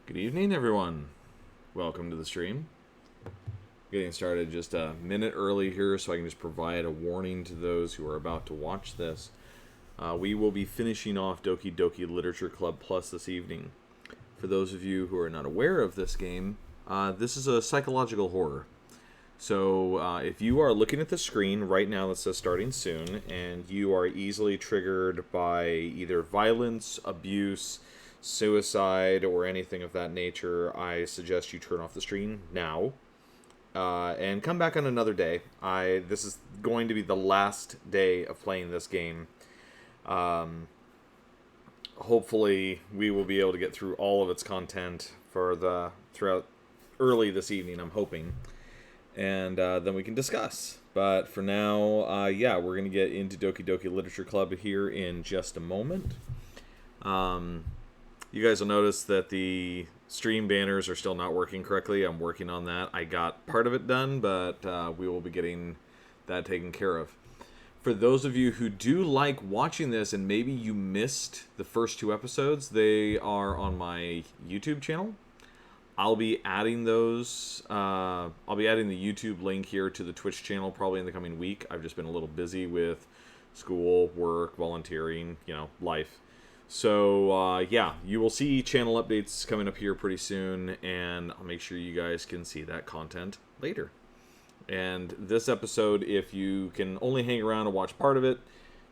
Good evening, everyone. Welcome to the stream. Getting started just a minute early here so I can just provide a warning to those who are about to watch this. We will be finishing off Doki Doki Literature Club Plus this evening. For those of you who are not aware of this game, this is a psychological horror. So if you are looking at the screen right now that says starting soon, and you are easily triggered by either violence, abuse, suicide, or anything of that nature, I suggest you turn off the stream now and come back on another day. This is going to be the last day of playing this game. Hopefully we will be able to get through all of its content throughout early this evening, I'm hoping, and then we can discuss. But for now, yeah, we're going to get into Doki Doki Literature Club here in just a moment. You guys will notice that the stream banners are still not working correctly. I'm working on that. I got part of it done, but we will be getting that taken care of. For those of you who do like watching this and maybe you missed the first two episodes, they are on my YouTube channel. I'll be adding those. I'll be adding the YouTube link here to the Twitch channel probably in the coming week. I've just been a little busy with school, work, volunteering, life. So, yeah, you will see channel updates coming up here pretty soon, and I'll make sure you guys can see that content later. And this episode, if you can only hang around and watch part of it,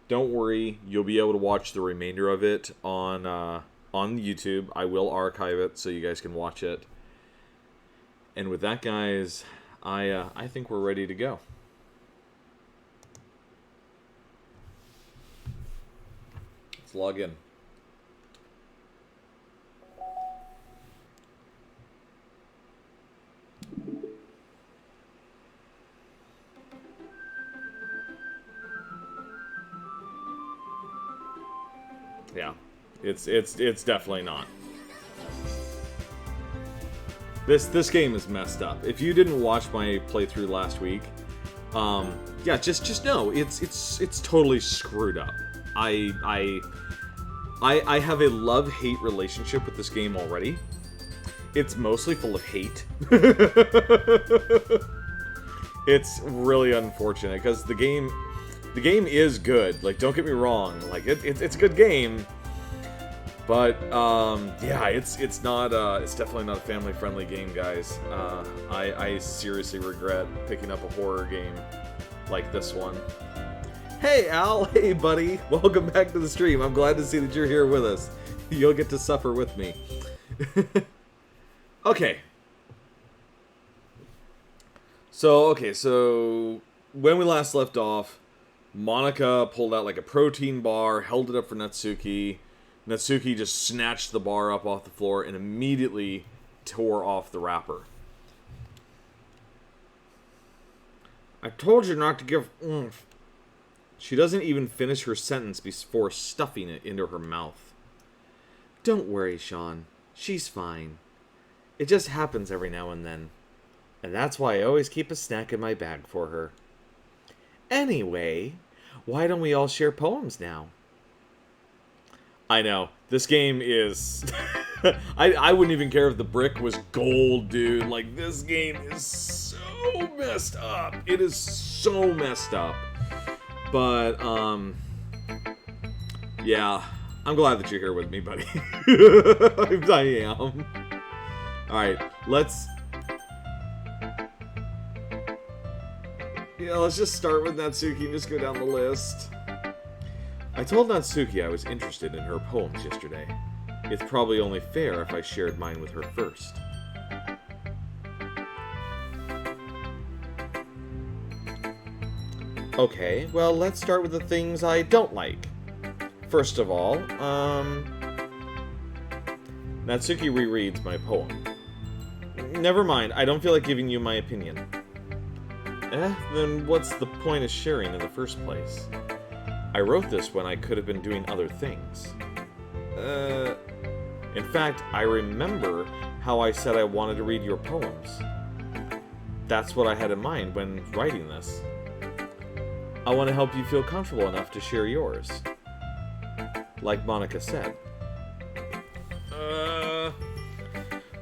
don't worry, you'll be able to watch the remainder of it on YouTube. I will archive it so you guys can watch it. And with that, guys, I think we're ready to go. Let's log in. Yeah, it's definitely not. This game is messed up. If you didn't watch my playthrough last week, yeah, just know it's totally screwed up. I have a love-hate relationship with this game already. It's mostly full of hate. It's really unfortunate because the game is good. Like, don't get me wrong. Like, it's a good game. But yeah, it's definitely not a family-friendly game, guys. I seriously regret picking up a horror game like this one. Hey, Al. Hey, buddy. Welcome back to the stream. I'm glad to see that you're here with us. You'll get to suffer with me. Okay. So when we last left off, Monika pulled out like a protein bar, held it up for Natsuki. Natsuki just snatched the bar up off the floor and immediately tore off the wrapper. I told you not to give oomph. She doesn't even finish her sentence before stuffing it into her mouth. Don't worry, Sean. She's fine. It just happens every now and then. And that's why I always keep a snack in my bag for her. Anyway, why don't we all share poems now? I know. This game is... I wouldn't even care if the brick was gold, dude. Like, this game is so messed up. It is so messed up. But, yeah. I'm glad that you're here with me, buddy. I am. Alright, let's just start with Natsuki and just go down the list. I told Natsuki I was interested in her poems yesterday. It's probably only fair if I shared mine with her first. Okay, well, let's start with the things I don't like. First of all, Natsuki rereads my poem. Never mind, I don't feel like giving you my opinion. Then what's the point of sharing in the first place? I wrote this when I could have been doing other things. In fact, I remember how I said I wanted to read your poems. That's what I had in mind when writing this. I want to help you feel comfortable enough to share yours. Like Monika said.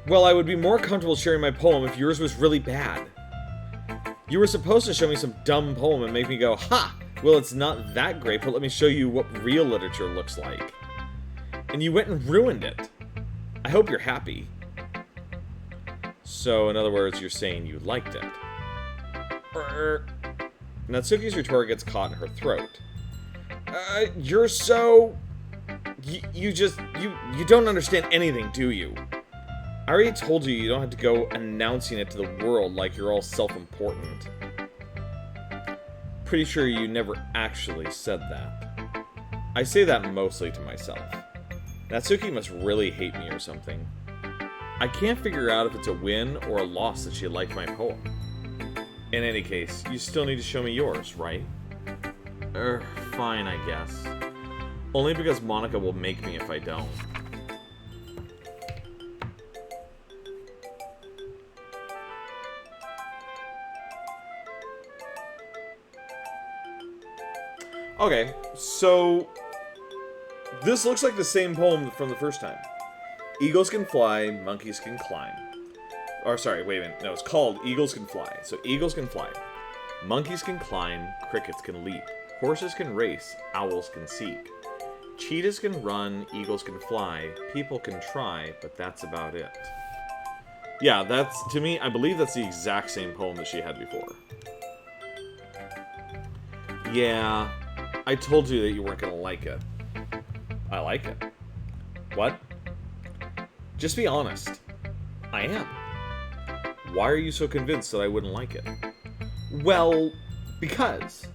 Well, I would be more comfortable sharing my poem if yours was really bad. You were supposed to show me some dumb poem and make me go, ha! Well, it's not that great, but let me show you what real literature looks like. And you went and ruined it. I hope you're happy. So, in other words, you're saying you liked it. Natsuki's retort gets caught in her throat. You're so... You don't understand anything, do you? I already told you you don't have to go announcing it to the world like you're all self-important. Pretty sure you never actually said that. I say that mostly to myself. Natsuki must really hate me or something. I can't figure out if it's a win or a loss that she liked my poem. In any case, you still need to show me yours, right? Fine, I guess. Only because Monika will make me if I don't. Okay, so this looks like the same poem from the first time. Eagles can fly, monkeys can climb. Or sorry, wait a minute. No, it's called Eagles Can Fly. So eagles can fly. Monkeys can climb, crickets can leap. Horses can race, owls can seek. Cheetahs can run, eagles can fly. People can try, but that's about it. Yeah, that's, to me, I believe that's the exact same poem that she had before. Yeah, I told you that you weren't going to like it. I like it. What? Just be honest. I am. Why are you so convinced that I wouldn't like it? Well, because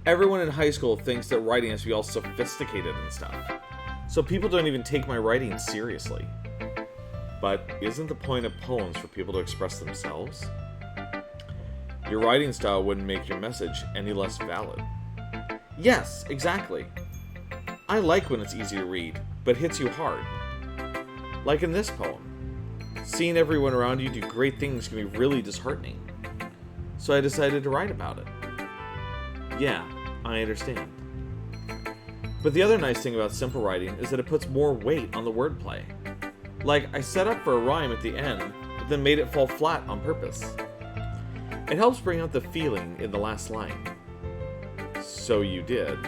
everyone in high school thinks that writing has to be all sophisticated and stuff. So people don't even take my writing seriously. But isn't the point of poems for people to express themselves? Your writing style wouldn't make your message any less valid. Yes, exactly. I like when it's easy to read, but hits you hard. Like in this poem. Seeing everyone around you do great things can be really disheartening. So I decided to write about it. Yeah, I understand. But the other nice thing about simple writing is that it puts more weight on the wordplay. Like, I set up for a rhyme at the end, but then made it fall flat on purpose. It helps bring out the feeling in the last line. So you did.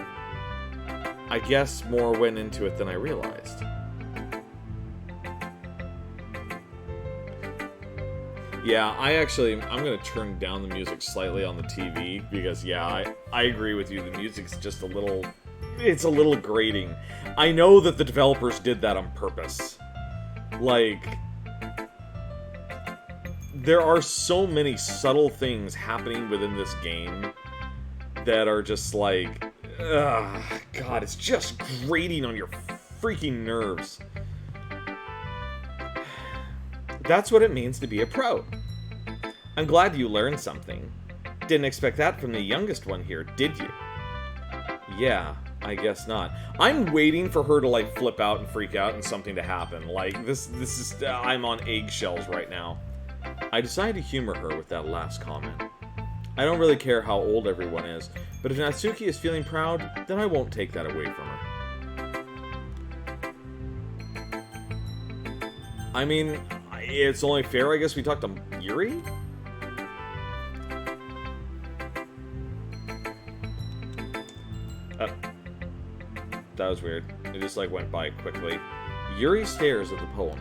I guess more went into it than I realized. Yeah, I'm going to turn down the music slightly on the TV, because yeah, I agree with you, the music's just it's a little grating. I know that the developers did that on purpose. Like, there are so many subtle things happening within this game that are just like, God, it's just grating on your freaking nerves. That's what it means to be a pro. I'm glad you learned something. Didn't expect that from the youngest one here, did you? Yeah, I guess not. I'm waiting for her to, like, flip out and freak out and something to happen. Like, this is... I'm on eggshells right now. I decided to humor her with that last comment. I don't really care how old everyone is, but if Natsuki is feeling proud, then I won't take that away from her. I mean, it's only fair, I guess, we talk to Yuri? That was weird. It just, like, went by quickly. Yuri stares at the poem.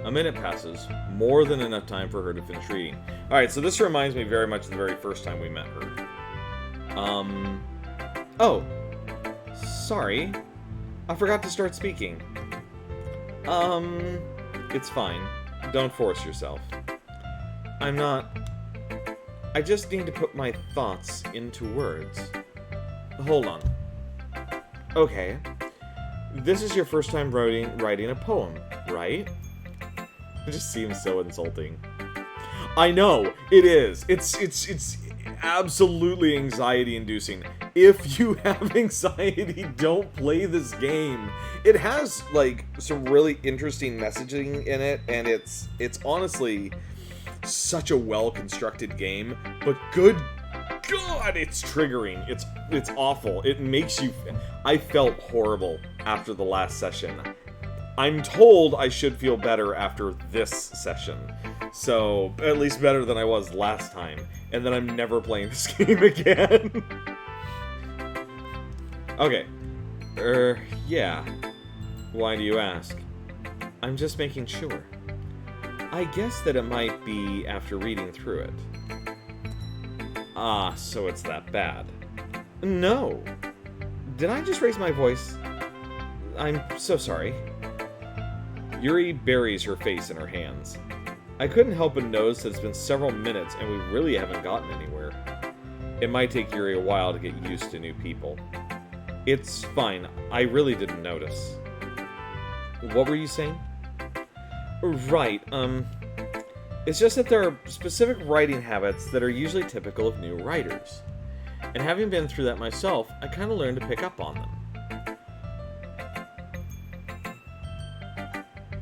A minute passes, more than enough time for her to finish reading. Alright, so this reminds me very much of the very first time we met her. Oh. Sorry. I forgot to start speaking. It's fine. Don't force yourself. I'm not... I just need to put my thoughts into words. Hold on. Okay. This is your first time writing a poem, right? It just seems so insulting. I know, it is. It's absolutely anxiety-inducing. If you have anxiety, don't play this game. It has, like, some really interesting messaging in it, and it's honestly such a well-constructed game, but good God, it's triggering. It's awful. It makes you... I felt horrible after the last session. I'm told I should feel better after this session. So, at least better than I was last time. And then I'm never playing this game again. Okay. Yeah. Why do you ask? I'm just making sure. I guess that it might be after reading through it. Ah, so it's that bad. No. Did I just raise my voice? I'm so sorry. Yuri buries her face in her hands. I couldn't help but notice that it's been several minutes and we really haven't gotten anywhere. It might take Yuri a while to get used to new people. It's fine. I really didn't notice. What were you saying? Right, it's just that there are specific writing habits that are usually typical of new writers. And having been through that myself, I kind of learned to pick up on them.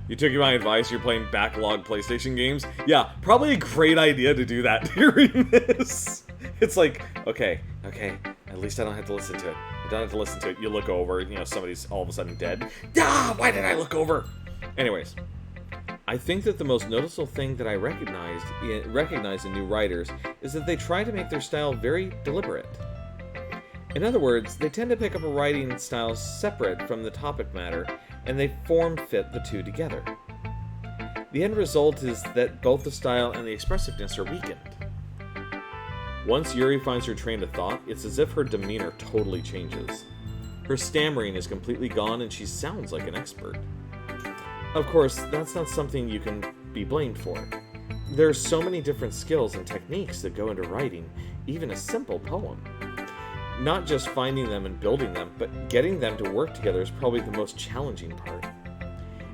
You took my advice, you're playing backlog PlayStation games? Yeah, probably a great idea to do that during this. It's like, okay, at least I don't have to listen to it. I don't have to listen to it. You look over, somebody's all of a sudden dead. Ah, why did I look over? Anyways, I think that the most noticeable thing that I recognize in new writers is that they try to make their style very deliberate. In other words, they tend to pick up a writing style separate from the topic matter, and they form-fit the two together. The end result is that both the style and the expressiveness are weakened. Once Yuri finds her train of thought, it's as if her demeanor totally changes. Her stammering is completely gone and she sounds like an expert. Of course, that's not something you can be blamed for. There are so many different skills and techniques that go into writing even a simple poem. Not just finding them and building them, but getting them to work together is probably the most challenging part.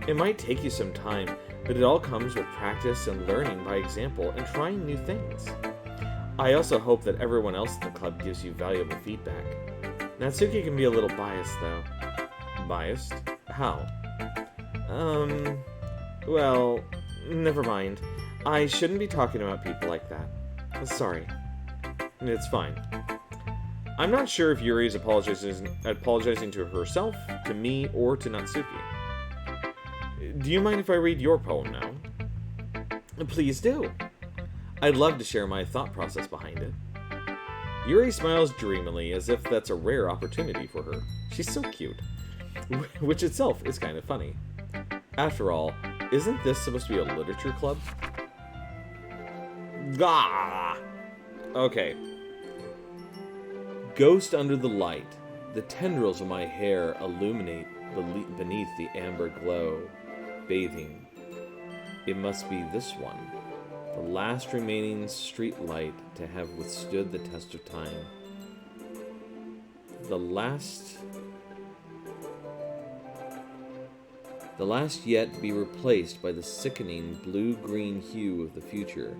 It might take you some time, but it all comes with practice and learning by example and trying new things. I also hope that everyone else in the club gives you valuable feedback. Natsuki can be a little biased, though. Biased? How? Well, never mind. I shouldn't be talking about people like that. Sorry. It's fine. I'm not sure if Yuri is apologizing to herself, to me, or to Natsuki. Do you mind if I read your poem now? Please do. I'd love to share my thought process behind it. Yuri smiles dreamily, as if that's a rare opportunity for her. She's so cute. Which itself is kind of funny. After all, isn't this supposed to be a literature club? Gah! Okay. Ghost under the light. The tendrils of my hair illuminate beneath the amber glow, bathing. It must be this one. The last remaining street light to have withstood the test of time. The last yet be replaced by the sickening blue-green hue of the future.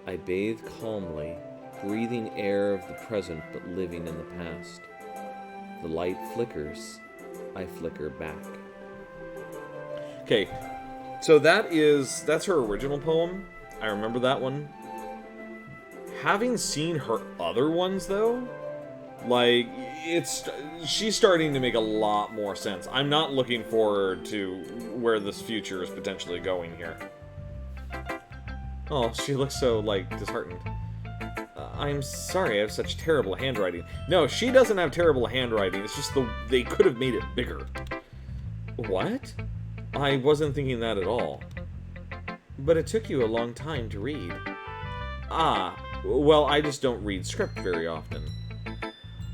I bathe calmly, breathing air of the present but living in the past. The light flickers, I flicker back. Okay, so that's her original poem. I remember that one. Having seen her other ones, though, like, she's starting to make a lot more sense. I'm not looking forward to where this future is potentially going here. Oh, she looks so, like, disheartened. I'm sorry, I have such terrible handwriting. No, she doesn't have terrible handwriting. It's just they could have made it bigger. What? I wasn't thinking that at all. But it took you a long time to read. Ah, well, I just don't read script very often.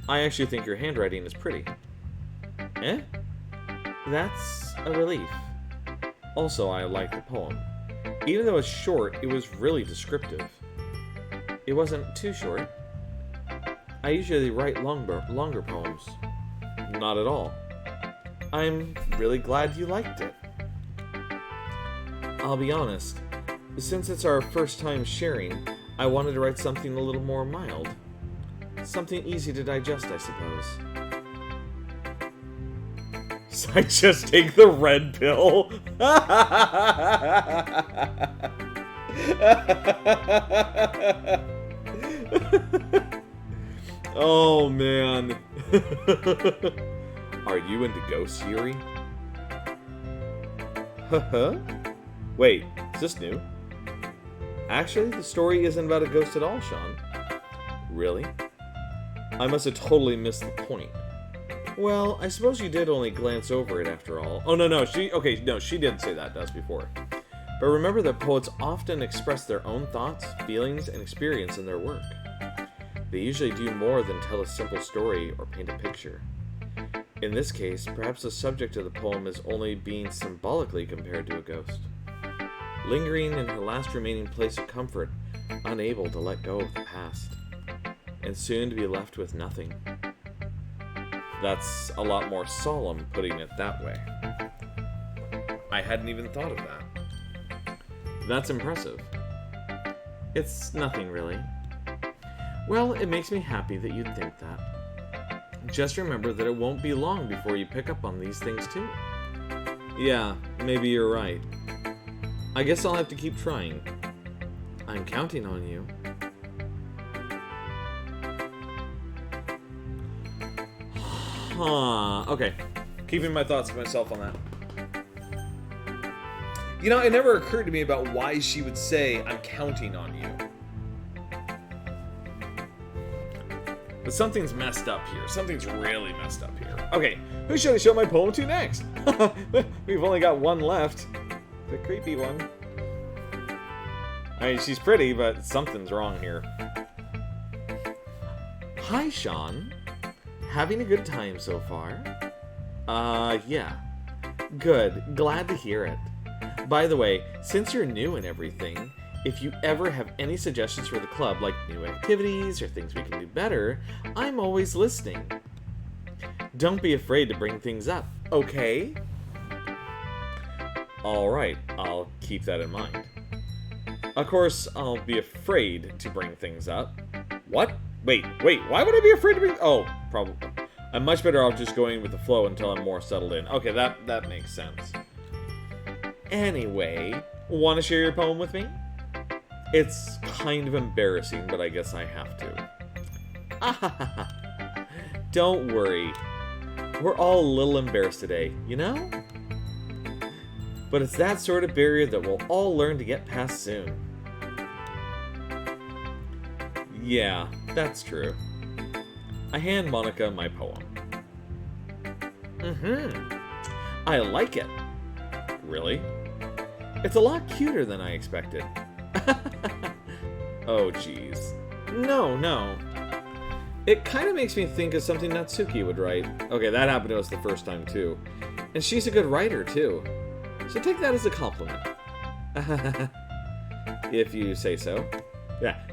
I actually think your handwriting is pretty. Eh? That's a relief. Also, I like the poem. Even though it's short, it was really descriptive. It wasn't too short. I usually write longer poems. Not at all. I'm really glad you liked it. I'll be honest, since it's our first time sharing, I wanted to write something a little more mild. Something easy to digest, I suppose. So I just take the red pill? Oh, man. Are you into ghosts, Yuri? Huh? Wait, is this new? Actually, the story isn't about a ghost at all, Sean. Really? I must have totally missed the point. Well, I suppose you did only glance over it after all. Oh, no, she did say that to us before. But remember that poets often express their own thoughts, feelings, and experience in their work. They usually do more than tell a simple story or paint a picture. In this case, perhaps the subject of the poem is only being symbolically compared to a ghost. Lingering in her last remaining place of comfort, unable to let go of the past, and soon to be left with nothing. That's a lot more solemn putting it that way. I hadn't even thought of that. That's impressive. It's nothing really. Well, it makes me happy that you'd think that. Just remember that it won't be long before you pick up on these things too. Yeah, maybe you're right. I guess I'll have to keep trying. I'm counting on you. Okay. Keeping my thoughts to myself on that. You know, it never occurred to me about why she would say, I'm counting on you. But something's messed up here. Something's really messed up here. Okay, who should I show my poem to next? We've only got one left. The creepy one. I mean, she's pretty, but something's wrong here. Hi, Sean. Having a good time so far? Yeah. Good. Glad to hear it. By the way, since you're new and everything, if you ever have any suggestions for the club, like new activities or things we can do better, I'm always listening. Don't be afraid to bring things up, okay? Alright, I'll keep that in mind. Of course, I'll be afraid to bring things up. What? Wait, why would I be afraid to bring... Oh, probably. I'm much better off just going with the flow until I'm more settled in. Okay, that makes sense. Anyway, want to share your poem with me? It's kind of embarrassing, but I guess I have to. Don't worry. We're all a little embarrassed today, you know? But it's that sort of barrier that we'll all learn to get past soon. Yeah, that's true. I hand Monica my poem. I like it. Really? It's a lot cuter than I expected. Oh, jeez. No. It kind of makes me think of something Natsuki would write. Okay, that happened to us the first time, too. And she's a good writer, too. So take that as a compliment. If you say so.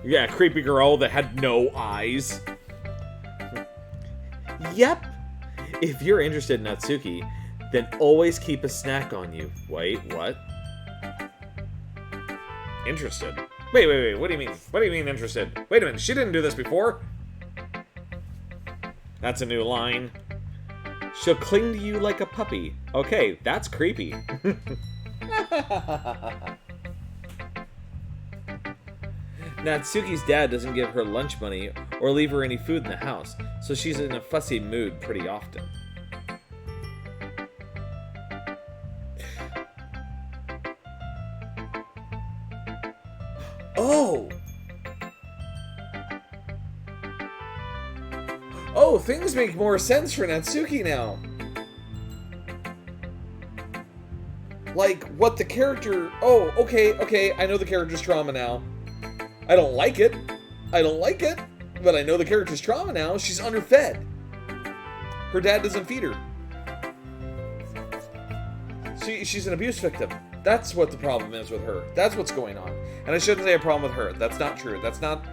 Yeah, creepy girl that had no eyes. Yep. If you're interested in Natsuki, then always keep a snack on you. Wait, what? Interested? Wait, what do you mean? What do you mean interested? Wait a minute, she didn't do this before? That's a new line. She'll cling to you like a puppy. Okay, that's creepy. Natsuki's dad doesn't give her lunch money or leave her any food in the house, so she's in a fussy mood pretty often. Oh, things make more sense for Natsuki now. Like, what the character... Oh, okay, I know the character's trauma now. I don't like it, but I know the character's trauma now. She's underfed. Her dad doesn't feed her. She's an abuse victim. That's what the problem is with her. That's what's going on. And I shouldn't say a problem with her. That's not true. That's not...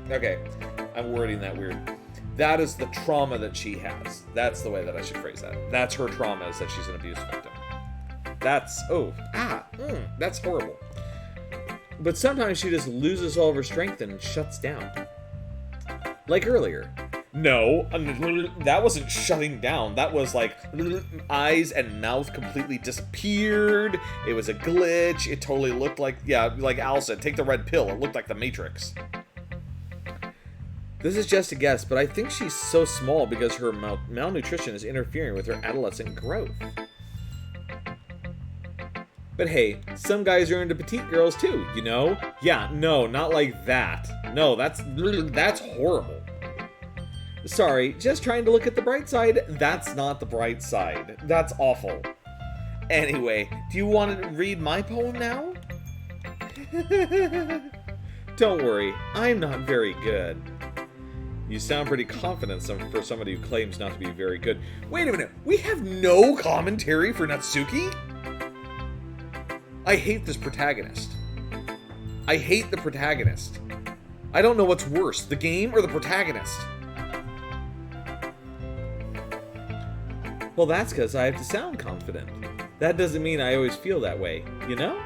Okay, I'm wording that weird. That is the trauma that she has. That's the way that I should phrase that. That's her trauma, is that she's an abuse victim. That's... that's horrible. But sometimes she just loses all of her strength and shuts down. Like earlier. No, that wasn't shutting down. That was like eyes and mouth completely disappeared. It was a glitch. It totally looked like, like Al said, take the red pill. It looked like the Matrix. This is just a guess, but I think she's so small because her malnutrition is interfering with her adolescent growth. But hey, some guys are into petite girls too, you know? Yeah, no, not like that. No, that's horrible. Sorry, just trying to look at the bright side. That's not the bright side. That's awful. Anyway, do you want to read my poem now? Don't worry, I'm not very good. You sound pretty confident for somebody who claims not to be very good. Wait a minute, we have no commentary for Natsuki? I hate this protagonist. I hate the protagonist. I don't know what's worse, the game or the protagonist. Well, that's because I have to sound confident. That doesn't mean I always feel that way, you know?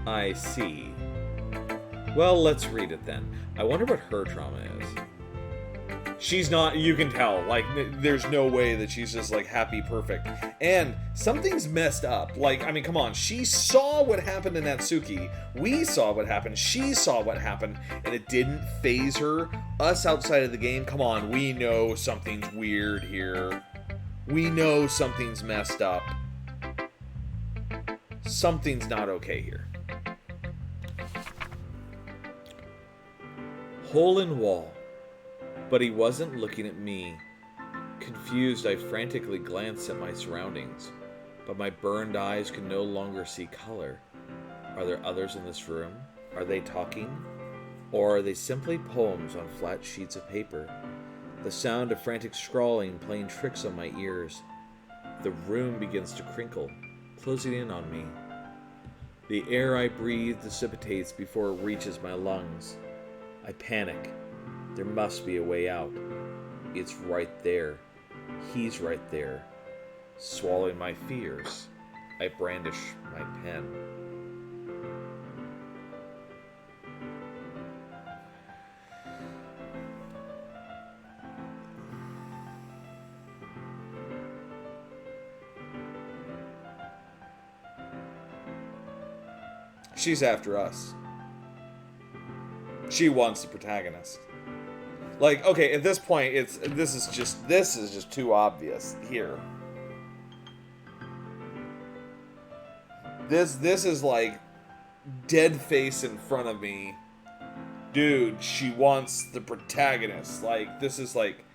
I see. Well, let's read it then. I wonder what her trauma is. She's not, you can tell, like, there's no way that she's just, like, happy, perfect. And something's messed up. Like, I mean, come on, she saw what happened to Natsuki. We saw what happened. She saw what happened. And it didn't faze her. Us outside of the game, come on, we know something's weird here. We know something's messed up. Something's not okay here. Hole in wall. But he wasn't looking at me. Confused, I frantically glanced at my surroundings, but my burned eyes could no longer see color. Are there others in this room? Are they talking? Or are they simply poems on flat sheets of paper? The sound of frantic scrawling playing tricks on my ears. The room begins to crinkle, closing in on me. The air I breathe dissipates before it reaches my lungs. I panic. There must be a way out. It's right there. He's right there. Swallowing my fears, I brandish my pen. She's after us. She wants the protagonist. Like, okay, at this point, this is just too obvious here. This is like dead face in front of me. Dude, she wants the protagonist. Like, this is like,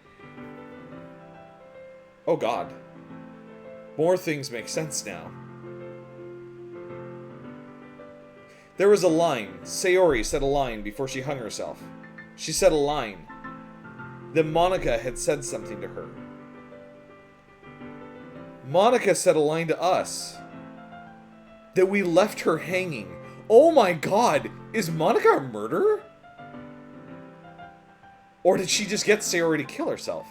oh god. More things make sense now. There was a line. Sayori said a line before she hung herself. She said a line. Then Monika had said something to her. Monika said a line to us. That we left her hanging. Oh my god! Is Monika a murderer? Or did she just get Sayori to kill herself?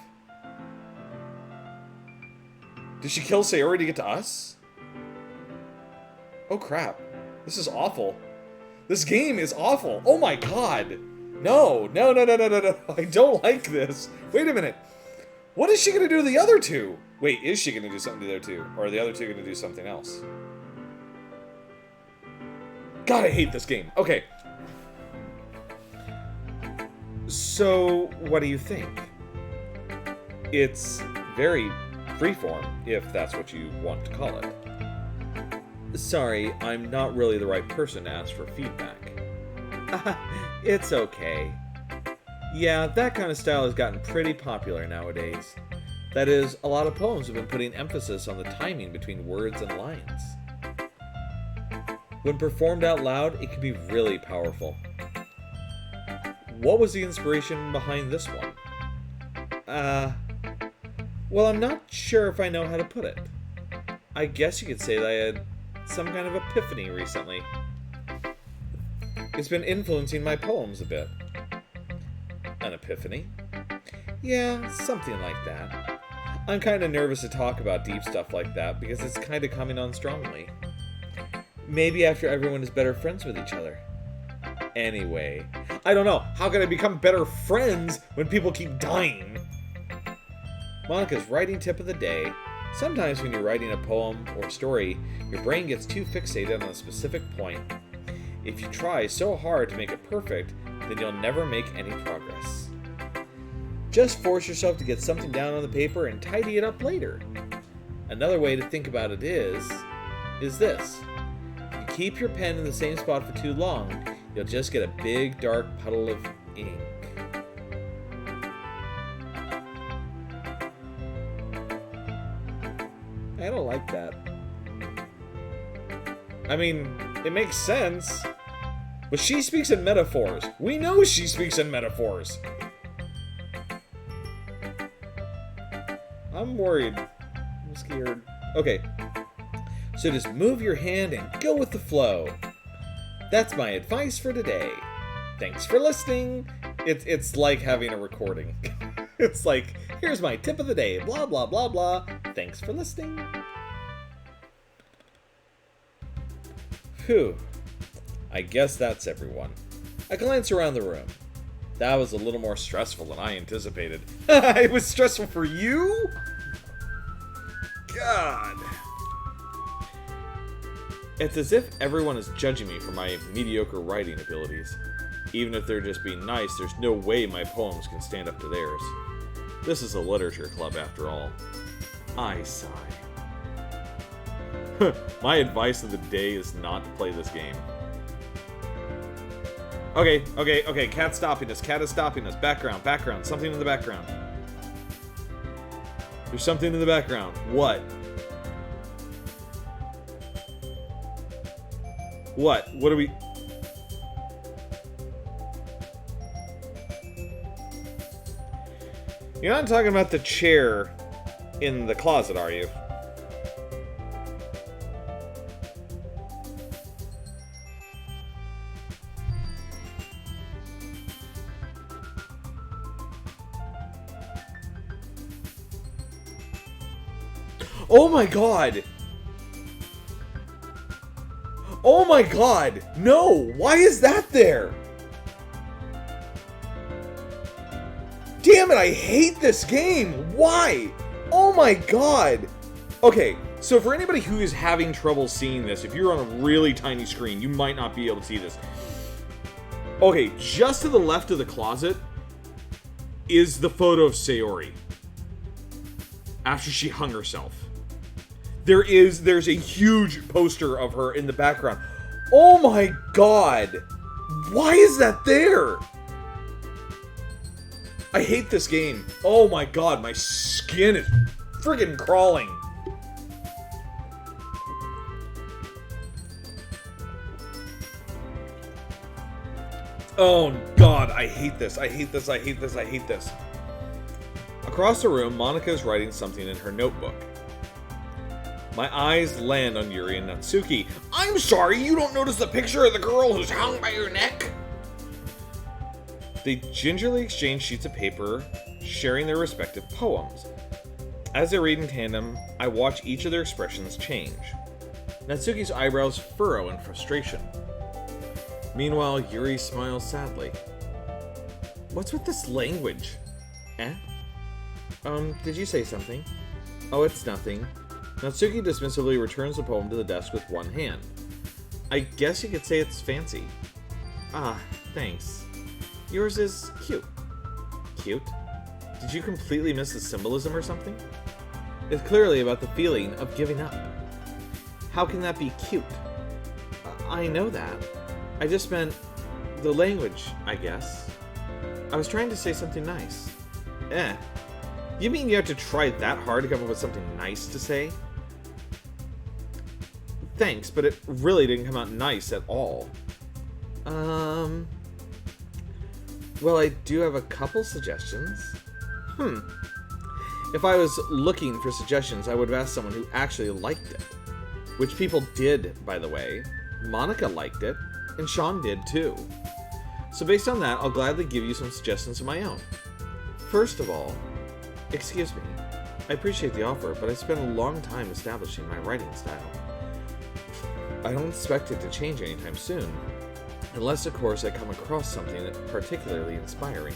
Did she kill Sayori to get to us? Oh crap. This is awful. This game is awful. Oh my god. No. I don't like this. Wait a minute. What is she going to do to the other two? Wait, is she going to do something to the other two? Or are the other two going to do something else? God, I hate this game. Okay. So, what do you think? It's very freeform, if that's what you want to call it. Sorry, I'm not really the right person to ask for feedback. It's okay. Yeah, that kind of style has gotten pretty popular nowadays. That is, a lot of poems have been putting emphasis on the timing between words and lines. When performed out loud, it can be really powerful. What was the inspiration behind this one? Well, I'm not sure if I know how to put it. I guess you could say that I had some kind of epiphany recently. It's been influencing my poems a bit. An epiphany? Yeah, something like that. I'm kind of nervous to talk about deep stuff like that because it's kind of coming on strongly. Maybe after everyone is better friends with each other. Anyway, I don't know. How can I become better friends when people keep dying? Monika's writing tip of the day. Sometimes when you're writing a poem or story, your brain gets too fixated on a specific point. If you try so hard to make it perfect, then you'll never make any progress. Just force yourself to get something down on the paper and tidy it up later. Another way to think about it is, is this. If you keep your pen in the same spot for too long, you'll just get a big dark puddle of ink. I don't like that. I mean, it makes sense. But she speaks in metaphors. We know she speaks in metaphors. I'm worried. I'm scared. Okay. So just move your hand and go with the flow. That's my advice for today. Thanks for listening. It's like having a recording. It's like, here's my tip of the day. Blah, blah, blah, blah. Thanks for listening. Phew. I guess that's everyone. I glance around the room. That was a little more stressful than I anticipated. It was stressful for you? God. It's as if everyone is judging me for my mediocre writing abilities. Even if they're just being nice, there's no way my poems can stand up to theirs. This is a literature club after all. I sigh. My advice of the day is not to play this game. Okay. Cat's stopping us. Cat is stopping us. Background. Something in the background. There's something in the background. What? What are we... You're not talking about the chair in the closet, are you? Oh my god! Oh my god! No! Why is that there? Damn it, I hate this game! Why? Oh my god! Okay, so for anybody who is having trouble seeing this, if you're on a really tiny screen, you might not be able to see this. Okay, just to the left of the closet is the photo of Sayori after she hung herself. There's a huge poster of her in the background. Oh my god! Why is that there? I hate this game. Oh my god, my skin is friggin' crawling. Oh god, I hate this. I hate this. Across the room, Monika is writing something in her notebook. My eyes land on Yuri and Natsuki. I'm sorry, you don't notice the picture of the girl who's hung by her neck? They gingerly exchange sheets of paper, sharing their respective poems. As they read in tandem, I watch each of their expressions change. Natsuki's eyebrows furrow in frustration. Meanwhile, Yuri smiles sadly. What's with this language? Eh? Did you say something? Oh, it's nothing. Natsuki dismissively returns the poem to the desk with one hand. I guess you could say it's fancy. Ah, thanks. Yours is cute. Cute? Did you completely miss the symbolism or something? It's clearly about the feeling of giving up. How can that be cute? I know that. I just meant the language, I guess. I was trying to say something nice. Eh. You mean you have to try that hard to come up with something nice to say? Thanks, but it really didn't come out nice at all. Well, I do have a couple suggestions. If I was looking for suggestions, I would have asked someone who actually liked it. Which people did, by the way. Monika liked it, and Sean did too. So based on that, I'll gladly give you some suggestions of my own. First of all, excuse me, I appreciate the offer, but I spent a long time establishing my writing style. I don't expect it to change anytime soon, unless of course I come across something particularly inspiring,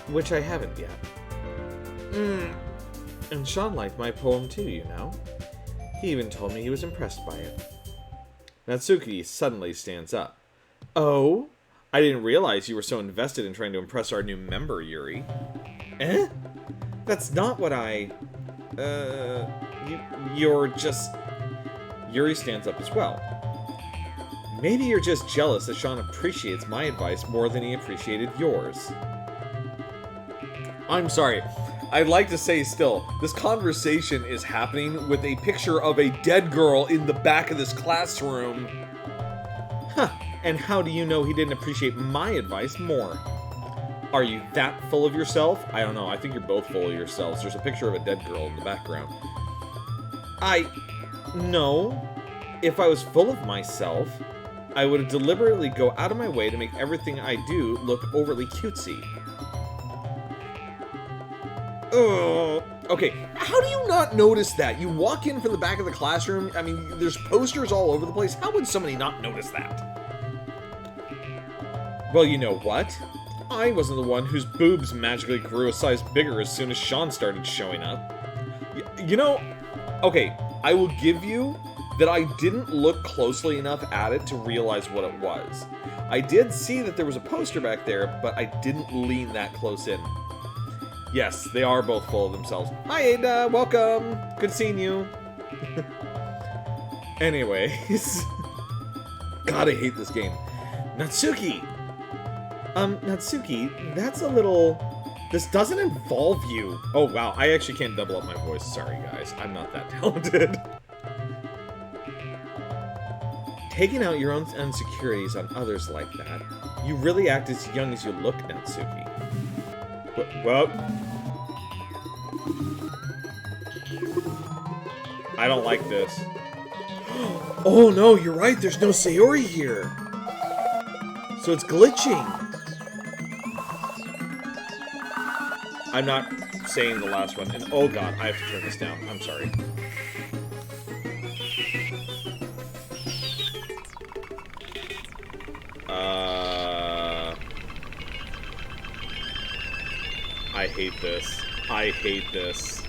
which I haven't yet. And Sean liked my poem too, you know. He even told me he was impressed by it. Natsuki suddenly stands up. Oh? I didn't realize you were so invested in trying to impress our new member, Yuri. Eh? That's not what I... Yuri stands up as well. Maybe you're just jealous that Sean appreciates my advice more than he appreciated yours. I'm sorry. I'd like to say still, this conversation is happening with a picture of a dead girl in the back of this classroom. Huh, and how do you know he didn't appreciate my advice more? Are you that full of yourself? I don't know, I think you're both full of yourselves. There's a picture of a dead girl in the background. No. If I was full of myself, I would deliberately go out of my way to make everything I do look overly cutesy. Okay, how do you not notice that? You walk in from the back of the classroom, I mean, there's posters all over the place. How would somebody not notice that? Well, you know what? I wasn't the one whose boobs magically grew a size bigger as soon as Sean started showing up. You know, okay, I will give you that I didn't look closely enough at it to realize what it was. I did see that there was a poster back there, but I didn't lean that close in. Yes, they are both full of themselves. Hi, Ada, welcome. Good seeing you. Anyways. God, I hate this game. Natsuki! Natsuki, that's a little... This doesn't involve you. Oh, wow, I actually can't double up my voice. Sorry, guys. I'm not that talented. Taking out your own insecurities on others like that, you really act as young as you look, Natsuki. Well... I don't like this. Oh no, you're right, there's no Sayori here! So it's glitching! I'm not saying the last one, and oh god, I have to turn this down. I'm sorry. I hate this. I hate this.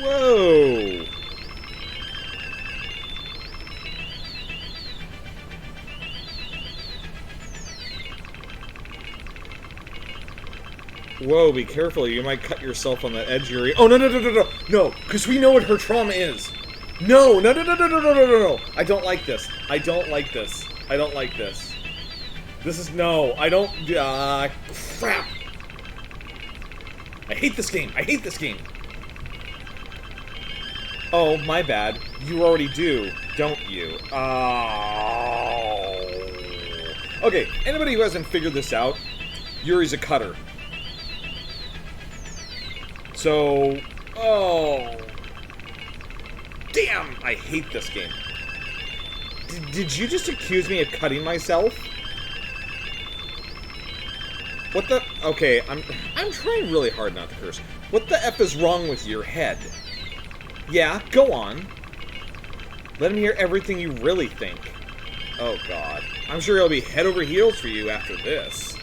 Whoa! Whoa, be careful, you might cut yourself on the edge, Yuri. Oh, no, no, no, no, no! No, because we know what her trauma is! No, no, no, no, no, no, no, no, no, no! I don't like this. I don't like this. I don't like this. This is, no, I don't, crap! I hate this game! I hate this game! Oh, my bad. You already do, don't you? Oh. Okay, anybody who hasn't figured this out, Yuri's a cutter. So, oh. Damn, I hate this game. Did you just accuse me of cutting myself? What the? Okay, I'm trying really hard not to curse. What the F is wrong with your head? Yeah, go on. Let him hear everything you really think. Oh god. I'm sure he'll be head over heels for you after this.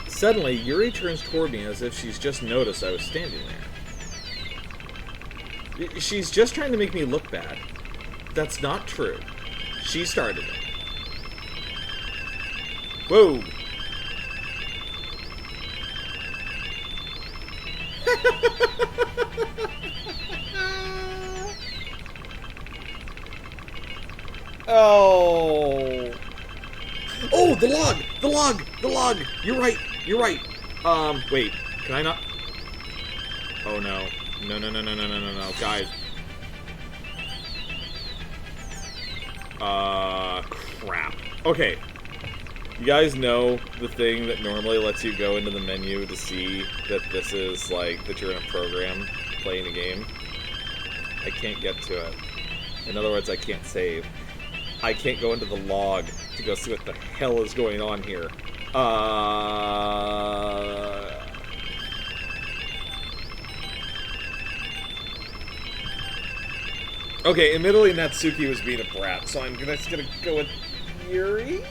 Suddenly, Yuri turns toward me as if she's just noticed I was standing there. She's just trying to make me look bad. That's not true. She started it. Whoa! Oh! Oh, the log! The log! The log! You're right! You're right! Wait. Can I not... Oh, no. No, no, no, no, no, no, no, no. Guys. Crap. Okay. You guys know the thing that normally lets you go into the menu to see that this is, like, that you're in a program playing a game? I can't get to it. In other words, I can't save. I can't go into the log to go see what the hell is going on here. Okay, admittedly Natsuki was being a brat, so I'm just gonna go with Yuri?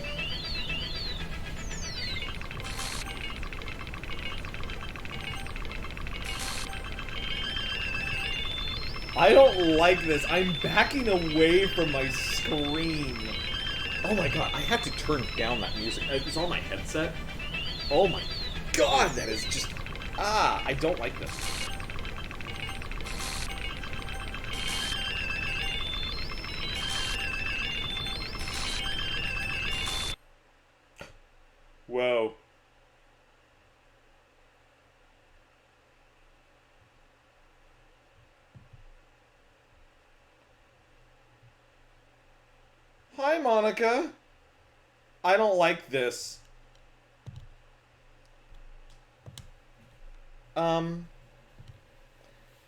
I don't like this. I'm backing away from my screen. Oh my god, I had to turn down that music. It's on my headset. Oh my god, that is just... Ah, I don't like this. Whoa. Hi, Monica. I don't like this.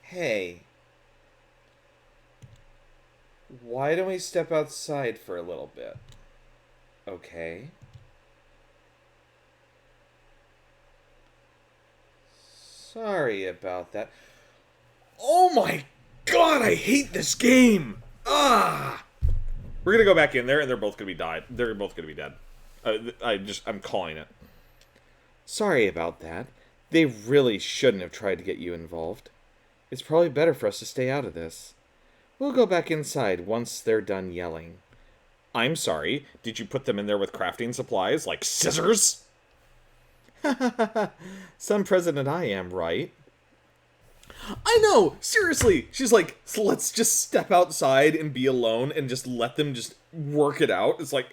Hey. Why don't we step outside for a little bit? Okay. Sorry about that. Oh my god, I hate this game! Ah! We're gonna go back in there and they're both gonna be died. They're both gonna be dead. I'm calling it. Sorry about that. They really shouldn't have tried to get you involved. It's probably better for us to stay out of this. We'll go back inside once they're done yelling. I'm sorry. Did you put them in there with crafting supplies, like scissors? Some president I am, right? I know! Seriously! She's like, so let's just step outside and be alone and just let them just work it out. It's like,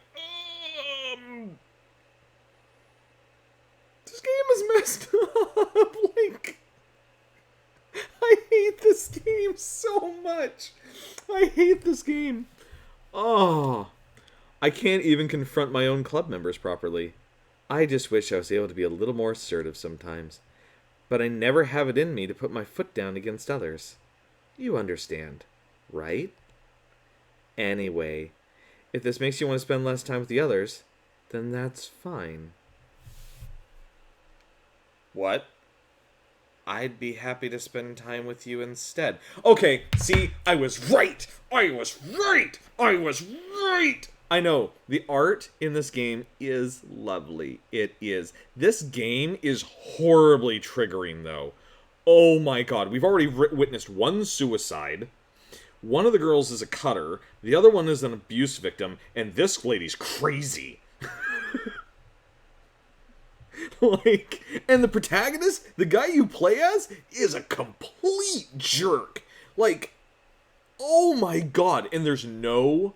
this game is messed up. Like, I hate this game so much. I hate this game. Oh, I can't even confront my own club members properly. I just wish I was able to be a little more assertive sometimes. But I never have it in me to put my foot down against others. You understand, right? Anyway, if this makes you want to spend less time with the others, then that's fine. What? I'd be happy to spend time with you instead. Okay, see, I was right! I was right! I was right! I know, the art in this game is lovely. It is. This game is horribly triggering, though. Oh my god, we've already witnessed one suicide. One of the girls is a cutter. The other one is an abuse victim. And this lady's crazy. Like, and the protagonist, the guy you play as, is a complete jerk. Like, oh my god. And there's no...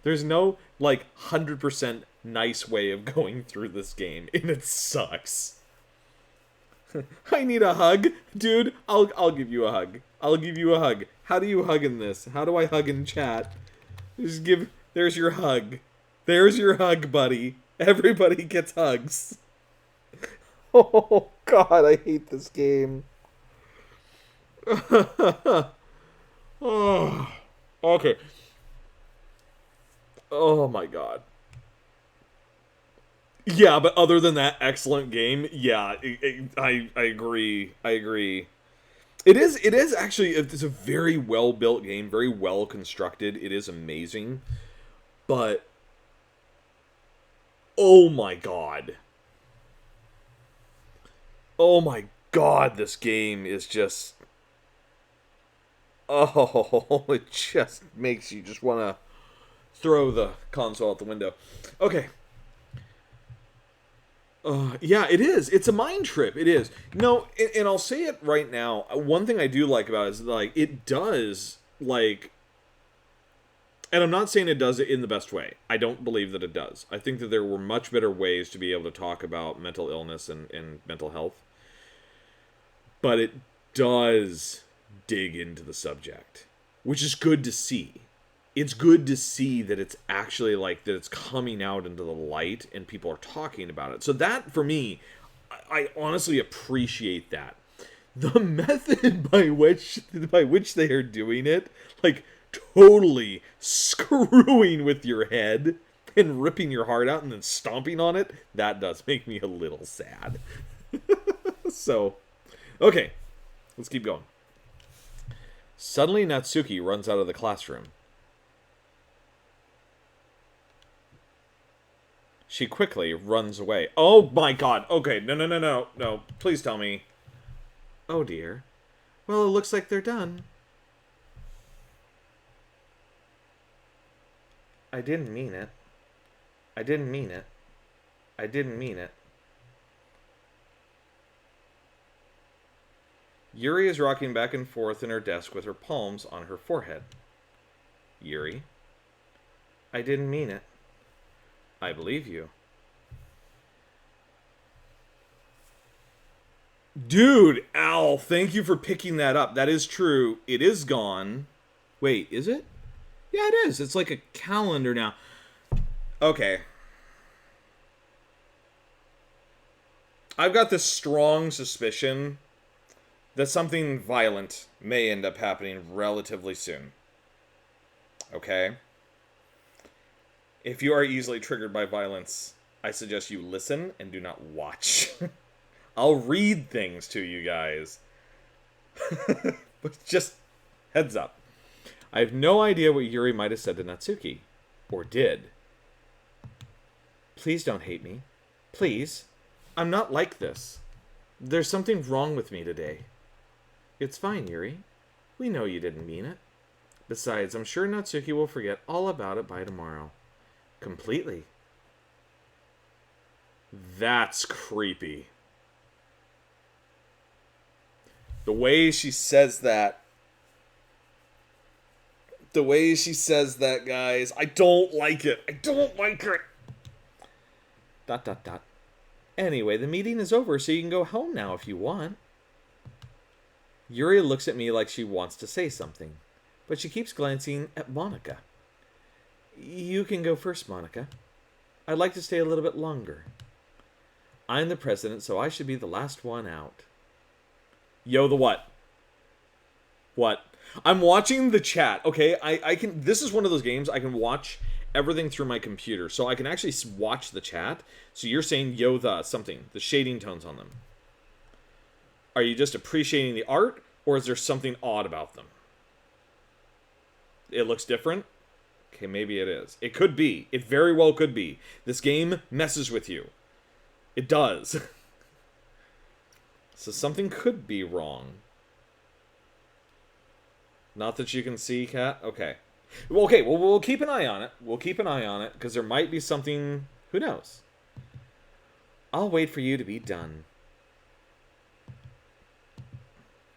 there's no, like, 100% nice way of going through this game. And it sucks. I need a hug. Dude, I'll give you a hug. I'll give you a hug. How do you hug in this? How do I hug in chat? Just give... There's your hug. There's your hug, buddy. Everybody gets hugs. Oh, God, I hate this game. Oh, okay. Oh, my God. Yeah, but other than that excellent game, yeah, I agree. I agree. It is actually, it's a very well-built game, very well-constructed. It is amazing. But... oh my god. Oh my god, this game is just... oh, it just makes you just want to throw the console out the window. Okay. Yeah, it is. It's a mind trip. It is. No, and I'll say it right now. One thing I do like about it is, like, it does, like... and I'm not saying it does it in the best way. I don't believe that it does. I think that there were much better ways to be able to talk about mental illness and mental health. But it does dig into the subject, which is good to see. It's good to see that it's actually, like, that it's coming out into the light and people are talking about it. So that, for me, I honestly appreciate that. The method by which they are doing it, like, totally screwing with your head and ripping your heart out and then stomping on it, that does make me a little sad. So, okay, let's keep going. Suddenly Natsuki runs out of the classroom. She quickly runs away. Oh my god, okay, no, please tell me. Oh dear. Well, it looks like they're done. I didn't mean it. I didn't mean it. I didn't mean it. Yuri is rocking back and forth in her desk with her palms on her forehead. Yuri, I didn't mean it. I believe you. Dude, Al, thank you for picking that up. That is true. It is gone. Wait, is it? Yeah, it is. It's like a calendar now. Okay. I've got this strong suspicion that something violent may end up happening relatively soon. Okay? If you are easily triggered by violence, I suggest you listen and do not watch. I'll read things to you guys. But just heads up. I have no idea what Yuri might have said to Natsuki. Or did. Please don't hate me. Please. I'm not like this. There's something wrong with me today. It's fine, Yuri. We know you didn't mean it. Besides, I'm sure Natsuki will forget all about it by tomorrow. Completely. That's creepy. The way she says that. The way she says that, guys. I don't like it. I don't like it. ... Anyway, the meeting is over, so you can go home now if you want. Yuri looks at me like she wants to say something, but she keeps glancing at Monika. You can go first, Monika. I'd like to stay a little bit longer. I'm the president, so I should be the last one out. Yo, the what? What? I'm watching the chat, okay? I can... This is one of those games I can watch everything through my computer, so I can actually watch the chat. So you're saying, yo, the something, the shading tones on them. Are you just appreciating the art, or is there something odd about them? It looks different? Okay, maybe it is. It could be. It very well could be. This game messes with you. It does. So something could be wrong. Not that you can see, Kat? Okay. Well, okay, well, we'll keep an eye on it. We'll keep an eye on it, because there might be something... Who knows? I'll wait for you to be done.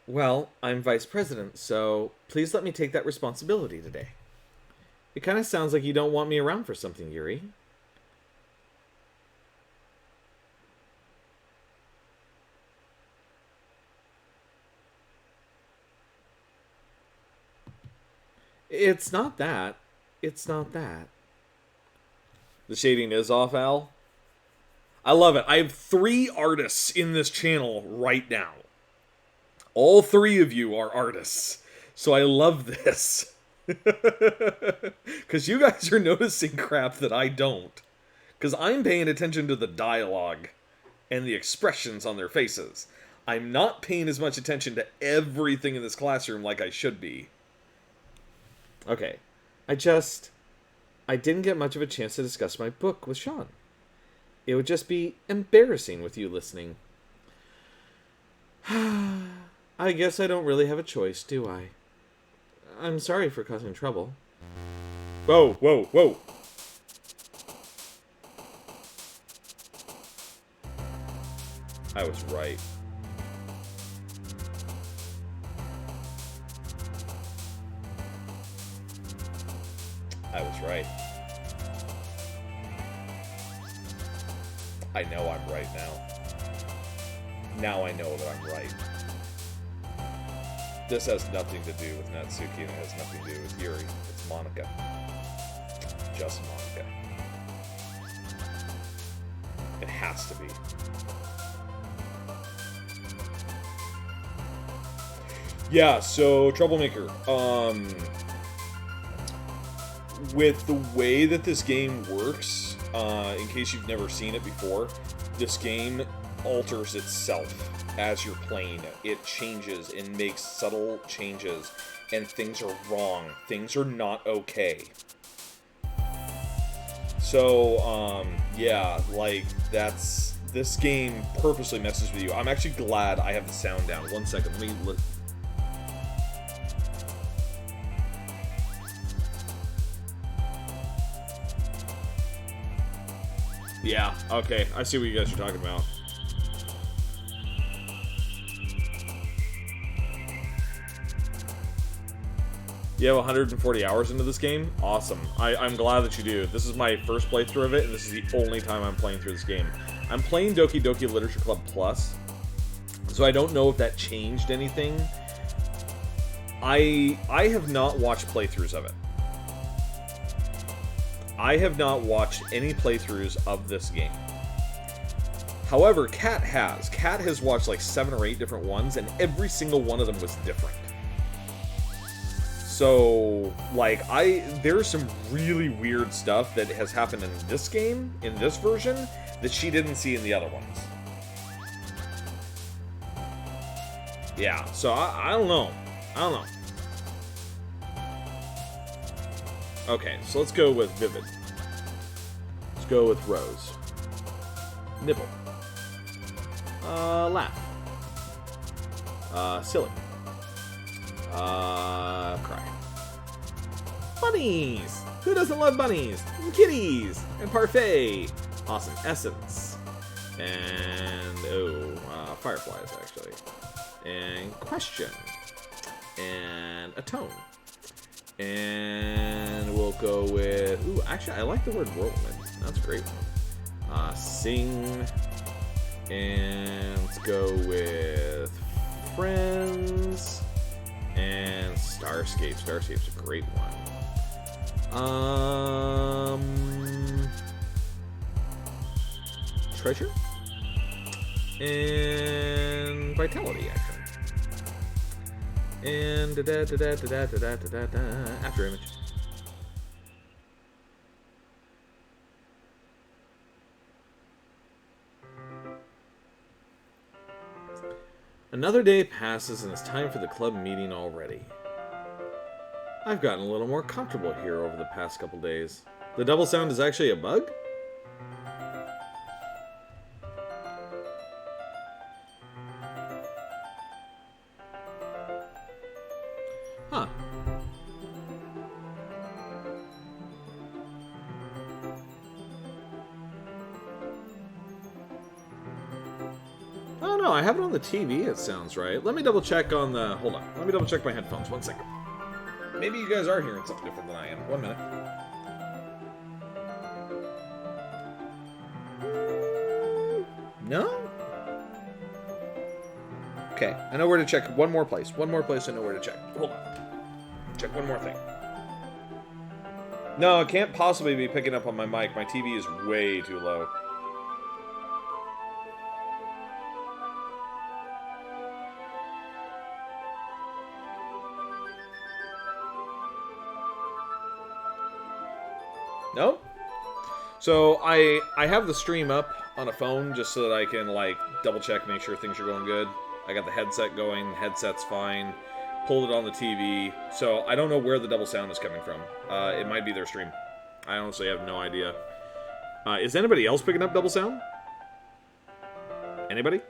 Well, I'm vice president, so please let me take that responsibility today. It kind of sounds like you don't want me around for something, Yuri. It's not that. It's not that. The shading is off, Al. I love it. I have 3 artists in this channel right now. All 3 of you are artists. So I love this. Because you guys are noticing crap that I don't. Because I'm paying attention to the dialogue and the expressions on their faces. I'm not paying as much attention to everything in this classroom like I should be. Okay, I didn't get much of a chance to discuss my book with Sean. It would just be embarrassing with you listening. I guess I don't really have a choice, do I? I'm sorry for causing trouble. Whoa, whoa, whoa. I was right. I was right. I know I'm right now. Now I know that I'm right. This has nothing to do with Natsuki, and it has nothing to do with Yuri. It's Monika. Just Monika. It has to be. Yeah, so Troublemaker. With the way that this game works, in case you've never seen it before, this game alters itself as you're playing it. It changes and makes subtle changes, and things are wrong. Things are not okay. So, yeah, like, this game purposely messes with you. I'm actually glad I have the sound down. 1 second, let me look. Yeah, okay. I see what you guys are talking about. You have 140 hours into this game? Awesome. I'm glad that you do. This is my first playthrough of it, and this is the only time I'm playing through this game. I'm playing Doki Doki Literature Club Plus, so I don't know if that changed anything. I have not watched playthroughs of it. I have not watched any playthroughs of this game. However, Kat has. Kat has watched like 7 or 8 different ones, and every single one of them was different. So, like, there's some really weird stuff that has happened in this game, in this version, that she didn't see in the other ones. Yeah, so I don't know. I don't know. Okay, so let's go with Vivid. Let's go with Rose. Nibble. Laugh. Silly. Cry. Bunnies! Who doesn't love bunnies? And kitties! And parfait! Awesome. Essence. And, fireflies, actually. And question. And atone. And we'll go with... Ooh, actually, I like the word whirlwind. That's a great one. Sing. And let's go with friends. And Starscape. Starscape's a great one. Treasure? And Vitality, actually. And after image. Another day passes and it's time for the club meeting already. I've gotten a little more comfortable here over the past couple days. The double sound is actually a bug? Huh. Oh no, I have it on the TV, it sounds right. Let me double check on the... Hold on. Let me double check my headphones. 1 second. Maybe you guys are hearing something different than I am. 1 minute. No? Okay, I know where to check. One more place. One more place I know where to check. Hold on. Check one more thing. No, it can't possibly be picking up on my mic. My TV is way too low. No? So I have the stream up on a phone just so that I can like double check, make sure things are going good. I got the headset going, headset's fine. Pulled it on the TV, so I don't know where the double sound is coming from. It might be their stream. I honestly have no idea. Is anybody else picking up double sound? Anybody?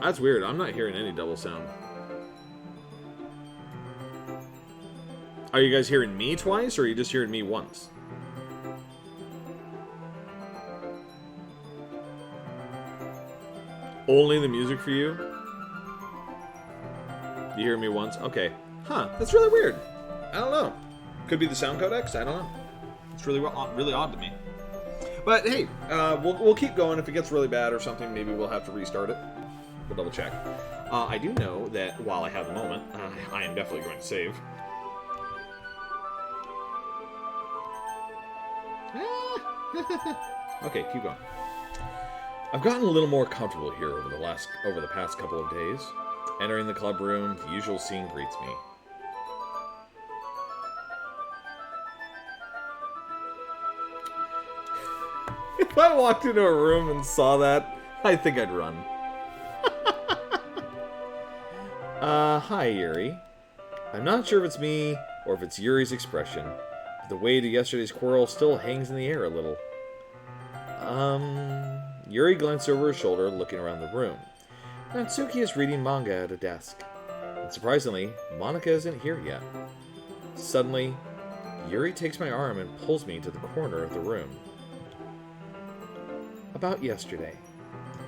That's weird. I'm not hearing any double sound. Are you guys hearing me twice, or are you just hearing me once? Only the music for you? You hear me once? Okay. Huh, that's really weird. I don't know. Could be the sound codecs? I don't know. It's really odd to me. But hey, we'll keep going. If it gets really bad or something, maybe we'll have to restart it. We'll double check. I do know that while I have the moment, I am definitely going to save. Okay, keep going. I've gotten a little more comfortable here over the past couple of days. Entering the club room, the usual scene greets me. If I walked into a room and saw that, I think I'd run. Hi, Yuri. I'm not sure if it's me or if it's Yuri's expression. The weight of yesterday's quarrel still hangs in the air a little. Yuri glanced over his shoulder, looking around the room. Natsuki is reading manga at a desk. And surprisingly, Monika isn't here yet. Suddenly, Yuri takes my arm and pulls me to the corner of the room. About yesterday.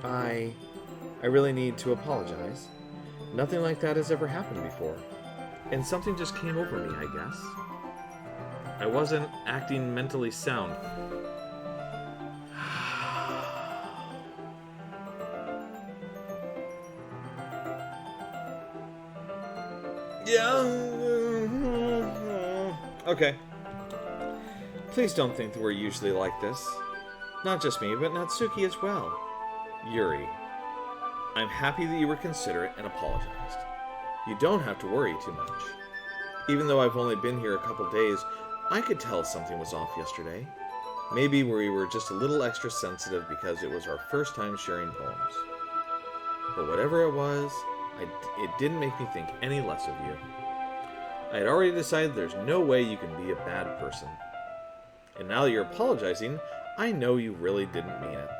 I really need to apologize. Nothing like that has ever happened before. And something just came over me, I guess. I wasn't acting mentally sound. Yeah. Okay. Please don't think that we're usually like this. Not just me, but Natsuki as well. Yuri. I'm happy that you were considerate and apologized. You don't have to worry too much. Even though I've only been here a couple days, I could tell something was off yesterday. Maybe we were just a little extra sensitive because it was our first time sharing poems. But whatever it was, it didn't make me think any less of you. I had already decided there's no way you can be a bad person. And now that you're apologizing, I know you really didn't mean it.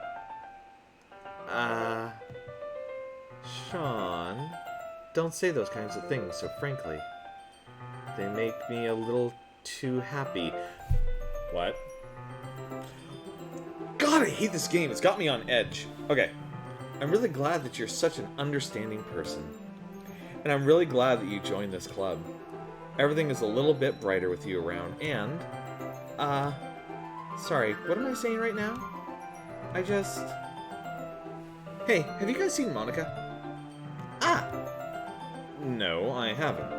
Sean, don't say those kinds of things so frankly. They make me a little too happy. What? God, I hate this game. It's got me on edge. Okay. I'm really glad that you're such an understanding person. And I'm really glad that you joined this club. Everything is a little bit brighter with you around, and... Sorry, what am I saying right now? Hey, have you guys seen Monika? No, I haven't.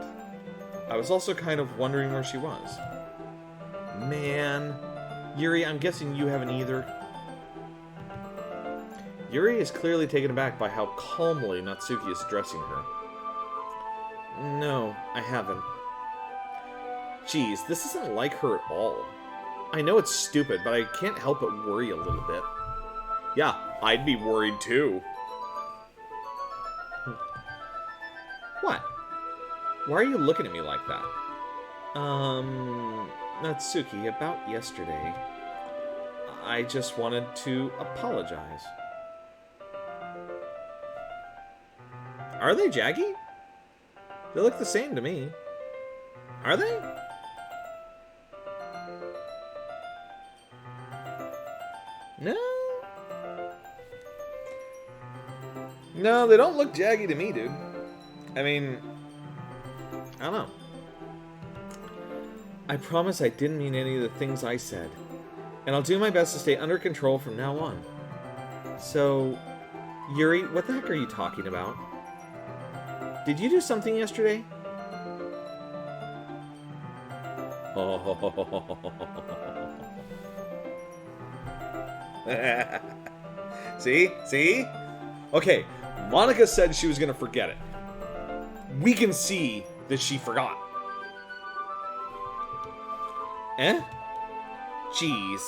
I was also kind of wondering where she was. Man. Yuri, I'm guessing you haven't either. Yuri is clearly taken aback by how calmly Natsuki is addressing her. No, I haven't. Geez, this isn't like her at all. I know it's stupid, but I can't help but worry a little bit. Yeah, I'd be worried too. What? Why are you looking at me like that? Natsuki, about yesterday, I just wanted to apologize. Are they Jaggy? They look the same to me. Are they? No? No, they don't look Jaggy to me, dude. I mean, I don't know. I promise I didn't mean any of the things I said. And I'll do my best to stay under control from now on. So, Yuri, what the heck are you talking about? Did you do something yesterday? See? See? Okay, Monika said she was going to forget it. We can see that she forgot. Eh? Jeez.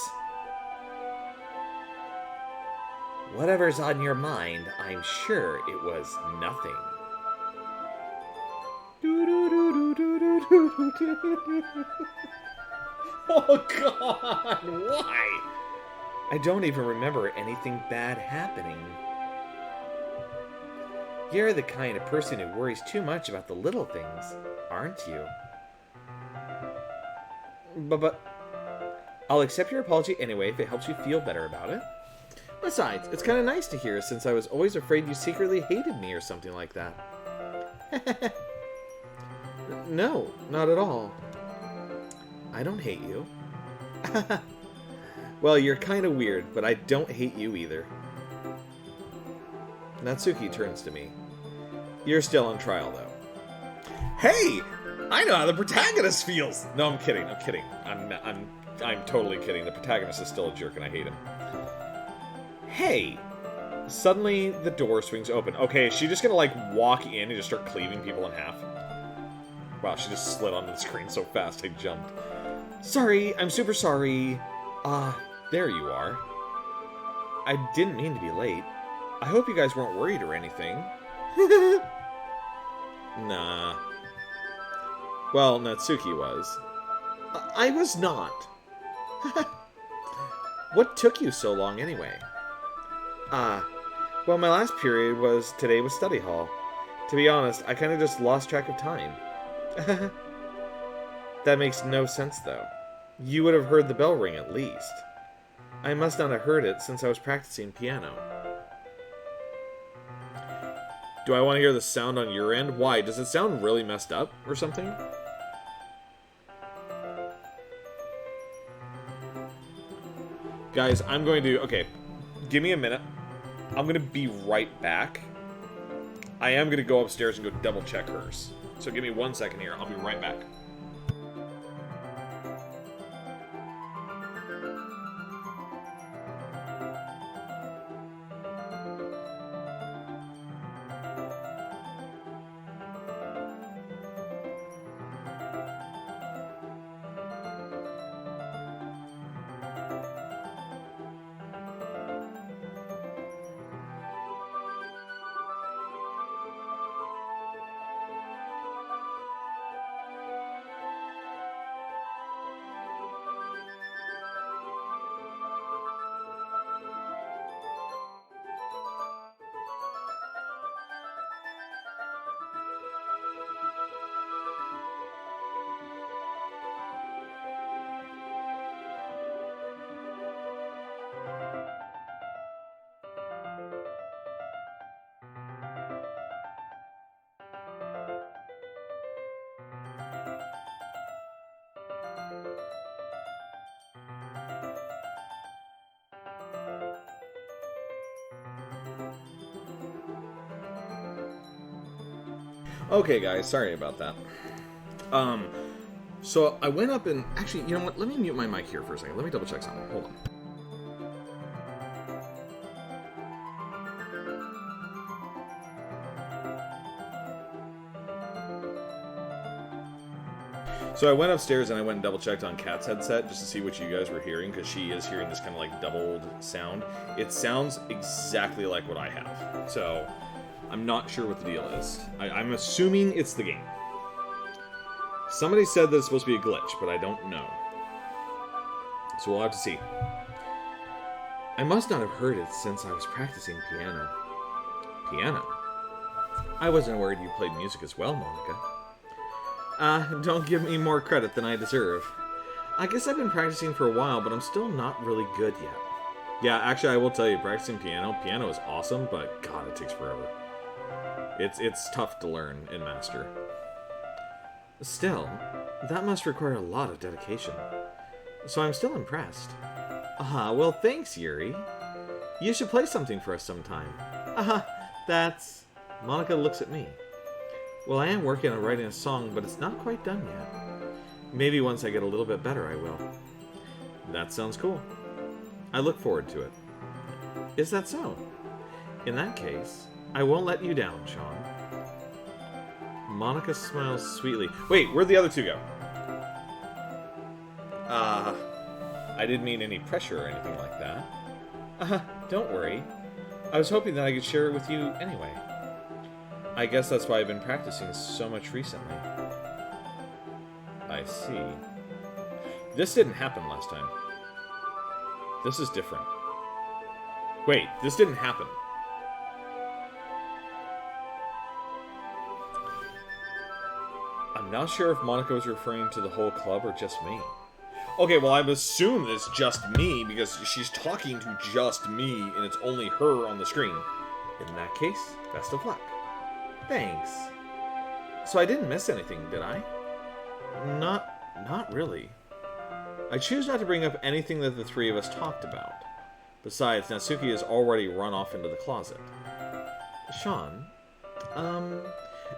Whatever's on your mind, I'm sure it was nothing. Oh God, why? I don't even remember anything bad happening. You're the kind of person who worries too much about the little things, aren't you? But I'll accept your apology anyway if it helps you feel better about it. Besides, it's kind of nice to hear since I was always afraid you secretly hated me or something like that. No, not at all. I don't hate you. Well, you're kind of weird, but I don't hate you either. Natsuki turns to me. You're still on trial, though. Hey! I know how the protagonist feels! No, I'm kidding. I'm totally kidding. The protagonist is still a jerk and I hate him. Hey! Suddenly, the door swings open. Okay, is she just gonna, like, walk in and just start cleaving people in half? Wow, she just slid onto the screen so fast I jumped. Sorry, I'm super sorry. There you are. I didn't mean to be late. I hope you guys weren't worried or anything. Nah. Well, Natsuki was. I was not. What took you so long anyway? Well, my last period was today with study hall. To be honest, I kind of just lost track of time. That makes no sense, though. You would have heard the bell ring at least. I must not have heard it since I was practicing piano. Do I want to hear the sound on your end? Why? Does it sound really messed up or something? Guys, I'm going to... Okay, give me a minute. I'm going to be right back. I am going to go upstairs and go double check hers. So give me 1 second here. I'll be right back. Okay, guys, sorry about that. So I went up and... Actually, you know what? Let me mute my mic here for a second. Let me double check something. Hold on. So I went upstairs and I went and double checked on Kat's headset just to see what you guys were hearing, because she is hearing this kind of like doubled sound. It sounds exactly like what I have. So I'm not sure what the deal is. I'm assuming it's the game. Somebody said that it's supposed to be a glitch, but I don't know. So we'll have to see. I must not have heard it since I was practicing piano. Piano? I wasn't worried you played music as well, Monica. Don't give me more credit than I deserve. I guess I've been practicing for a while, but I'm still not really good yet. Yeah, actually, I will tell you, practicing piano is awesome, but God, it takes forever. It's tough to learn and master. Still, that must require a lot of dedication. So I'm still impressed. Well thanks, Yuri. You should play something for us sometime. That's... Monica looks at me. Well, I am working on writing a song, but it's not quite done yet. Maybe once I get a little bit better, I will. That sounds cool. I look forward to it. Is that so? In that case, I won't let you down, Sean. Monica smiles sweetly. Wait, where'd the other two go? I didn't mean any pressure or anything like that. Don't worry. I was hoping that I could share it with you anyway. I guess that's why I've been practicing so much recently. I see. This didn't happen last time. This is different. Wait, this didn't happen. I'm not sure if Monica was referring to the whole club or just me. Okay, well, I assume it's just me because she's talking to just me and it's only her on the screen. In that case, best of luck. Thanks. So I didn't miss anything, did I? Not really. I choose not to bring up anything that the three of us talked about. Besides, Natsuki has already run off into the closet. Sean,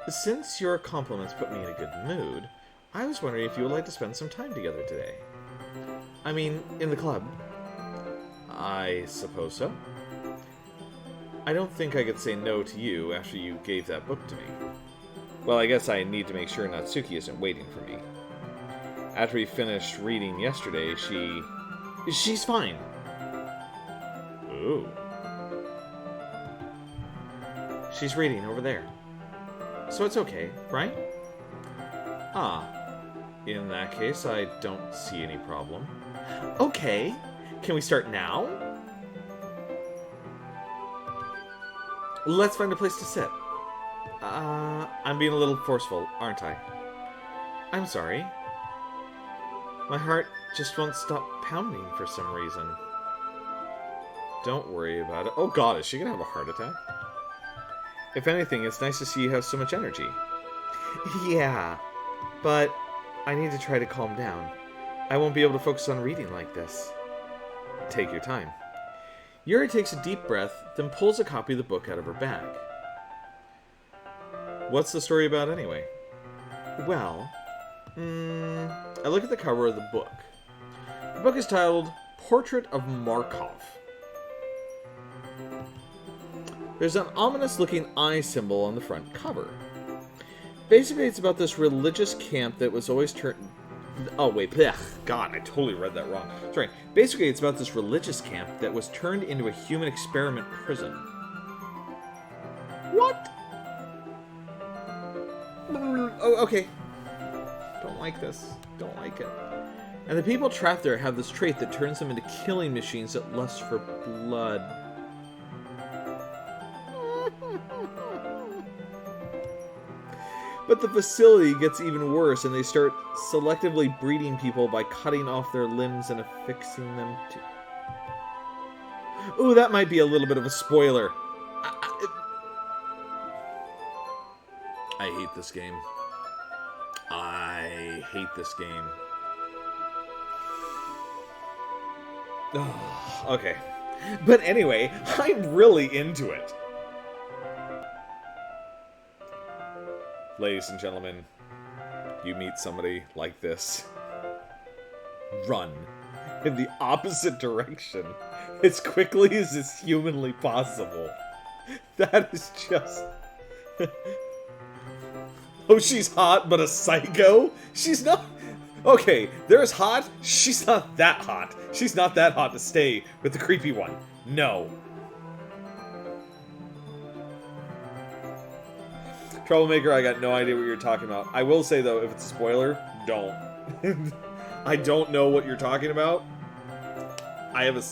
since your compliments put me in a good mood, I was wondering if you would like to spend some time together today. I mean, in the club. I suppose so. I don't think I could say no to you after you gave that book to me. Well, I guess I need to make sure Natsuki isn't waiting for me. After we finished reading yesterday, she's fine. Ooh. She's reading over there. So it's okay, right? In that case, I don't see any problem. Okay. Can we start now? Let's find a place to sit. I'm being a little forceful, aren't I? I'm sorry. My heart just won't stop pounding for some reason. Don't worry about it. Oh god, is she gonna have a heart attack? If anything, it's nice to see you have so much energy. Yeah, but I need to try to calm down. I won't be able to focus on reading like this. Take your time. Yuri takes a deep breath, then pulls a copy of the book out of her bag. What's the story about anyway? Well, I look at the cover of the book. The book is titled Portrait of Markov. There's an ominous-looking eye symbol on the front cover. Basically, it's about this religious camp that was always turned... Oh, wait. Blech. God, I totally read that wrong. Sorry. Basically, it's about this religious camp that was turned into a human experiment prison. What? Oh, okay. Don't like this. Don't like it. And the people trapped there have this trait that turns them into killing machines that lust for blood. But the facility gets even worse, and they start selectively breeding people by cutting off their limbs and affixing them to... Ooh, that might be a little bit of a spoiler. I hate this game. I hate this game. Oh, okay. But anyway, I'm really into it. Ladies and gentlemen, you meet somebody like this. Run in the opposite direction as quickly as is humanly possible. That is just... Oh, she's hot, but a psycho? She's not... Okay, there's hot. She's not that hot. She's not that hot to stay with the creepy one. No. Troublemaker, I got no idea what you're talking about. I will say, though, if it's a spoiler, don't. I don't know what you're talking about. I have a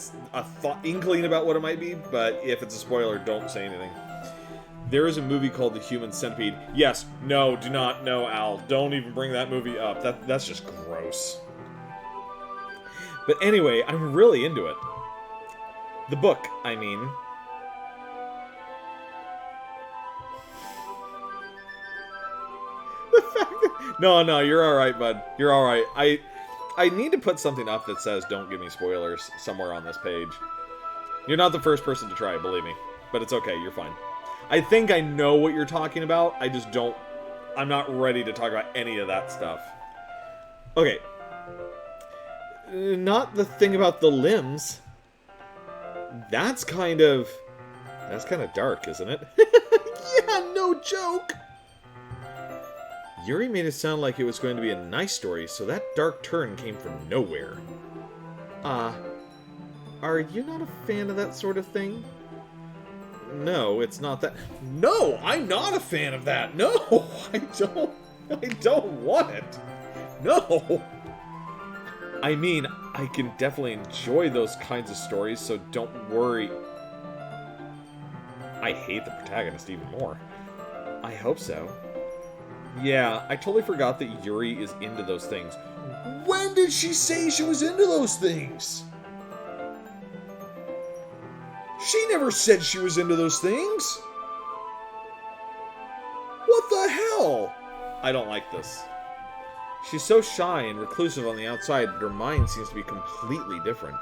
inkling about what it might be, but if it's a spoiler, don't say anything. There is a movie called The Human Centipede. Yes, no, do not, no, Al. Don't even bring that movie up. That's just gross. But anyway, I'm really into it. The book, I mean. No, you're alright, bud. You're alright. I need to put something up that says don't give me spoilers somewhere on this page. You're not the first person to try it, believe me. But it's okay, you're fine. I think I know what you're talking about. I just don't... I'm not ready to talk about any of that stuff. Okay. Not the thing about the limbs. That's kind of dark, isn't it? Yeah, no joke! Yuri made it sound like it was going to be a nice story, so that dark turn came from nowhere. Are you not a fan of that sort of thing? No, it's not that. No, I'm not a fan of that. No, I don't want it. No. I mean, I can definitely enjoy those kinds of stories, so don't worry. I hate the protagonist even more. I hope so. Yeah, I totally forgot that Yuri is into those things. When did she say she was into those things? She never said she was into those things. What the hell? I don't like this. She's so shy and reclusive on the outside, but her mind seems to be completely different.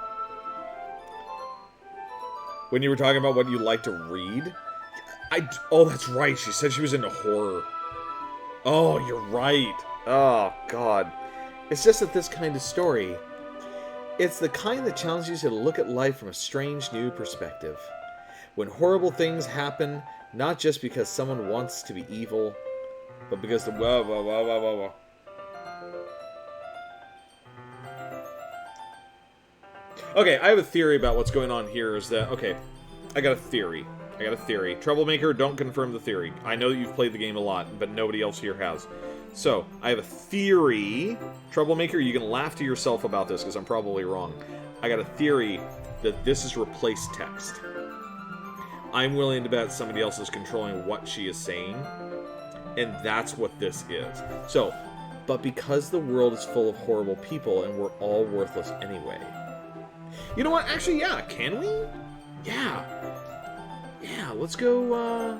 When you were talking about what you like to read? Oh, that's right. She said she was into horror. Oh, you're right. Oh, God. It's just that this kind of story, it's the kind that challenges you to look at life from a strange new perspective. When horrible things happen, not just because someone wants to be evil, but because the whoa. Okay, I have a theory about what's going on here is that, okay, I got a theory. Troublemaker, don't confirm the theory. I know that you've played the game a lot, but nobody else here has. So, I have a theory. Troublemaker, you can laugh to yourself about this, because I'm probably wrong. I got a theory that this is replaced text. I'm willing to bet somebody else is controlling what she is saying. And that's what this is. So, but because the world is full of horrible people and we're all worthless anyway. You know what? Actually, yeah. Can we? Yeah. Yeah, let's go,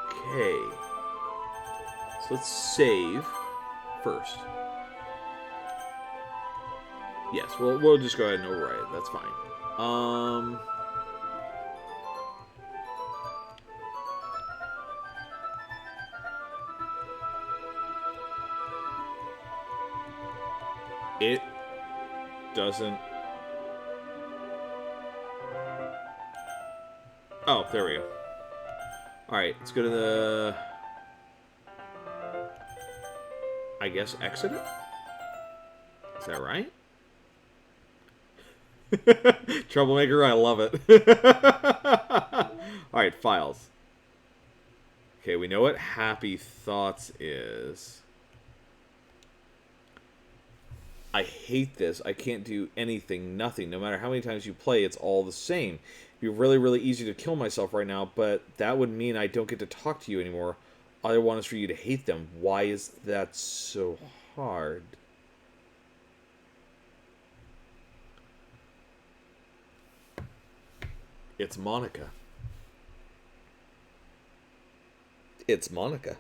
Okay. So let's save first. Yes, we'll just go ahead and overwrite it. That's fine. It doesn't... Oh, there we go. Alright, let's go to the... I guess exit it? Is that right? Troublemaker, I love it. Alright, files. Okay, we know what Happy Thoughts is. I hate this. I can't do anything, nothing. No matter how many times you play, it's all the same. It'd be really, really easy to kill myself right now, but that would mean I don't get to talk to you anymore. All I want is for you to hate them. Why is that so hard? It's Monica. It's Monica.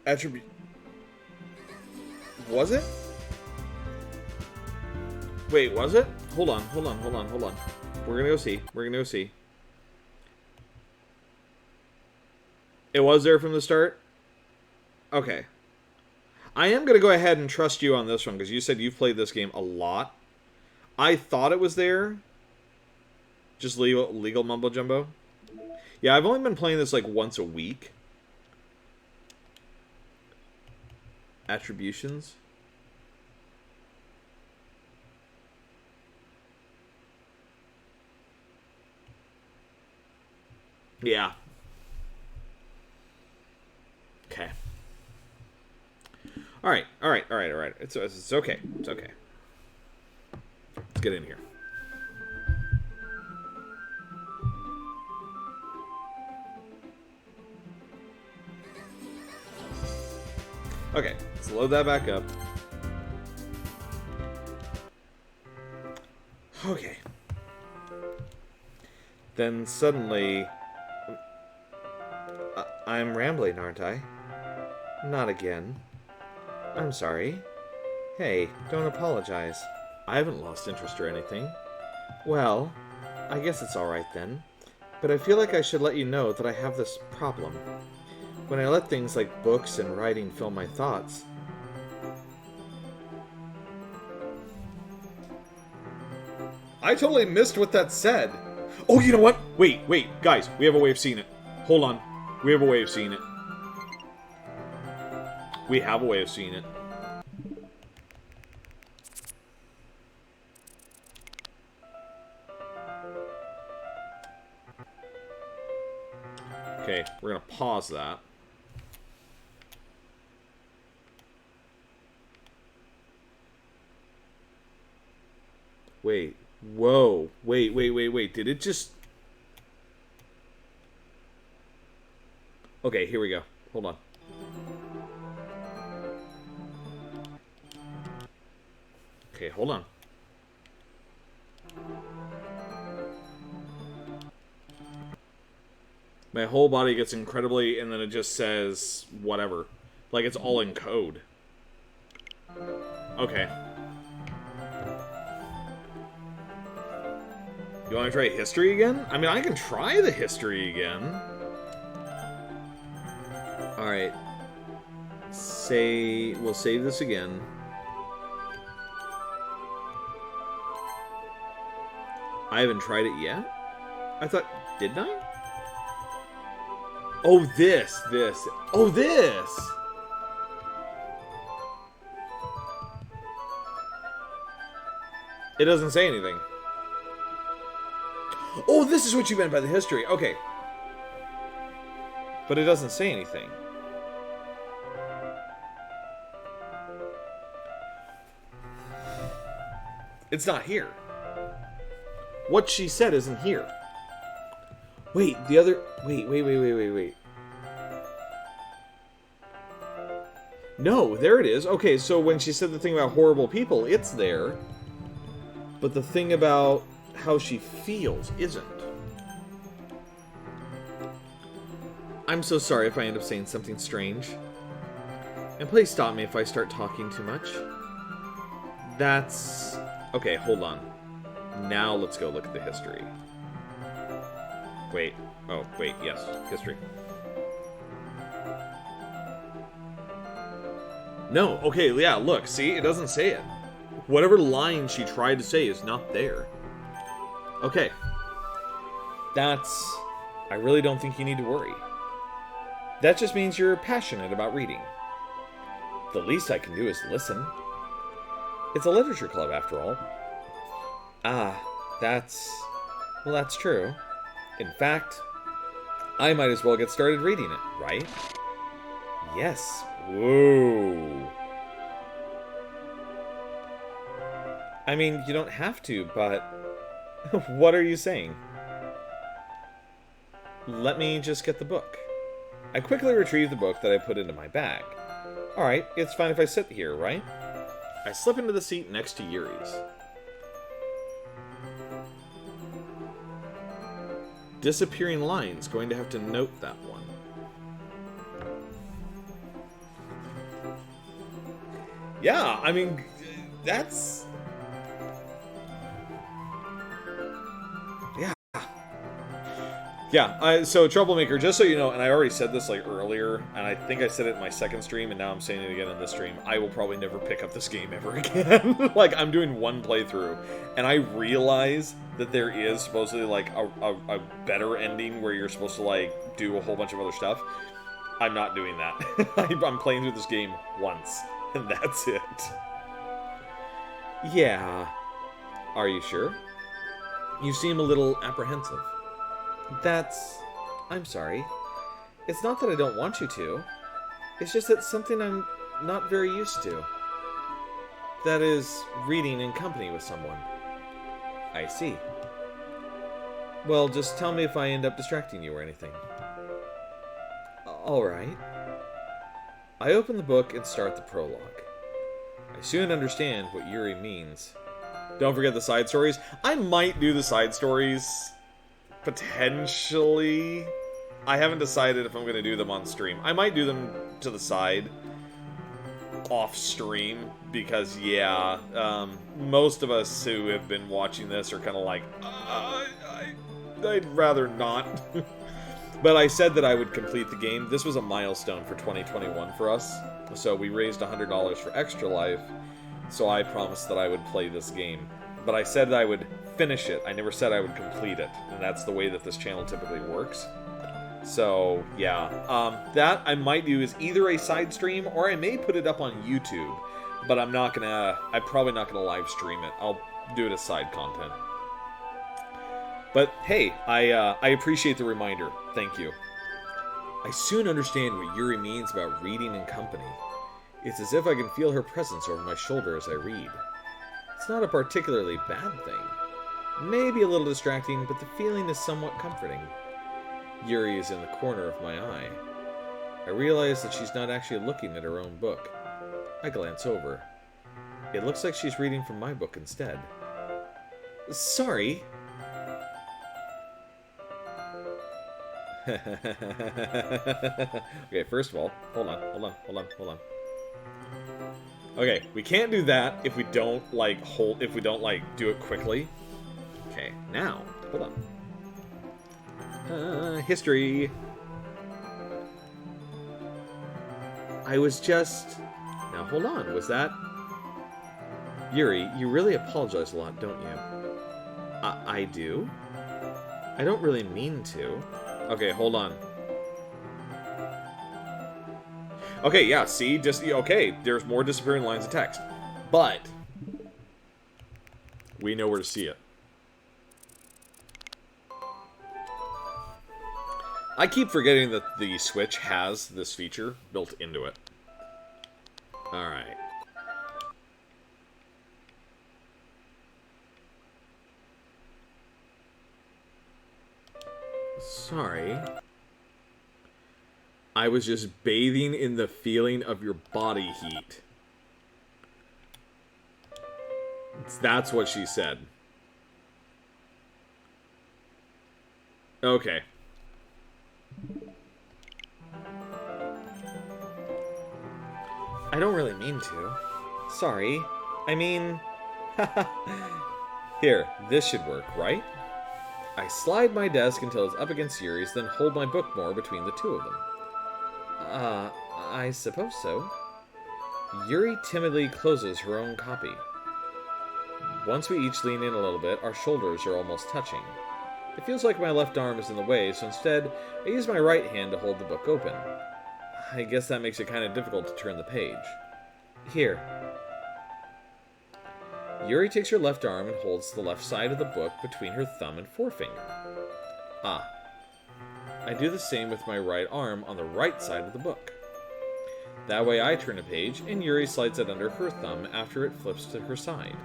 Attribute. Was it? Wait, was it? Hold on. We're gonna go see. It was there from the start? Okay. I am gonna go ahead and trust you on this one, because you said you've played this game a lot. I thought it was there. Just legal mumbo jumbo. Yeah, I've only been playing this like once a week. Attributions. Yeah. Okay. All right. It's okay. It's okay. Let's get in here. Okay, let's load that back up. Okay. Then suddenly... I'm rambling, aren't I? Not again. I'm sorry. Hey, don't apologize. I haven't lost interest or anything. Well, I guess it's alright then. But I feel like I should let you know that I have this problem. When I let things like books and writing fill my thoughts... I totally missed what that said. Oh, you know what? Wait, guys, we have a way of seeing it. Hold on. We have a way of seeing it. We have a way of seeing it. Okay, we're gonna pause that. Wait. Whoa. Wait. Did it just... Okay, here we go. Hold on. Okay, hold on. My whole body gets incredibly... And then it just says... Whatever. Like it's all in code. Okay. You want to try history again? I mean, I can try the history again. Alright. We'll save this again. I haven't tried it yet? I thought... Didn't I? Oh, this. Oh, this! It doesn't say anything. Oh, this is what you meant by the history. Okay. But it doesn't say anything. It's not here. What she said isn't here. Wait, the other... Wait. No, there it is. Okay, so when she said the thing about horrible people, it's there. But the thing about how she feels isn't. I'm so sorry if I end up saying something strange. And please stop me if I start talking too much. That's... Okay, hold on. Now let's go look at the history. Wait. Oh, wait, yes. History. No, okay, yeah, look, see? It doesn't say it. Whatever line she tried to say is not there. Okay. That's... I really don't think you need to worry. That just means you're passionate about reading. The least I can do is listen. It's a literature club, after all. Ah, that's... Well, that's true. In fact, I might as well get started reading it, right? Yes. Whoa. I mean, you don't have to, but... What are you saying? Let me just get the book. I quickly retrieve the book that I put into my bag. Alright, it's fine if I sit here, right? I slip into the seat next to Yuri's. Disappearing lines. Going to have to note that one. Yeah, I mean, that's... Yeah, so Troublemaker, just so you know, and I already said this like earlier, and I think I said it in my second stream, and now I'm saying it again in this stream, I will probably never pick up this game ever again. Like, I'm doing one playthrough, and I realize that there is supposedly like a better ending where you're supposed to like do a whole bunch of other stuff. I'm not doing that. I'm playing through this game once, and that's it. Yeah. Are you sure? You seem a little apprehensive. That's... I'm sorry. It's not that I don't want you to. It's just that something I'm not very used to. That is, reading in company with someone. I see. Well, just tell me if I end up distracting you or anything. Alright. I open the book and start the prologue. I soon understand what Yuri means. Don't forget the side stories. I might do the side stories... Potentially. I haven't decided if I'm going to do them on stream. I might do them to the side. Off stream. Because, yeah. Most of us who have been watching this are kind of like, I'd rather not. But I said that I would complete the game. This was a milestone for 2021 for us. So we raised $100 for Extra Life. So I promised that I would play this game. But I said that I would finish it. I never said I would complete it. And that's the way that this channel typically works. So, yeah. That I might do is either a side stream, or I may put it up on YouTube. But I'm probably not gonna live stream it. I'll do it as side content. But, hey, I appreciate the reminder. Thank you. I soon understand what Yuri means about reading in company. It's as if I can feel her presence over my shoulder as I read. It's not a particularly bad thing. Maybe a little distracting, but the feeling is somewhat comforting. Yuri is in the corner of my eye. I realize that she's not actually looking at her own book. I glance over. It looks like she's reading from my book instead. Sorry. Okay, first of all, hold on. Okay, we can't do that if we don't, do it quickly. Okay, now, hold on. History. I was just... Now, hold on, was that... Yuri, you really apologize a lot, don't you? I do? I don't really mean to. Okay, hold on. Okay, yeah, see? Okay, there's more disappearing lines of text. But we know where to see it. I keep forgetting that the Switch has this feature built into it. Alright. Sorry. I was just bathing in the feeling of your body heat. That's what she said. Okay. I don't really mean to. Sorry. I mean... Here, this should work, right? I slide my desk until it's up against Yuri's, then hold my book more between the two of them. I suppose so. Yuri timidly closes her own copy. Once we each lean in a little bit, our shoulders are almost touching. It feels like my left arm is in the way, so instead, I use my right hand to hold the book open. I guess that makes it kind of difficult to turn the page. Here. Yuri takes her left arm and holds the left side of the book between her thumb and forefinger. Ah. I do the same with my right arm on the right side of the book. That way I turn a page, and Yuri slides it under her thumb after it flips to her side.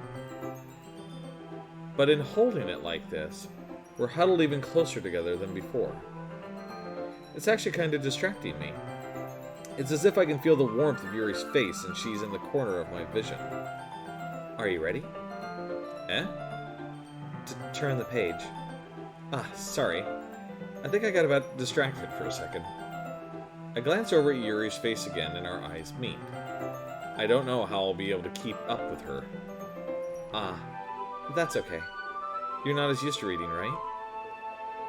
But in holding it like this, we're huddled even closer together than before. It's actually kind of distracting me. It's as if I can feel the warmth of Yuri's face and she's in the corner of my vision. Are you ready? Eh? Turn the page. Ah, sorry. I think I got about distracted for a second. I glance over at Yuri's face again and our eyes meet. I don't know how I'll be able to keep up with her. Ah, that's okay. You're not as used to reading, right?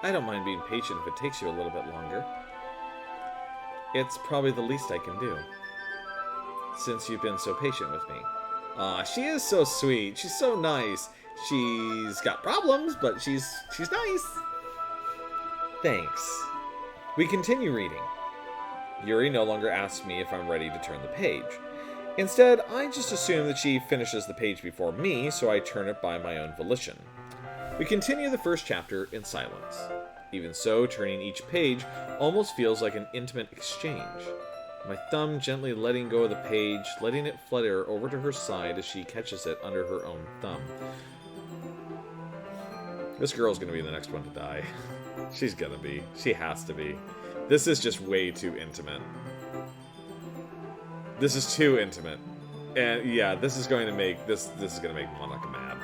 I don't mind being patient if it takes you a little bit longer. It's probably the least I can do, since you've been so patient with me. Aw, she is so sweet. She's so nice. She's got problems, but she's nice. Thanks. We continue reading. Yuri no longer asks me if I'm ready to turn the page. Instead, I just assume that she finishes the page before me, so I turn it by my own volition. We continue the first chapter in silence. Even so, turning each page almost feels like an intimate exchange. My thumb gently letting go of the page, letting it flutter over to her side as she catches it under her own thumb. This girl's gonna be the next one to die. She's gonna be. She has to be. This is just way too intimate. This is too intimate. And yeah, this is going to make this is gonna make Monica mad.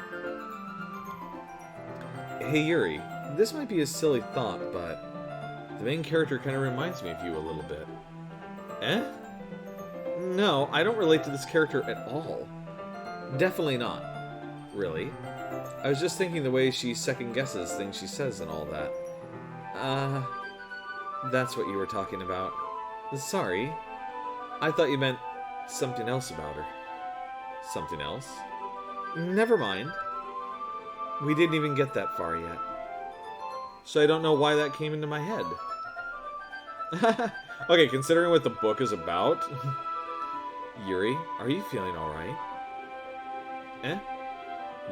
Hey Yuri, this might be a silly thought, but the main character kind of reminds me of you a little bit. Eh? No, I don't relate to this character at all. Definitely not. Really? I was just thinking the way she second guesses things she says and all that. That's what you were talking about. Sorry. I thought you meant something else about her. Something else? Never mind. We didn't even get that far yet. So I don't know why that came into my head. Okay, considering what the book is about... Yuri, are you feeling alright? Eh?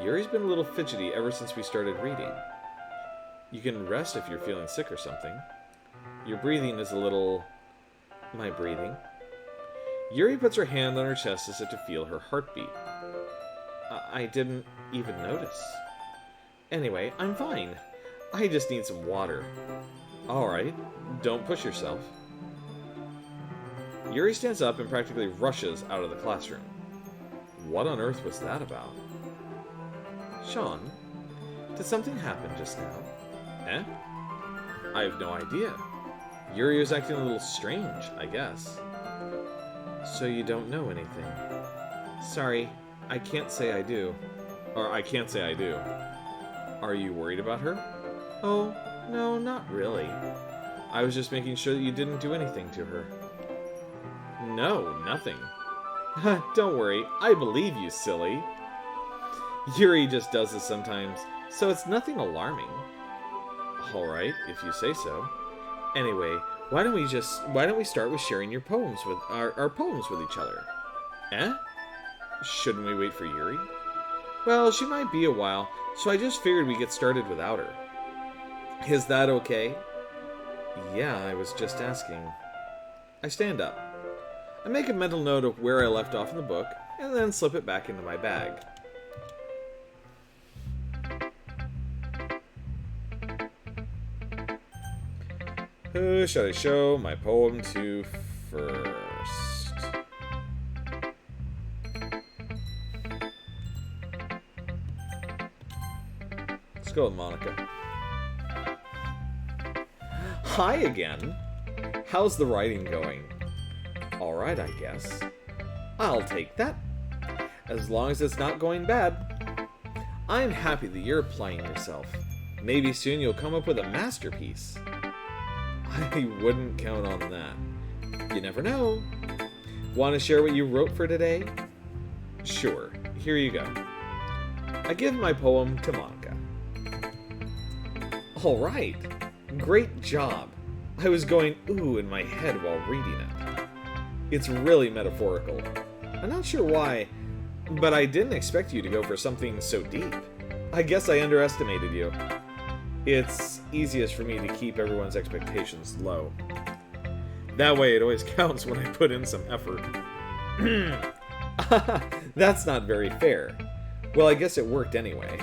Yuri's been a little fidgety ever since we started reading. You can rest if you're feeling sick or something. Your breathing is a little... My breathing? Yuri puts her hand on her chest as if to feel her heartbeat. I didn't even notice. Anyway, I'm fine. I just need some water. Alright, don't push yourself. Yuri stands up and practically rushes out of the classroom. What on earth was that about? Sean, did something happen just now? Eh? I have no idea. Yuri was acting a little strange, I guess. So you don't know anything? Sorry, I can't say I do. Or I can't say I do. Are you worried about her? Oh, no, not really. I was just making sure that you didn't do anything to her. No, nothing. Don't worry, I believe you, silly. Yuri just does this sometimes. so it's nothing alarming. Alright, if you say so. Anyway, why don't we start with sharing your poems with our poems with each other? Eh? Shouldn't we wait for Yuri? Well, she might be a while, so I just figured we'd get started without her. Is that okay? Yeah, I was just asking. I stand up. I make a mental note of where I left off in the book, and then slip it back into my bag. Who should I show my poem to first? Let's go with Monica. Hi again. How's the writing going? Alright, I guess. I'll take that. As long as it's not going bad. I'm happy that you're applying yourself. Maybe soon you'll come up with a masterpiece. I wouldn't count on that. You never know. Want to share what you wrote for today? Sure. Here you go. I give my poem to Monica. Alright. Great job. I was going ooh in my head while reading it. It's really metaphorical. I'm not sure why, but I didn't expect you to go for something so deep. I guess I underestimated you. It's easiest for me to keep everyone's expectations low. That way it always counts when I put in some effort. That's not very fair. Well, I guess it worked anyway.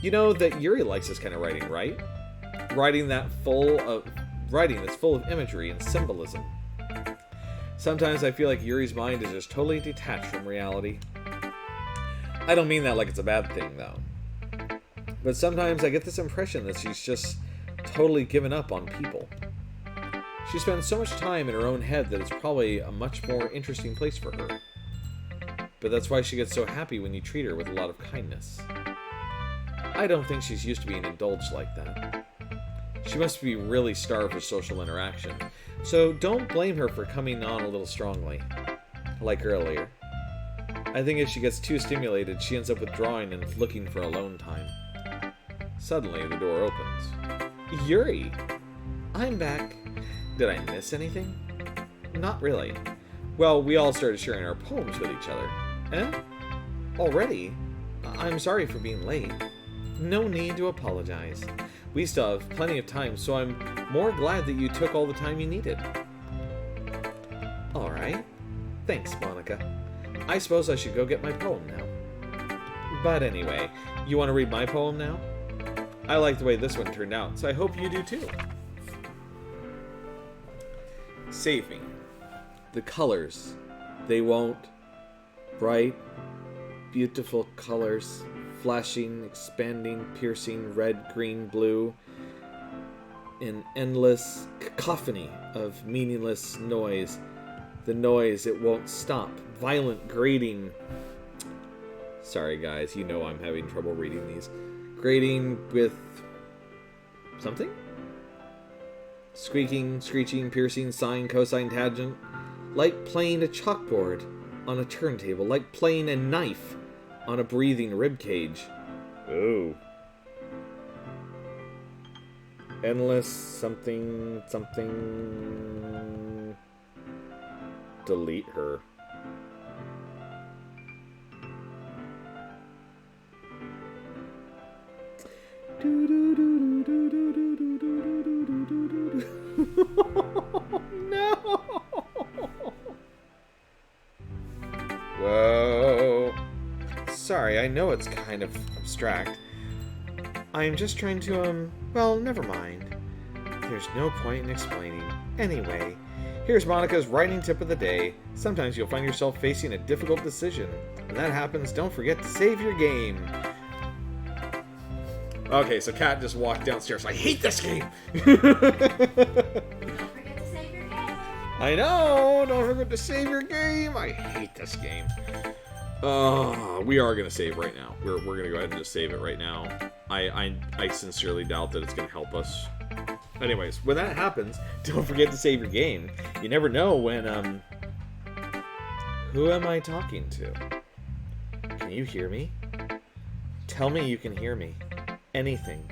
You know that Yuri likes this kind of writing, right? Writing that's full of imagery and symbolism. Sometimes I feel like Yuri's mind is just totally detached from reality. I don't mean that like it's a bad thing, though. But sometimes I get this impression that she's just totally given up on people. She spends so much time in her own head that it's probably a much more interesting place for her. But that's why she gets so happy when you treat her with a lot of kindness. I don't think she's used to being indulged like that. She must be really starved for social interaction, so don't blame her for coming on a little strongly, like earlier. I think if she gets too stimulated, she ends up withdrawing and looking for alone time. Suddenly, the door opens. Yuri! I'm back. Did I miss anything? Not really. Well, we all started sharing our poems with each other. Eh? Already? I'm sorry for being late. No need to apologize. We still have plenty of time, so I'm more glad that you took all the time you needed. Alright. Thanks, Monica. I suppose I should go get my poem now. But anyway, you want to read my poem now? I like the way this one turned out, so I hope you do too. Saving. The colors. They won't. Bright, beautiful colors. Flashing, expanding, piercing, red, green, blue. An endless cacophony of meaningless noise. The noise, it won't stop. Violent, grating. Sorry guys, you know I'm having trouble reading these. Grating with something? Squeaking, screeching, piercing, sine, cosine, tangent. Like playing a chalkboard on a turntable. Like playing a knife on a breathing rib cage. Oh. Endless something. Delete her. No. Whoa. Sorry, I know it's kind of abstract. I'm just trying to, well, never mind. There's no point in explaining. Anyway, here's Monica's writing tip of the day. Sometimes you'll find yourself facing a difficult decision. When that happens, don't forget to save your game. Okay, so Kat just walked downstairs. I hate this game! Don't forget to save your game. I know! Don't forget to save your game! I hate this game. We are going to save right now. We're going to go ahead and just save it right now. I sincerely doubt that it's going to help us. Anyways, when that happens, don't forget to save your game. You never know when, Who am I talking to? Can you hear me? Tell me you can hear me. anything.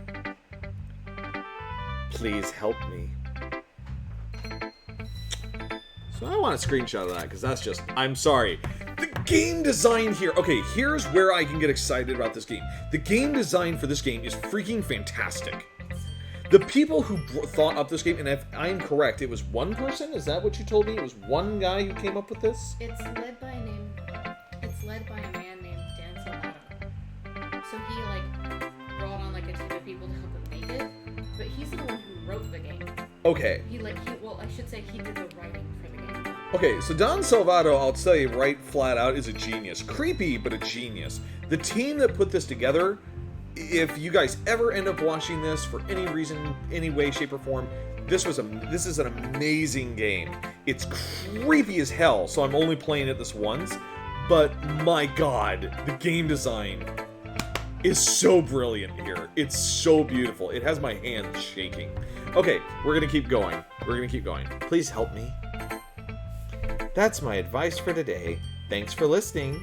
Please help me. So I want a screenshot of that, because that's just... I'm sorry. The game design here... Okay, here's where I can get excited about this game. The game design for this game is freaking fantastic. The people who thought up this game, and if I'm correct, it was one person? Is that what you told me? It was one guy who came up with this? It's led by a man named Dan Salvato. So he, like, brought on, like, a team of people to help him make it. But he's the one who wrote the game. Okay. I should say he did the writing for the game. Okay, so Don Salvato, I'll tell you right flat out, is a genius. Creepy, but a genius. The team that put this together, if you guys ever end up watching this for any reason, any way, shape, or form, this is an amazing game. It's creepy as hell, so I'm only playing it this once. But my god, the game design is so brilliant here. It's so beautiful. It has my hands shaking. Okay, we're gonna keep going. Please help me. That's my advice for today. Thanks for listening.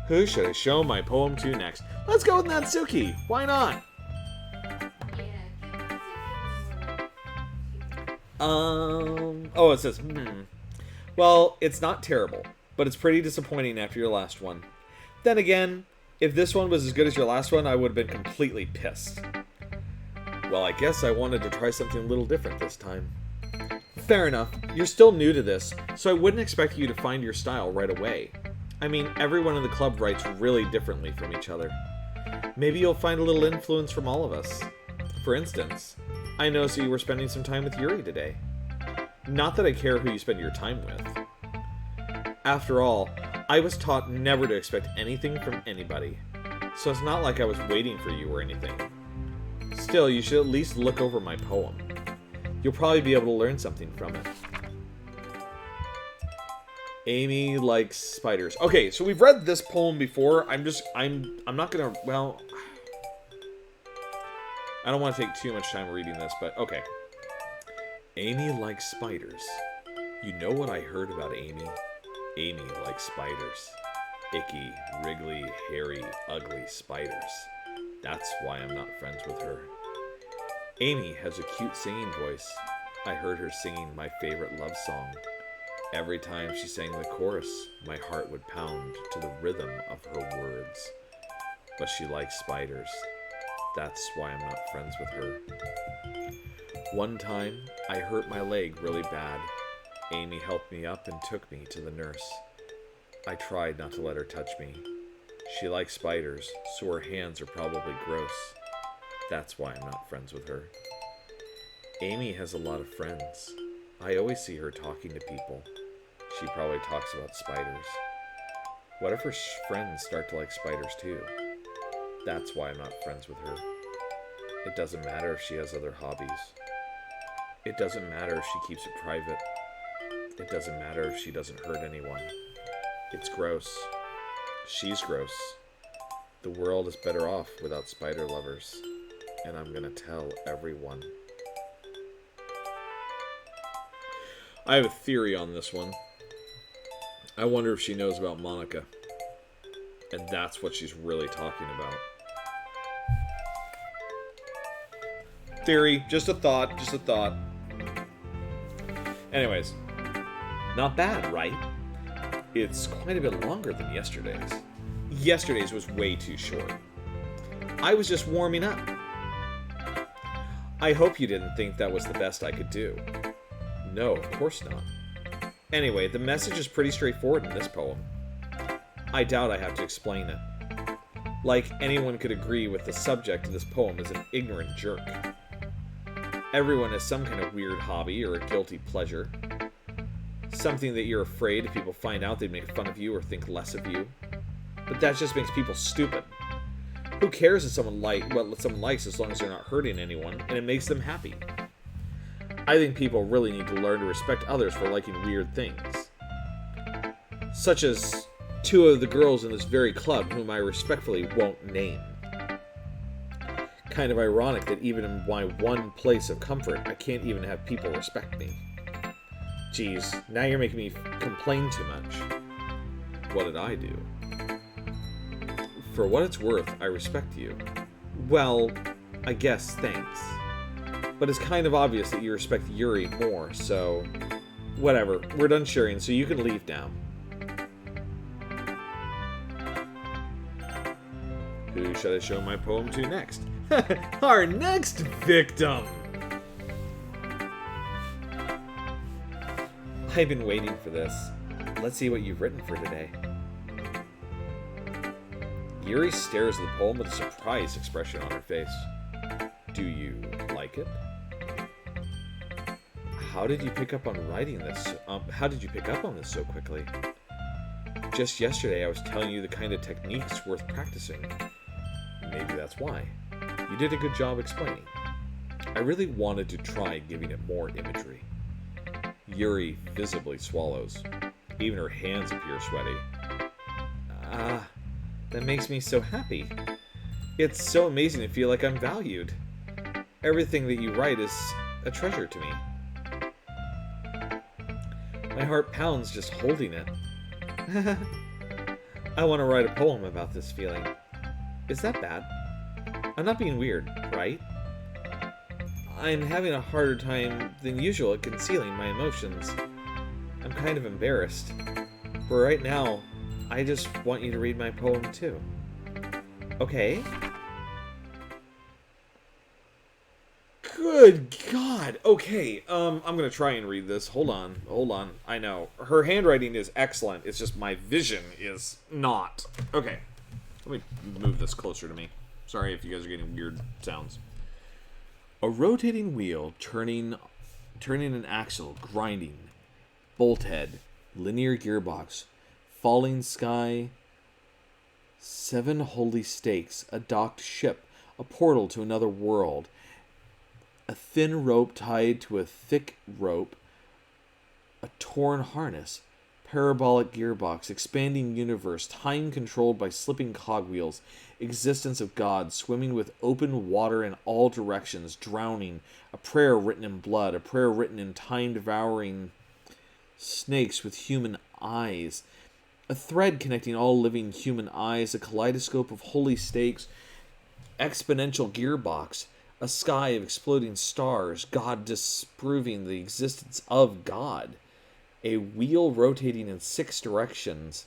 Who should I show my poem to next? Let's go with Natsuki. Why not? Oh, it says, Well, it's not terrible, but it's pretty disappointing after your last one. Then again, if this one was as good as your last one, I would have been completely pissed. Well, I guess I wanted to try something a little different this time. Fair enough. You're still new to this, so I wouldn't expect you to find your style right away. I mean, everyone in the club writes really differently from each other. Maybe you'll find a little influence from all of us. For instance, I noticed you were spending some time with Yuri today. Not that I care who you spend your time with. After all, I was taught never to expect anything from anybody, so it's not like I was waiting for you or anything. Still, you should at least look over my poem. You'll probably be able to learn something from it. Amy likes spiders. Okay, so we've read this poem before. I'm not gonna, well, I don't want to take too much time reading this, but okay. Amy likes spiders. You know what I heard about Amy? Amy likes spiders. Icky, wriggly, hairy, ugly spiders. That's why I'm not friends with her. Amy has a cute singing voice. I heard her singing my favorite love song. Every time she sang the chorus, my heart would pound to the rhythm of her words. But she likes spiders. That's why I'm not friends with her. One time, I hurt my leg really bad. Amy helped me up and took me to the nurse. I tried not to let her touch me. She likes spiders, so her hands are probably gross. That's why I'm not friends with her. Amy has a lot of friends. I always see her talking to people. She probably talks about spiders. What if her friends start to like spiders too? That's why I'm not friends with her. It doesn't matter if she has other hobbies. It doesn't matter if she keeps it private. It doesn't matter if she doesn't hurt anyone. It's gross. She's gross. The world is better off without spider lovers. And I'm gonna tell everyone. I have a theory on this one. I wonder if she knows about Monica. And that's what she's really talking about. Theory, just a thought. Anyways, not bad, right? It's quite a bit longer than yesterday's. Yesterday's was way too short. I was just warming up. I hope you didn't think that was the best I could do. No, of course not. Anyway, the message is pretty straightforward in this poem. I doubt I have to explain it. Like, anyone could agree with the subject of this poem is an ignorant jerk. Everyone has some kind of weird hobby or a guilty pleasure. Something that you're afraid if people find out they'd make fun of you or think less of you. But that just makes people stupid. Who cares if someone what someone likes as long as they're not hurting anyone and it makes them happy? I think people really need to learn to respect others for liking weird things. Such as two of the girls in this very club whom I respectfully won't name. Kind of ironic that even in my one place of comfort, I can't even have people respect me. Geez, now you're making me complain too much. What did I do? For what it's worth, I respect you. Well, I guess thanks. But it's kind of obvious that you respect Yuri more, so... Whatever, we're done sharing, so you can leave now. Who should I show my poem to next? Our next victim! I've been waiting for this. Let's see what you've written for today. Yuri stares at the poem with a surprised expression on her face. Do you like it? How did you pick up on writing this? How did you pick up on this so quickly? Just yesterday I was telling you the kind of techniques worth practicing. Maybe that's why. You did a good job explaining. I really wanted to try giving it more imagery. Yuri visibly swallows. Even her hands appear sweaty. That makes me so happy. It's so amazing to feel like I'm valued. Everything that you write is a treasure to me. My heart pounds just holding it. I want to write a poem about this feeling. Is that bad? I'm not being weird, right? I'm having a harder time than usual at concealing my emotions. I'm kind of embarrassed. For right now, I just want you to read my poem too. Okay? Good God. Okay, I'm gonna try and read this. Hold on. I know. Her handwriting is excellent. It's just my vision is not. Okay. Let me move this closer to me. Sorry if you guys are getting weird sounds. A rotating wheel turning an axle, grinding. Bolt head, linear gearbox, falling sky, 7 holy stakes, a docked ship, a portal to another world, a thin rope tied to a thick rope, a torn harness, parabolic gearbox, expanding universe, time controlled by slipping cogwheels, existence of God, swimming with open water in all directions, drowning, a prayer written in blood, a prayer written in time-devouring snakes with human eyes, a thread connecting all living human eyes, a kaleidoscope of holy stakes, exponential gearbox, a sky of exploding stars, God disproving the existence of God, a wheel rotating in 6 dimensions,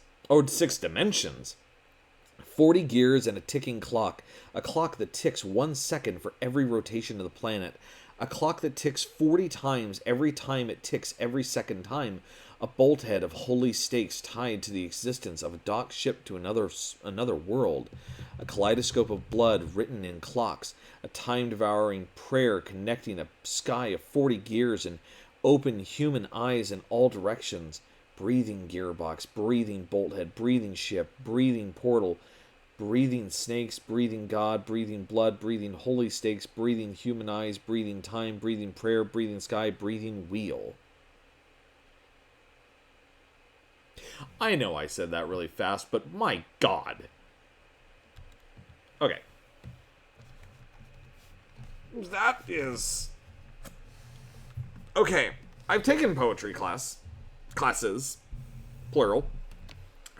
40 gears and a ticking clock, a clock that ticks 1 second for every rotation of the planet, a clock that ticks 40 times every time it ticks every second time, a bolt head of holy stakes tied to the existence of a docked ship to another world, a kaleidoscope of blood written in clocks, a time-devouring prayer connecting a sky of 40 gears and open human eyes in all directions, breathing gearbox, breathing bolt head, breathing ship, breathing portal, breathing snakes, breathing God, breathing blood, breathing holy stakes, breathing human eyes, breathing time, breathing prayer, breathing sky, breathing wheel. I know I said that really fast, but my God. Okay. That is... Okay, I've taken poetry classes, plural.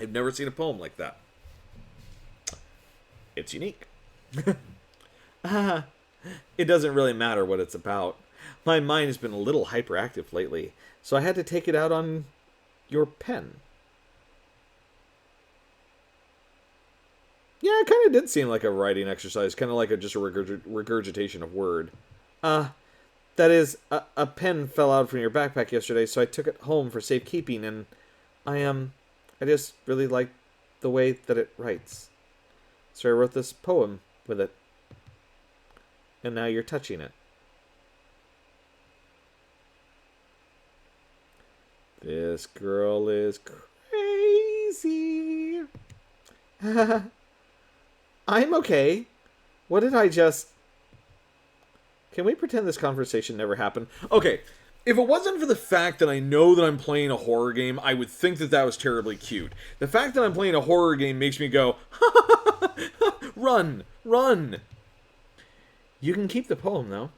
I've never seen a poem like that. It's unique. It doesn't really matter what it's about. My mind has been a little hyperactive lately, so I had to take it out on your pen. Yeah, it kind of did seem like a writing exercise, kind of like just a regurgitation of word. That is, a pen fell out from your backpack yesterday, so I took it home for safekeeping, and I just really like the way that it writes. So I wrote this poem with it. And now you're touching it. This girl is crazy. I'm okay. What did I just... Can we pretend this conversation never happened? Okay, if it wasn't for the fact that I know that I'm playing a horror game, I would think that was terribly cute. The fact that I'm playing a horror game makes me go, run, run. You can keep the poem, though.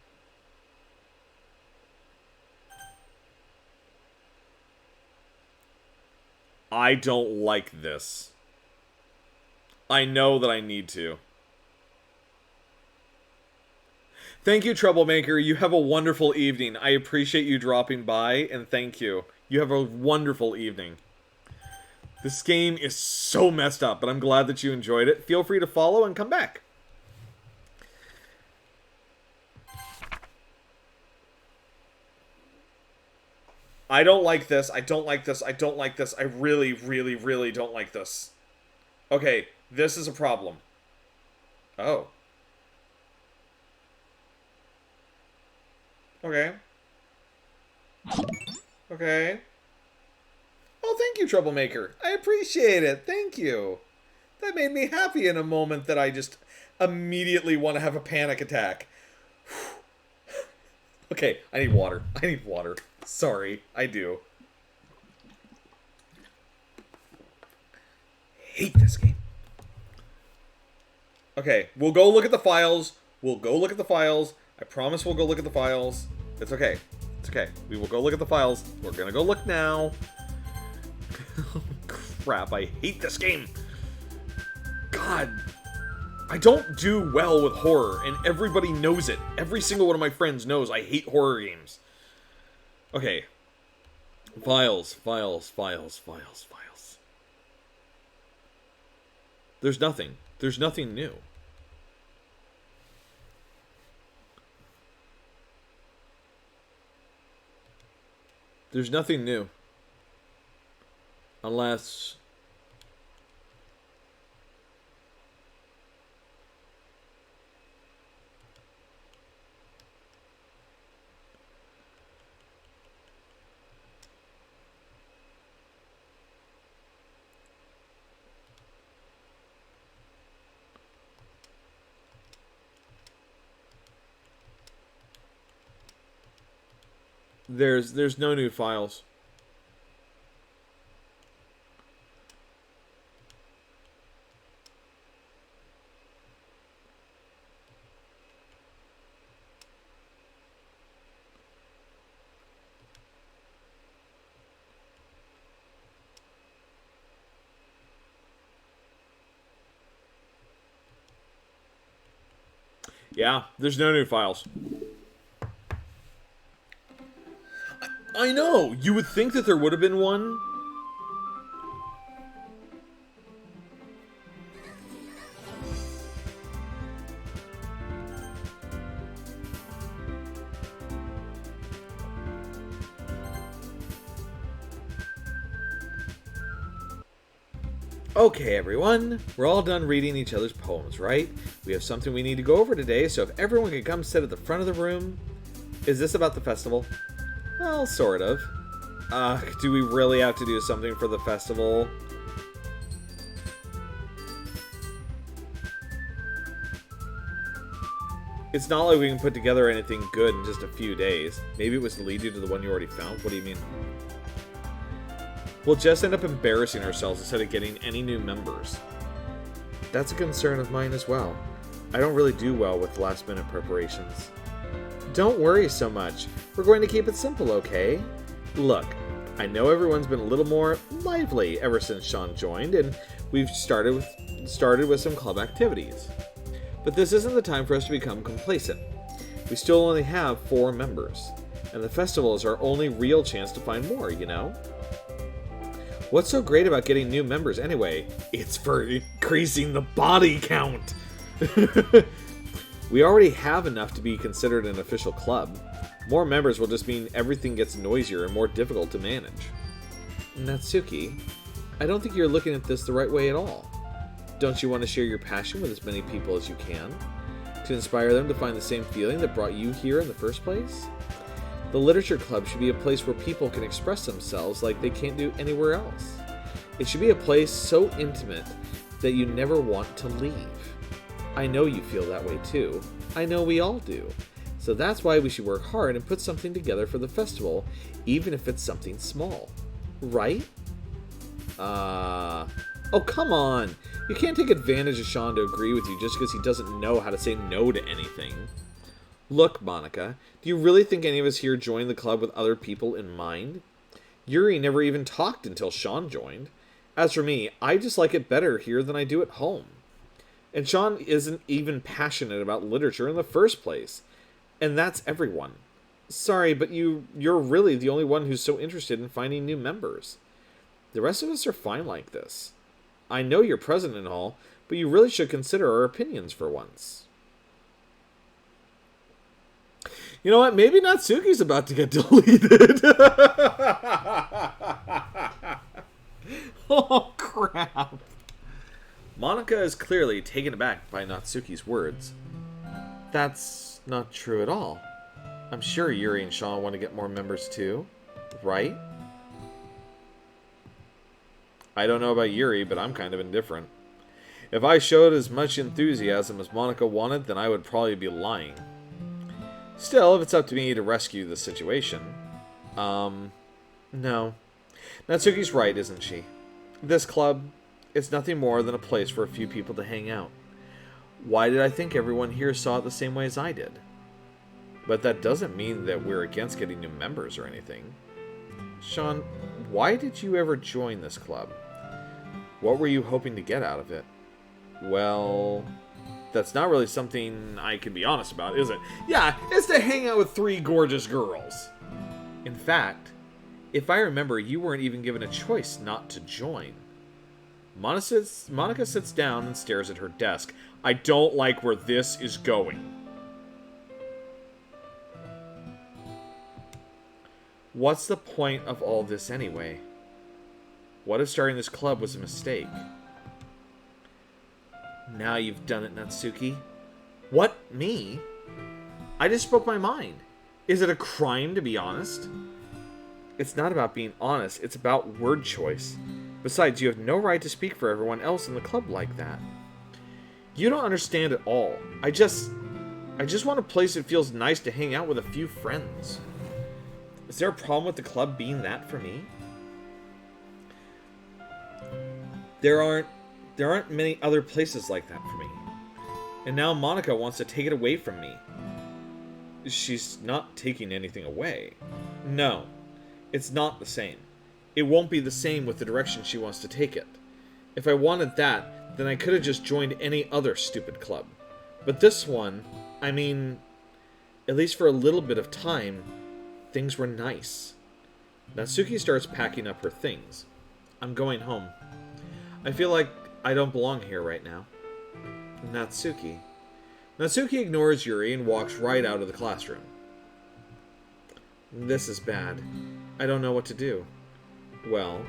I don't like this. I know that I need to. Thank you, Troublemaker. You have a wonderful evening. I appreciate you dropping by, and thank you. You have a wonderful evening. This game is so messed up, but I'm glad that you enjoyed it. Feel free to follow and come back. I don't like this. I don't like this. I don't like this. I really, really, really don't like this. Okay, this is a problem. Oh. Okay. Okay. Oh, thank you, Troublemaker. I appreciate it. Thank you. That made me happy in a moment that I just immediately want to have a panic attack. Okay, I need water. I need water. Sorry, I do. Hate this game. Okay, we'll go look at the files. We'll go look at the files. I promise we'll go look at the files. It's okay. It's okay. We will go look at the files. We're gonna go look now. Crap, I hate this game. God. I don't do well with horror, and everybody knows it. Every single one of my friends knows I hate horror games. Okay. Files, files, files, files, files. There's nothing. There's nothing new. There's nothing new. Unless... There's no new files. Yeah, there's no new files. I know! You would think that there would have been one. Okay, everyone. We're all done reading each other's poems, right? We have something we need to go over today, so if everyone could come sit at the front of the room... Is this about the festival? Well, sort of. Do we really have to do something for the festival? It's not like we can put together anything good in just a few days. Maybe it was to lead you to the one you already found? What do you mean? We'll just end up embarrassing ourselves instead of getting any new members. That's a concern of mine as well. I don't really do well with last-minute preparations. Don't worry so much. We're going to keep it simple, okay? Look, I know everyone's been a little more lively ever since Sean joined, and we've started with some club activities. But this isn't the time for us to become complacent. We still only have 4 members, and the festival is our only real chance to find more, you know? What's so great about getting new members anyway? It's for increasing the body count! We already have enough to be considered an official club. More members will just mean everything gets noisier and more difficult to manage. Natsuki, I don't think you're looking at this the right way at all. Don't you want to share your passion with as many people as you can? To inspire them to find the same feeling that brought you here in the first place? The Literature Club should be a place where people can express themselves like they can't do anywhere else. It should be a place so intimate that you never want to leave. I know you feel that way too. I know we all do. So that's why we should work hard and put something together for the festival, even if it's something small. Right? Oh, come on! You can't take advantage of Sean to agree with you just because he doesn't know how to say no to anything. Look, Monica, do you really think any of us here joined the club with other people in mind? Yuri never even talked until Sean joined. As for me, I just like it better here than I do at home. And Sean isn't even passionate about literature in the first place. And that's everyone. Sorry, but you're really the only one who's so interested in finding new members. The rest of us are fine like this. I know you're president and all, but you really should consider our opinions for once. You know what? Maybe Natsuki's about to get deleted. Oh, crap. Monika is clearly taken aback by Natsuki's words. That's not true at all. I'm sure Yuri and Sean want to get more members too, right? I don't know about Yuri, but I'm kind of indifferent. If I showed as much enthusiasm as Monika wanted, then I would probably be lying. Still, if it's up to me to rescue the situation... No. Natsuki's right, isn't she? This club, it's nothing more than a place for a few people to hang out. Why did I think everyone here saw it the same way as I did? But that doesn't mean that we're against getting new members or anything. Sean, why did you ever join this club? What were you hoping to get out of it? Well, that's not really something I can be honest about, is it? Yeah, it's to hang out with 3 gorgeous girls. In fact, if I remember, you weren't even given a choice not to join. Monika sits down and stares at her desk. I don't like where this is going. What's the point of all this anyway? What if starting this club was a mistake? Now you've done it, Natsuki. What? Me? I just spoke my mind. Is it a crime to be honest? It's not about being honest, it's about word choice. Besides, you have no right to speak for everyone else in the club like that. You don't understand at all. I just want a place that feels nice to hang out with a few friends. Is there a problem with the club being that for me? There aren't many other places like that for me. And now Monika wants to take it away from me. She's not taking anything away. No, it's not the same. It won't be the same with the direction she wants to take it. If I wanted that, then I could have just joined any other stupid club. But this one, I mean, at least for a little bit of time, things were nice. Natsuki starts packing up her things. I'm going home. I feel like I don't belong here right now. Natsuki. Natsuki ignores Yuri and walks right out of the classroom. This is bad. I don't know what to do. Well,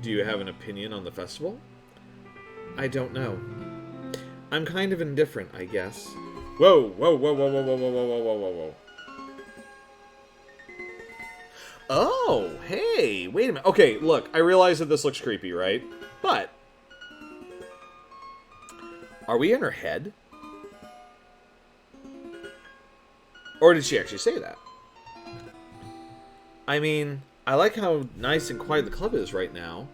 do you have an opinion on the festival? I don't know. I'm kind of indifferent, I guess. Whoa, whoa, whoa, whoa, whoa, whoa, whoa, whoa, whoa, whoa, whoa. Oh, hey, wait a minute. Okay, look, I realize that this looks creepy, right? But are we in her head? Or did she actually say that? I mean, I like how nice and quiet the club is right now,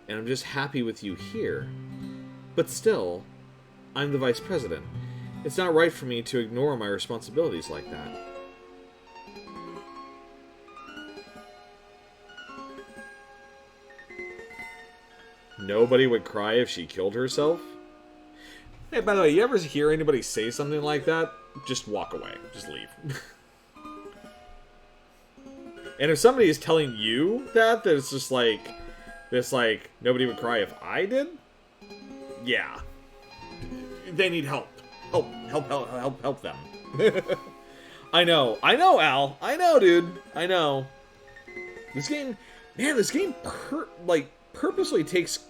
and I'm just happy with you here. But still, I'm the vice president. It's not right for me to ignore my responsibilities like that. Nobody would cry if she killed herself? Hey, by the way, you ever hear anybody say something like that? Just walk away. Just leave. And if somebody is telling you that it's just like, this like, nobody would cry if I did? Yeah. They need help. Help them. I know, Al. I know, dude. I know. This game, man, purposely takes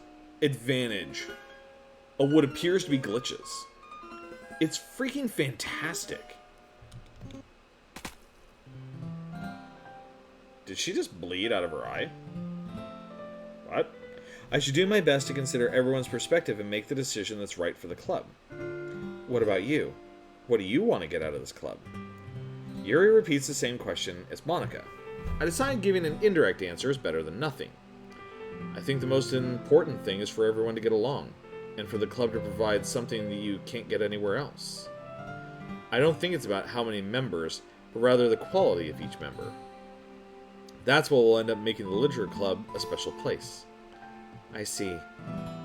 advantage of what appears to be glitches. It's freaking fantastic. Did she just bleed out of her eye? What? I should do my best to consider everyone's perspective and make the decision that's right for the club. What about you? What do you want to get out of this club? Yuri repeats the same question as Monika. I decide giving an indirect answer is better than nothing. I think the most important thing is for everyone to get along, and for the club to provide something that you can't get anywhere else. I don't think it's about how many members, but rather the quality of each member. That's what will end up making the literature club a special place. I see.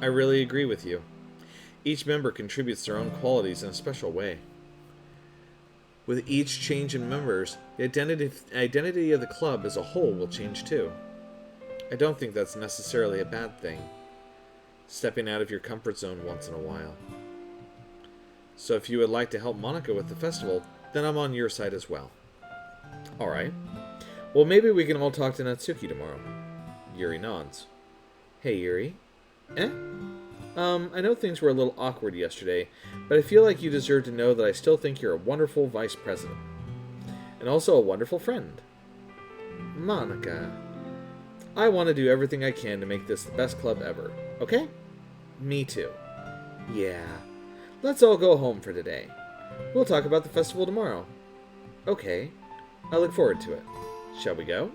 I really agree with you. Each member contributes their own qualities in a special way. With each change in members, the identity of the club as a whole will change too. I don't think that's necessarily a bad thing. Stepping out of your comfort zone once in a while. So if you would like to help Monika with the festival, then I'm on your side as well. Alright. Well, maybe we can all talk to Natsuki tomorrow. Yuri nods. Hey, Yuri. I know things were a little awkward yesterday, but I feel like you deserve to know that I still think you're a wonderful vice president. And also a wonderful friend. Monika. I want to do everything I can to make this the best club ever, okay? Me too. Yeah. Let's all go home for today. We'll talk about the festival tomorrow. Okay. I look forward to it. Shall we go?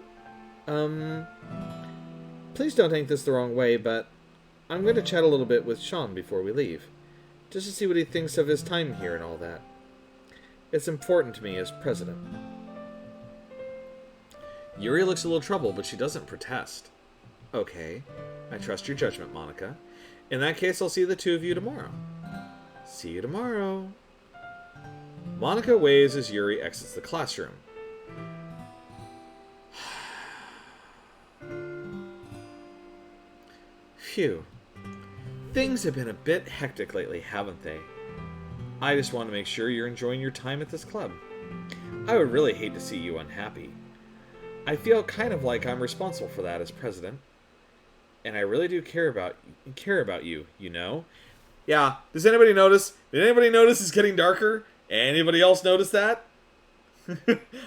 Please don't take this the wrong way, but I'm going to chat a little bit with Sean before we leave, just to see what he thinks of his time here and all that. It's important to me as president. Yuri looks a little troubled, but she doesn't protest. Okay, I trust your judgment, Monika. In that case, I'll see the two of you tomorrow. See you tomorrow. Monika waves as Yuri exits the classroom. Phew. Things have been a bit hectic lately, haven't they? I just want to make sure you're enjoying your time at this club. I would really hate to see you unhappy. I feel kind of like I'm responsible for that as president. And I really do care about you, you know? Yeah, does anybody notice? Did anybody notice it's getting darker? Anybody else notice that?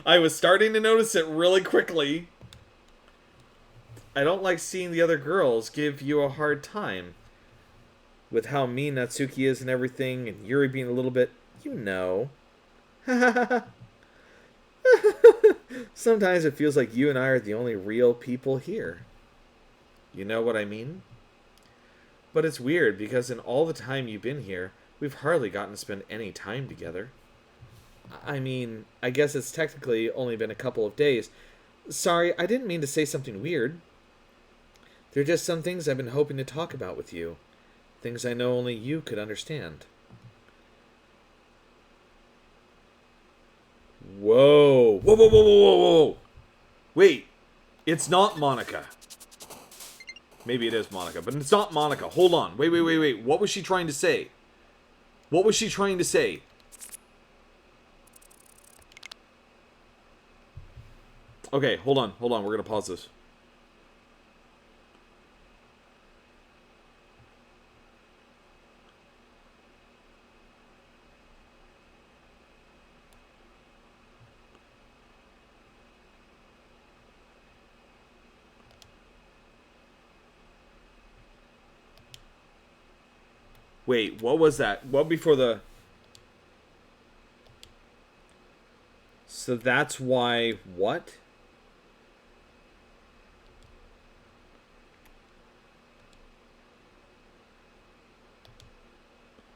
I was starting to notice it really quickly. I don't like seeing the other girls give you a hard time. With how mean Natsuki is and everything, and Yuri being a little bit, you know. Sometimes it feels like you and I are the only real people here. You know what I mean? But it's weird, because in all the time you've been here, we've hardly gotten to spend any time together. I mean, I guess it's technically only been a couple of days. Sorry, I didn't mean to say something weird. There are just some things I've been hoping to talk about with you. Things I know only you could understand. Whoa. Whoa, whoa, whoa, whoa, whoa, whoa. Wait. It's not Monika. Maybe it is Monika, but it's not Monika. Hold on. Wait. What was she trying to say? What was she trying to say? Okay, hold on. We're going to pause this. Wait, what was that? What before the... So that's why... What?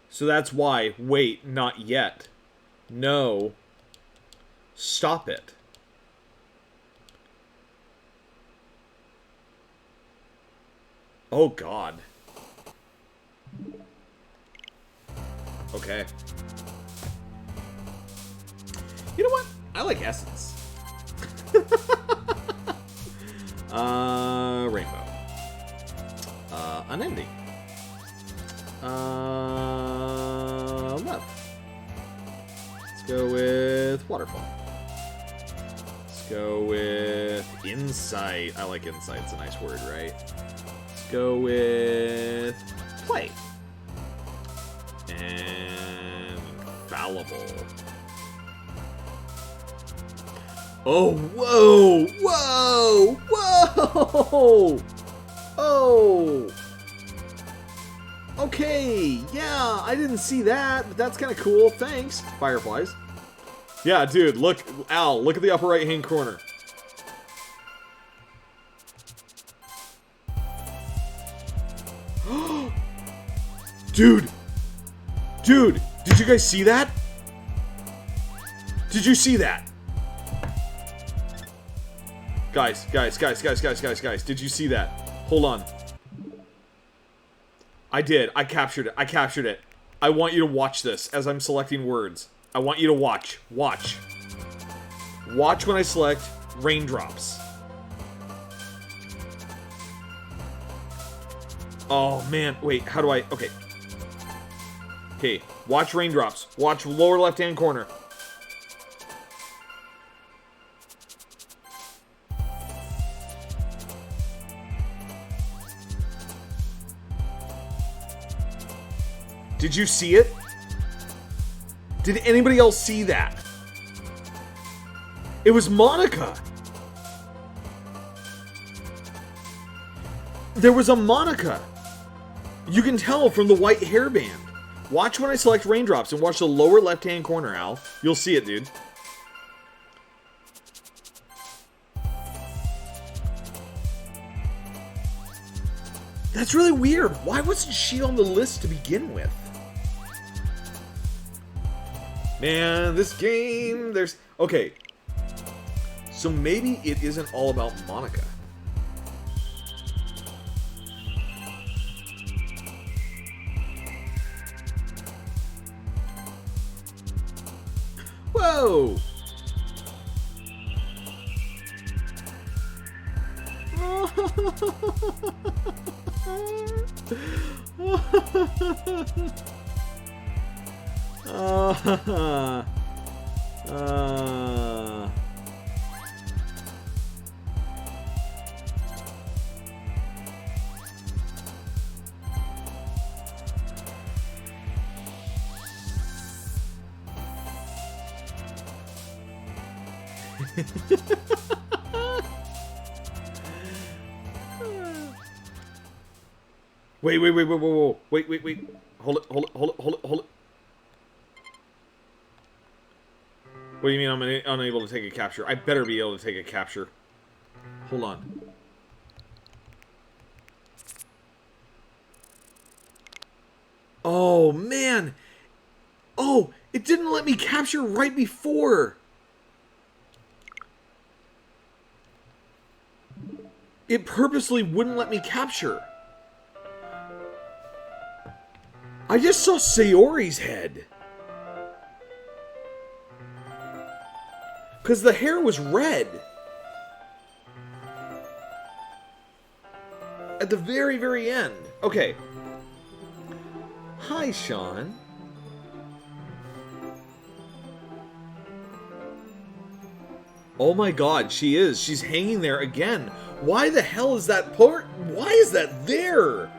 So that's why... Wait, not yet. No. Stop it. Oh, God. Okay. You know what? I like Essence. Rainbow. Unending. Love. Let's go with Waterfall. Let's go with Insight. I like Insight. It's a nice word, right? Let's go with Play. And Infallible. Oh, whoa! Oh! Okay, yeah, I didn't see that, but that's kind of cool. Thanks. Fireflies. Yeah, dude, look, Al, look at the upper right-hand corner. Dude, did you guys see that? Did you see that? Guys, did you see that? Hold on. I did. I captured it. I want you to watch this as I'm selecting words. I want you to watch. Watch. Watch when I select raindrops. Oh, man. Wait, how do I... Okay. Okay, watch raindrops. Watch lower left-hand corner. Did you see it? Did anybody else see that? It was Monica. There was a Monica. You can tell from the white hairband. Watch when I select raindrops and watch the lower left-hand corner, Al. You'll see it, dude. That's really weird. Why wasn't she on the list to begin with? Man, this game, there's... Okay. So maybe it isn't all about Monica. Whoa! Wait, whoa. Wait. Hold it. What do you mean I'm unable to take a capture? I better be able to take a capture. Hold on. Oh, man. Oh, it didn't let me capture right before. It purposely wouldn't let me capture. I just saw Sayori's head. Because the hair was red. At the very, very end. Okay. Hi, Sean. Oh my god, she is. She's hanging there again. Why the hell is that part? Why is that there?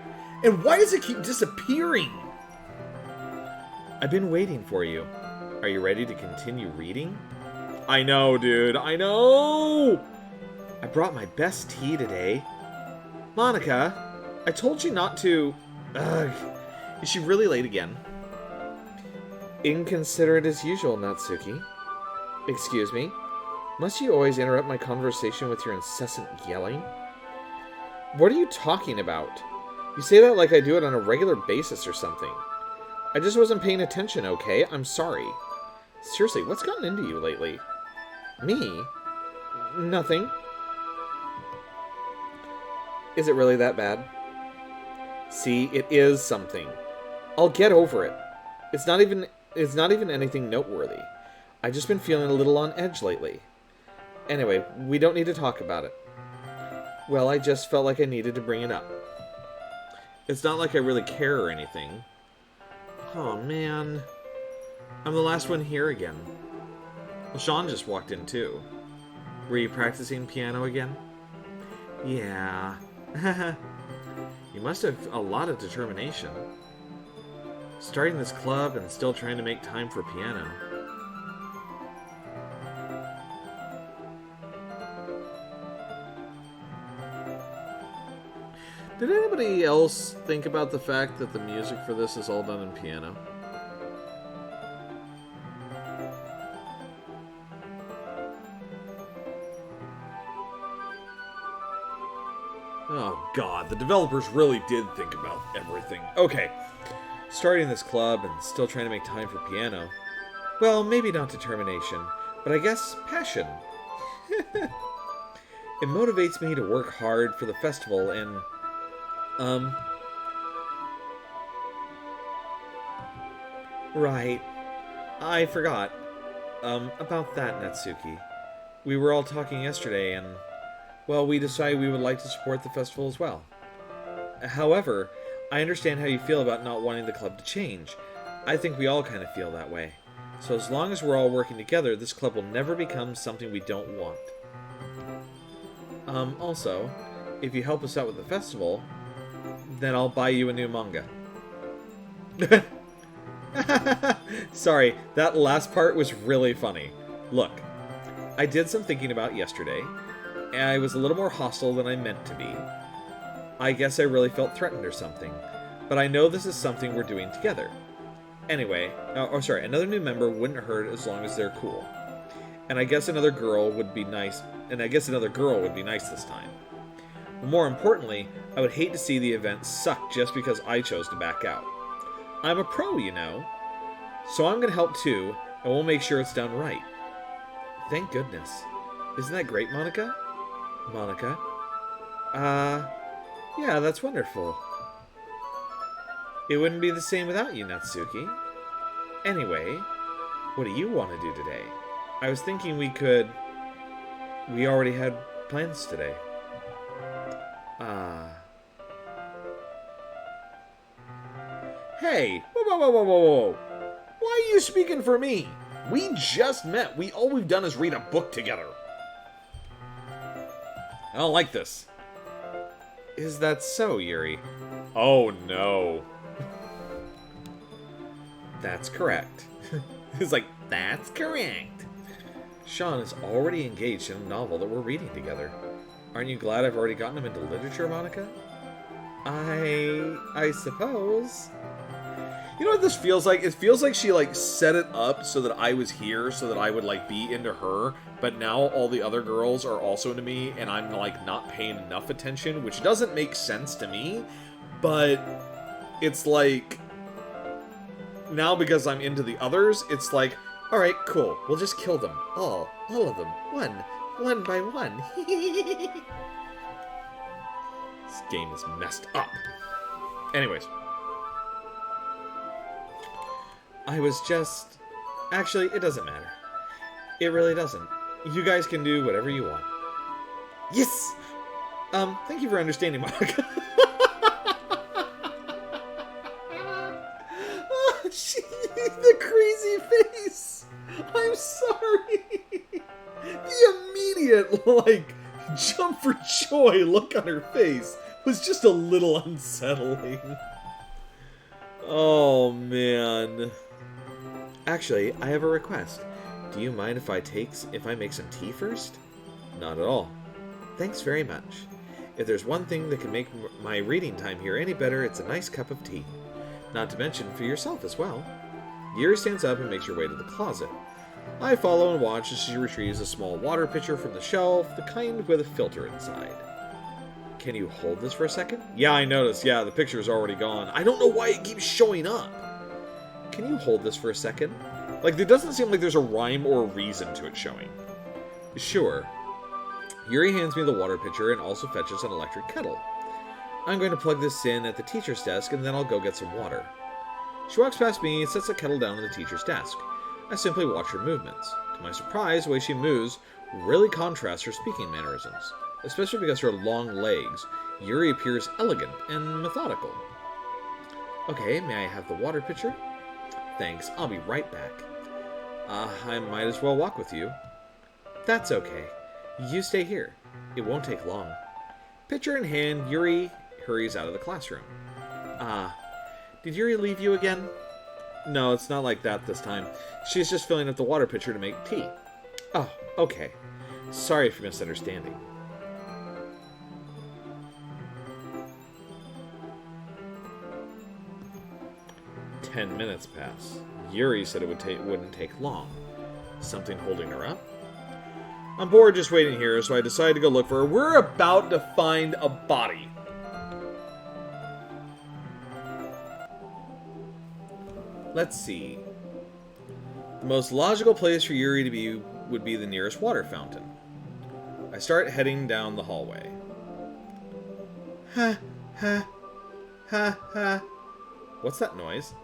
And why does it keep disappearing? I've been waiting for you. Are you ready to continue reading? I know, dude. I know! I brought my best tea today. Monica, I told you not to... Ugh. Is she really late again? Inconsiderate as usual, Natsuki. Excuse me? Must you always interrupt my conversation with your incessant yelling? What are you talking about? You say that like I do it on a regular basis or something. I just wasn't paying attention, okay? I'm sorry. Seriously, what's gotten into you lately? Me? Nothing. Is it really that bad? See, it is something. I'll get over it. It's not even anything noteworthy. I've just been feeling a little on edge lately. Anyway, we don't need to talk about it. Well, I just felt like I needed to bring it up. It's not like I really care or anything. Oh, man. I'm the last one here again. Well, Sean just walked in, too. Were you practicing piano again? Yeah. You must have a lot of determination. Starting this club and still trying to make time for piano. Did anybody else think about the fact that the music for this is all done in piano? Oh god, the developers really did think about everything. Okay, starting this club and still trying to make time for piano. Well, maybe not determination, but I guess passion. It motivates me to work hard for the festival and... Right. I forgot. About that, Natsuki. We were all talking yesterday, and, well, we decided we would like to support the festival as well. However, I understand how you feel about not wanting the club to change. I think we all kind of feel that way. So as long as we're all working together, this club will never become something we don't want. Also, if you help us out with the festival, then I'll buy you a new manga. Sorry, that last part was really funny. Look, I did some thinking about yesterday, and I was a little more hostile than I meant to be. I guess I really felt threatened or something, but I know this is something we're doing together. Anyway, another new member wouldn't hurt as long as they're cool. And I guess another girl would be nice this time. But more importantly, I would hate to see the event suck just because I chose to back out. I'm a pro, you know. So I'm going to help too, and we'll make sure it's done right. Thank goodness. Isn't that great, Monica? Monica? Yeah, that's wonderful. It wouldn't be the same without you, Natsuki. Anyway, what do you want to do today? I was thinking we already had plans today. Hey! Whoa! Why are you speaking for me? We just met. All we've done is read a book together. I don't like this. Is that so, Yuri? Oh, no. That's correct. It's like, that's correct. Sean is already engaged in a novel that we're reading together. Aren't you glad I've already gotten him into literature, Monica? I suppose. You know what this feels like? It feels like she, set it up so that I was here, so that I would, be into her, but now all the other girls are also into me, and I'm, not paying enough attention, which doesn't make sense to me, but it's like, now because I'm into the others, it's like, alright, cool, we'll just kill them. All of them. One by one. This game is messed up. Anyways. I was just... Actually, it doesn't matter. It really doesn't. You guys can do whatever you want. Yes! Thank you for understanding, Monica. The crazy face! I'm sorry! The immediate, jump for joy look on her face was just a little unsettling. Oh, man. Actually, I have a request. Do you mind if I make some tea first? Not at all. Thanks very much. If there's one thing that can make my reading time here any better, it's a nice cup of tea. Not to mention for yourself as well. Yuri stands up and makes her way to the closet. I follow and watch as she retrieves a small water pitcher from the shelf, the kind with a filter inside. Can you hold this for a second? Yeah, I noticed. Yeah, the picture's already gone. I don't know why it keeps showing up. Can you hold this for a second? There doesn't seem like there's a rhyme or a reason to it showing. Sure. Yuri hands me the water pitcher and also fetches an electric kettle. I'm going to plug this in at the teacher's desk and then I'll go get some water. She walks past me and sets the kettle down on the teacher's desk. I simply watch her movements. To my surprise, the way she moves really contrasts her speaking mannerisms. Especially because her long legs, Yuri appears elegant and methodical. Okay, may I have the water pitcher? Thanks, I'll be right back. I might as well walk with you. That's okay. You stay here. It won't take long. Pitcher in hand, Yuri hurries out of the classroom. Did Yuri leave you again? No, it's not like that this time. She's just filling up the water pitcher to make tea. Oh, okay. Sorry for misunderstanding. "10 minutes pass. Yuri said it wouldn't take long. Something holding her up? I'm bored just waiting here, so I decided to go look for her. We're about to find a body. Let's see. The most logical place for Yuri to be would be the nearest water fountain. I start heading down the hallway. Ha, ha, ha, ha. What's that noise?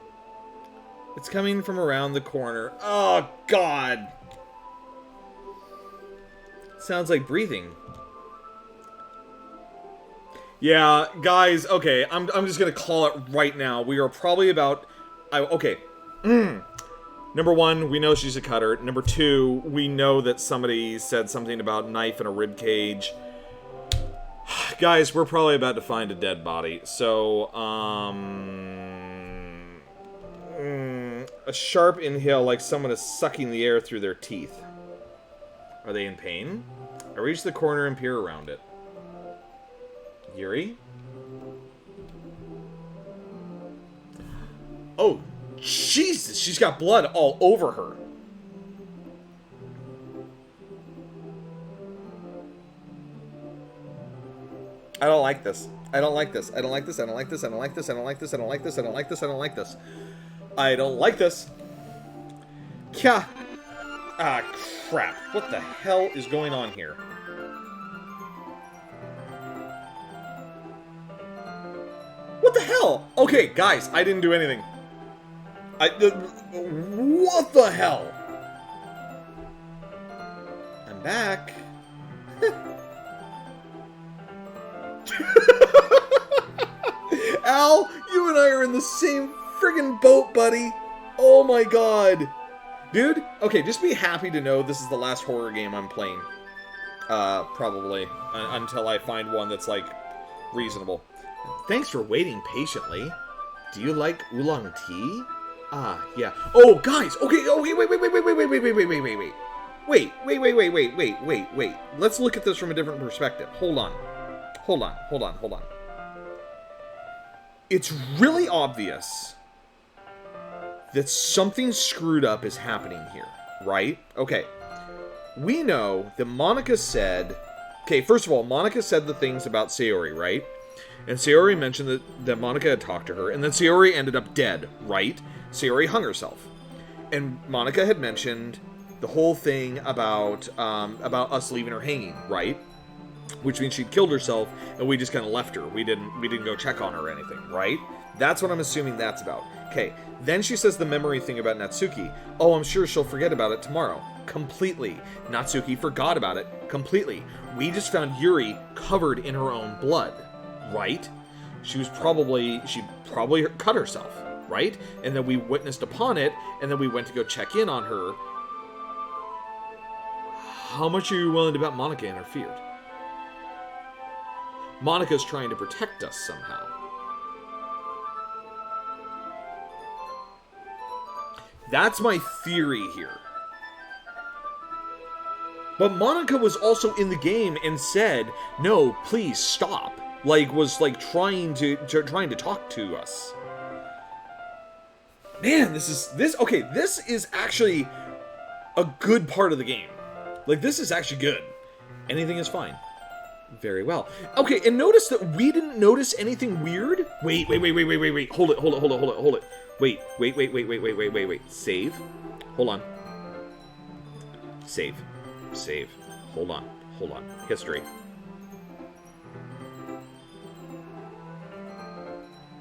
It's coming from around the corner. Oh, God. Sounds like breathing. Yeah, guys, okay, I'm just gonna call it right now. We are probably about... okay. Number one, we know she's a cutter. Number two, we know that somebody said something about knife in a rib cage. Guys, we're probably about to find a dead body. So, a sharp inhale like someone is sucking the air through their teeth. Are they in pain? I reach the corner and peer around it. Yuri? Oh, Jesus! She's got blood all over her. I don't like this. I don't like this. I don't like this. I don't like this. I don't like this. I don't like this. I don't like this. I don't like this. I don't like this. I don't like this. Yeah. Ah, crap. What the hell is going on here? What the hell? Okay, guys, I didn't do anything. What the hell? I'm back. Al, you and I are in the same friggin' boat, buddy. Oh my god. Dude, okay, just be happy to know this is the last horror game I'm playing. Probably. Until I find one that's, like, reasonable. Thanks for waiting patiently. Do you like oolong tea? Ah, yeah. Oh, guys! Okay, oh, wait. Wait. Let's look at this from a different perspective. Hold on. It's really obvious that something screwed up is happening here, right? Okay. We know that Monica said... Okay, first of all, Monica said the things about Sayori, right? And Sayori mentioned that Monica had talked to her, and then Sayori ended up dead, right? Sayori hung herself. And Monica had mentioned the whole thing about us leaving her hanging, right? Which means she'd killed herself, and we just kind of left her. We didn't go check on her or anything, right? That's what I'm assuming that's about. Okay, then she says the memory thing about Natsuki. Oh, I'm sure she'll forget about it tomorrow. Completely. Natsuki forgot about it. Completely. We just found Yuri covered in her own blood, right? She probably cut herself, right? And then we witnessed upon it, and then we went to go check in on her. How much are you willing to bet Monica interfered? Monica's trying to protect us somehow. That's my theory here. But Monica was also in the game and said, "No, please stop." Was trying to talk to us. Man, this is actually a good part of the game. This is actually good. Anything is fine. Very well. Okay, and notice that we didn't notice anything weird. Wait. Hold it. Wait. Save. Hold on. Save. Hold on. History.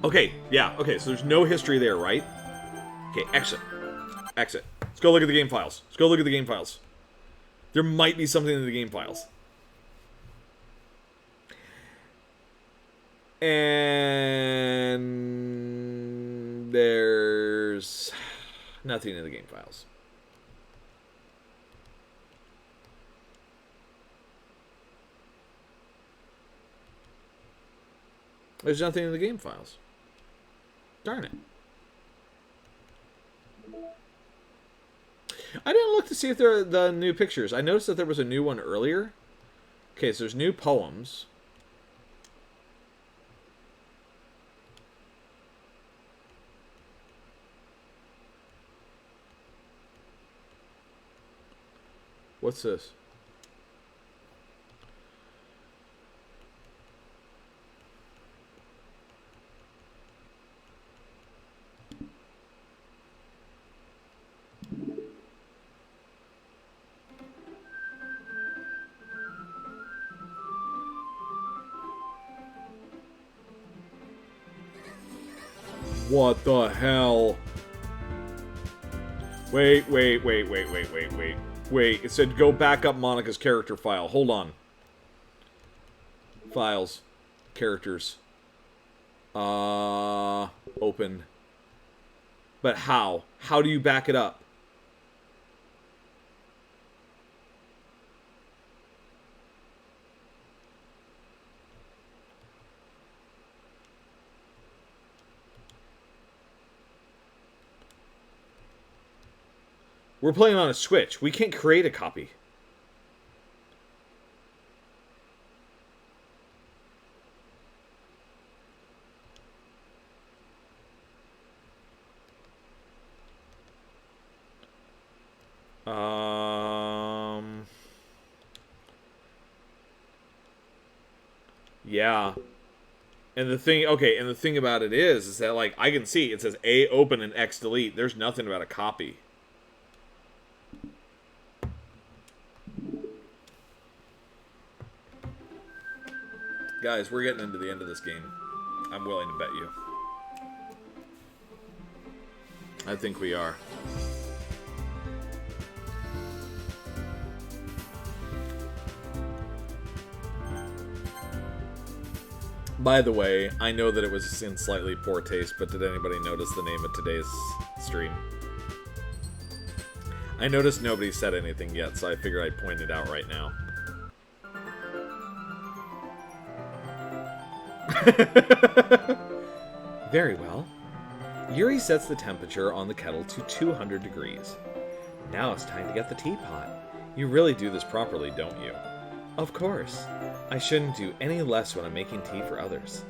Okay, yeah, okay, so there's no history there, right? Okay, exit. Let's go look at the game files. There might be something in the game files. And there's nothing in the game files. There's nothing in the game files. Darn it. I didn't look to see if there are the new pictures. I noticed that there was a new one earlier. Okay, so there's new poems. What's this? What the hell? Wait. Wait, it said go back up Monica's character file. Hold on. Files. Characters. Open. But how? How do you back it up? We're playing on a Switch. We can't create a copy. Yeah. And the thing, and the thing about it is that, like, I can see it says A open and X delete. There's nothing about a copy. Guys, we're getting into the end of this game. I'm willing to bet you. I think we are. By the way, I know that it was in slightly poor taste, but did anybody notice the name of today's stream? I noticed nobody said anything yet, so I figured I'd point it out right now. Very well. Yuri sets the temperature on the kettle to 200 degrees. Now it's time to get the teapot. You really do this properly, don't you? Of course. I shouldn't do any less when I'm making tea for others.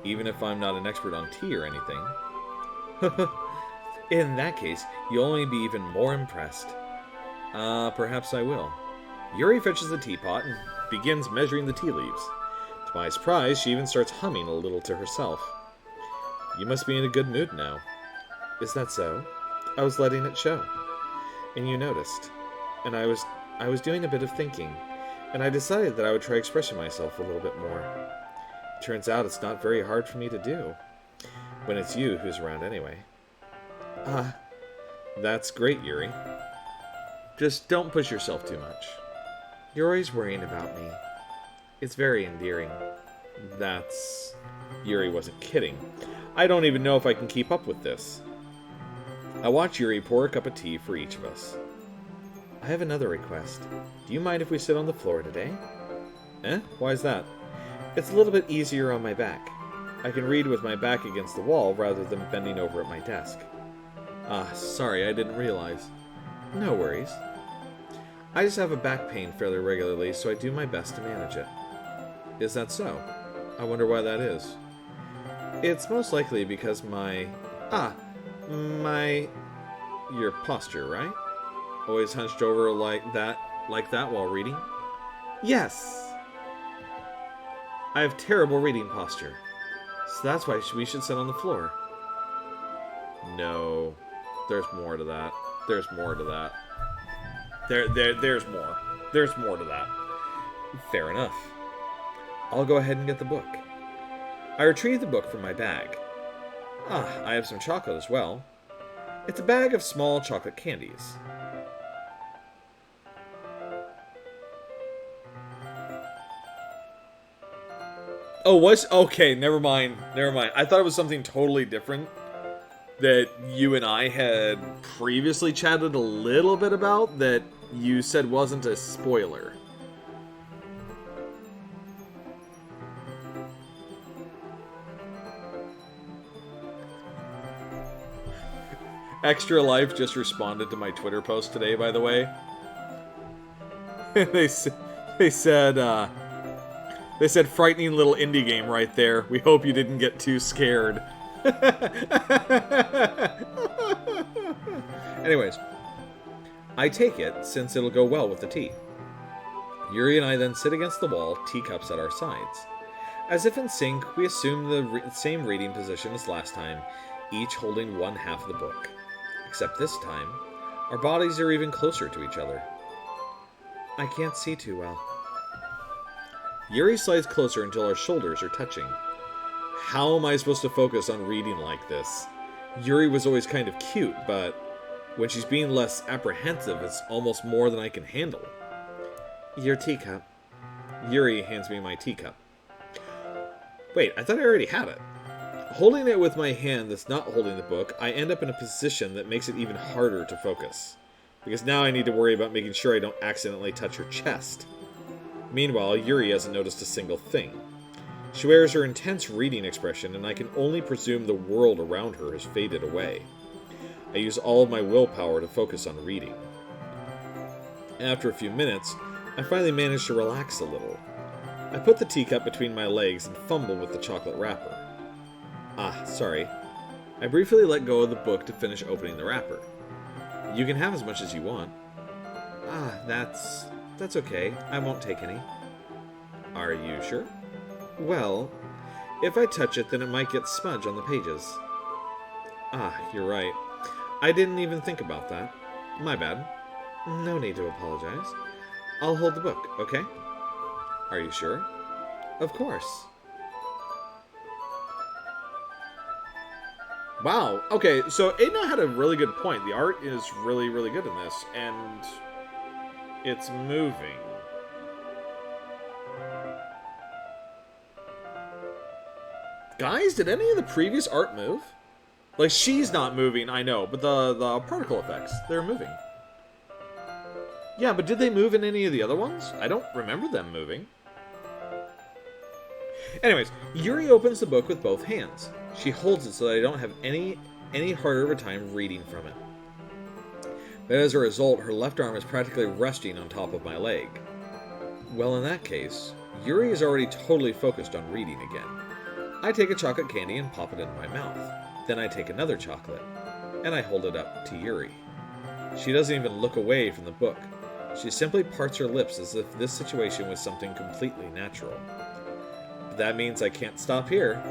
Even if I'm not an expert on tea or anything. In that case, you'll only be even more impressed. Perhaps I will. Yuri fetches the teapot and begins measuring the tea leaves. To my surprise, she even starts humming a little to herself. You must be in a good mood now. Is that so? I was letting it show. And you noticed. And I was doing a bit of thinking, and I decided that I would try expressing myself a little bit more. Turns out it's not very hard for me to do, when it's you who's around anyway. That's great, Yuri. Just don't push yourself too much. You're always worrying about me. It's very endearing. That's... Yuri wasn't kidding. I don't even know if I can keep up with this. I watch Yuri pour a cup of tea for each of us. I have another request. Do you mind if we sit on the floor today? Eh? Why is that? It's a little bit easier on my back. I can read with my back against the wall rather than bending over at my desk. Sorry, I didn't realize. No worries. I just have a back pain fairly regularly, so I do my best to manage it. Is that so? I wonder why that is. It's most likely because your posture, right? Always hunched over like that while reading? Yes! I have terrible reading posture. So that's why we should sit on the floor. No. There's more to that. There's more to that. There's more. There's more to that. Fair enough. I'll go ahead and get the book. I retrieve the book from my bag. I have some chocolate as well. It's a bag of small chocolate candies. Oh, was? Okay, never mind. Never mind. I thought it was something totally different that you and I had previously chatted a little bit about that you said wasn't a spoiler. Extra Life just responded to my Twitter post today, by the way. They said, frightening little indie game right there. We hope you didn't get too scared. Anyways, I take it since it'll go well with the tea. Yuri and I then sit against the wall, teacups at our sides. As if in sync, we assume the same reading position as last time, each holding one half of the book. Except this time, our bodies are even closer to each other. I can't see too well. Yuri slides closer until our shoulders are touching. How am I supposed to focus on reading like this? Yuri was always kind of cute, but When she's being less apprehensive, it's almost more than I can handle. Your teacup. Yuri hands me my teacup. Wait, I thought I already had it. Holding it with my hand that's not holding the book, I end up in a position that makes it even harder to focus. Because now I need to worry about making sure I don't accidentally touch her chest. Meanwhile, Yuri hasn't noticed a single thing. She wears her intense reading expression, and I can only presume the world around her has faded away. I use all of my willpower to focus on reading. After a few minutes, I finally manage to relax a little. I put the teacup between my legs and fumble with the chocolate wrapper. Ah, sorry. I briefly let go of the book to finish opening the wrapper. You can have as much as you want. Ah, that's okay. I won't take any. Are you sure? Well, if I touch it, then it might get smudge on the pages. Ah, you're right. I didn't even think about that. My bad. No need to apologize. I'll hold the book, okay? Are you sure? Of course. Wow. Okay, so Aina had a really good point. The art is really, really good in this, and it's moving. Guys, did any of the previous art move? Like, she's not moving, I know, but the particle effects, they're moving. Yeah, but did they move in any of the other ones? I don't remember them moving. Anyways, Yuri opens the book with both hands. She holds it so that I don't have any harder of a time reading from it. But as a result, her left arm is practically resting on top of my leg. Well, in that case, Yuri is already totally focused on reading again. I take a chocolate candy and pop it into my mouth. Then I take another chocolate, and I hold it up to Yuri. She doesn't even look away from the book. She simply parts her lips as if this situation was something completely natural. But that means I can't stop here.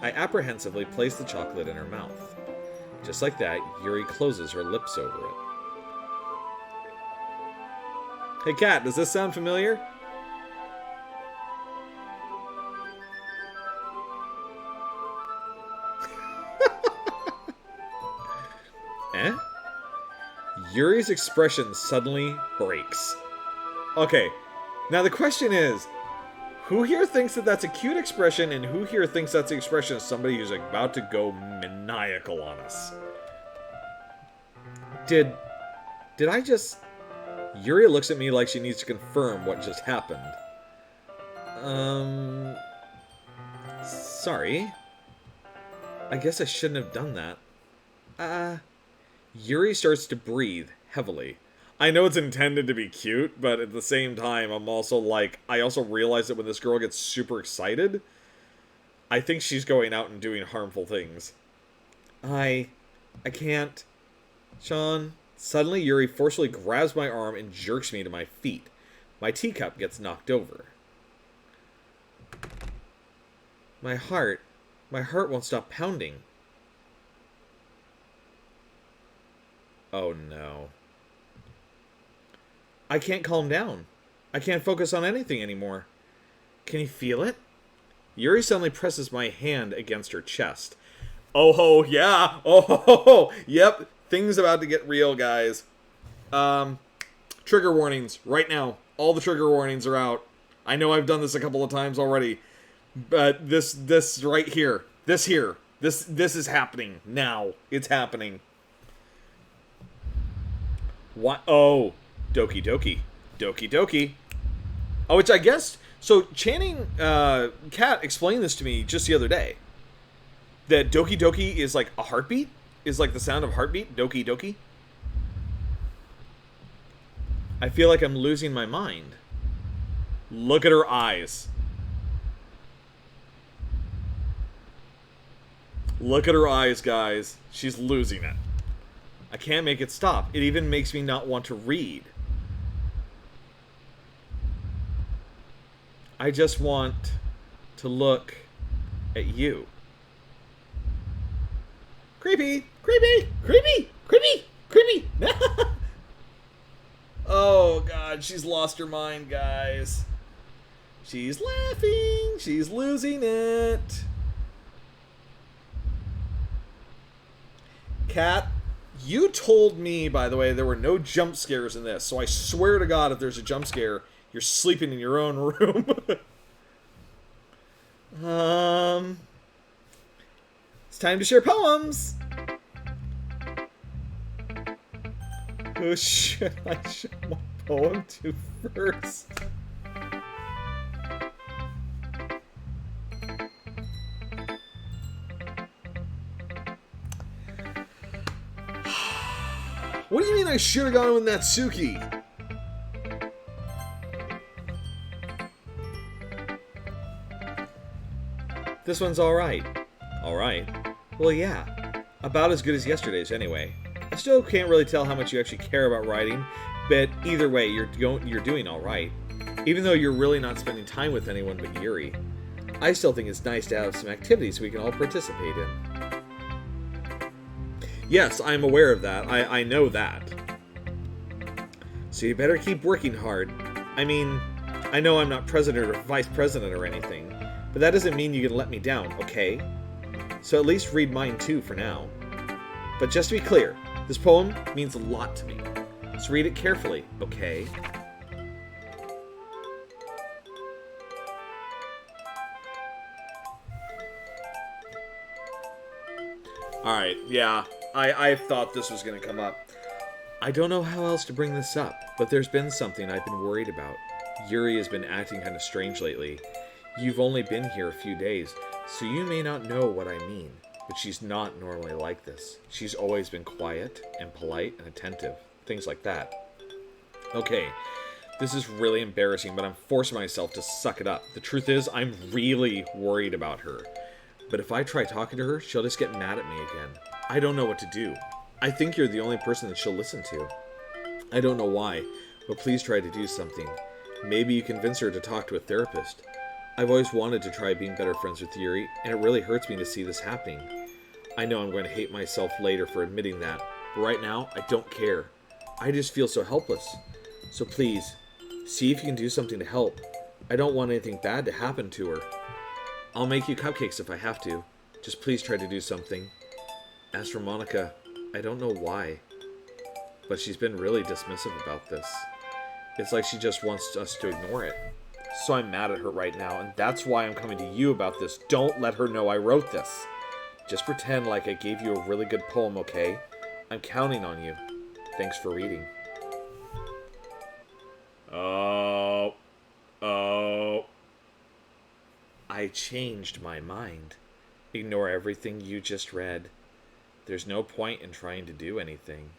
I apprehensively place the chocolate in her mouth. Just like that, Yuri closes her lips over it. Hey Kat, does this sound familiar? Eh? Yuri's expression suddenly breaks. Okay, now the question is, who here thinks that that's a cute expression, and who here thinks that's the expression of somebody who's about to go maniacal on us? Did I just... Yuri looks at me like she needs to confirm what just happened. Sorry. I guess I shouldn't have done that. Yuri starts to breathe heavily. I know it's intended to be cute, but at the same time, I'm also like, I also realize that when this girl gets super excited, I think she's going out and doing harmful things. I can't. Sean. Suddenly, Yuri forcefully grabs my arm and jerks me to my feet. My teacup gets knocked over. My heart won't stop pounding. Oh no. I can't calm down. I can't focus on anything anymore. Can you feel it? Yuri suddenly presses my hand against her chest. Oh ho, yeah. Oh ho, ho, ho. Yep. Things about to get real, guys. Trigger warnings right now. All the trigger warnings are out. I know I've done this a couple of times already, but this right here, this is happening now. It's happening. What? Oh, Doki Doki. Doki Doki. Oh, which I guess... So, Channing, Kat explained this to me just the other day. That Doki Doki is like a heartbeat? Is like the sound of heartbeat? Doki Doki? I feel like I'm losing my mind. Look at her eyes. Look at her eyes, guys. She's losing it. I can't make it stop. It even makes me not want to read. I just want to look at you. Creepy! Creepy! Creepy! Creepy! Creepy! Oh, God. She's lost her mind, guys. She's laughing. She's losing it. Kat, You told me, by the way, there were no jump scares in this, so I swear to God, if there's a jump scare, you're sleeping in your own room. It's time to share poems. Who should I show my poem to first? What do you mean I should have gone with Natsuki? This one's alright. Alright? Well, yeah. About as good as yesterday's, anyway. I still can't really tell how much you actually care about writing, but either way, you're doing alright. Even though you're really not spending time with anyone but Yuri. I still think it's nice to have some activities we can all participate in. Yes, I'm aware of that. I know that. So you better keep working hard. I mean, I know I'm not president or vice president or anything, but that doesn't mean you can let me down, okay? So at least read mine too for now. But just to be clear, this poem means a lot to me. So read it carefully, okay? Alright, yeah. I thought this was going to come up. I don't know how else to bring this up, but there's been something I've been worried about. Yuri has been acting kind of strange lately. You've only been here a few days, so you may not know what I mean, but she's not normally like this. She's always been quiet and polite and attentive, things like that. Okay, this is really embarrassing, but I'm forcing myself to suck it up. The truth is, I'm really worried about her. But if I try talking to her, she'll just get mad at me again. I don't know what to do. I think you're the only person that she'll listen to. I don't know why, but please try to do something. Maybe you convince her to talk to a therapist. I've always wanted to try being better friends with Yuri, and it really hurts me to see this happening. I know I'm going to hate myself later for admitting that, but right now, I don't care. I just feel so helpless. So please, see if you can do something to help. I don't want anything bad to happen to her. I'll make you cupcakes if I have to. Just please try to do something. As for Monica, I don't know why, but she's been really dismissive about this. It's like she just wants us to ignore it. So I'm mad at her right now, and that's why I'm coming to you about this. Don't let her know I wrote this. Just pretend like I gave you a really good poem, okay? I'm counting on you. Thanks for reading. Oh. I changed my mind. Ignore everything you just read. There's no point in trying to do anything.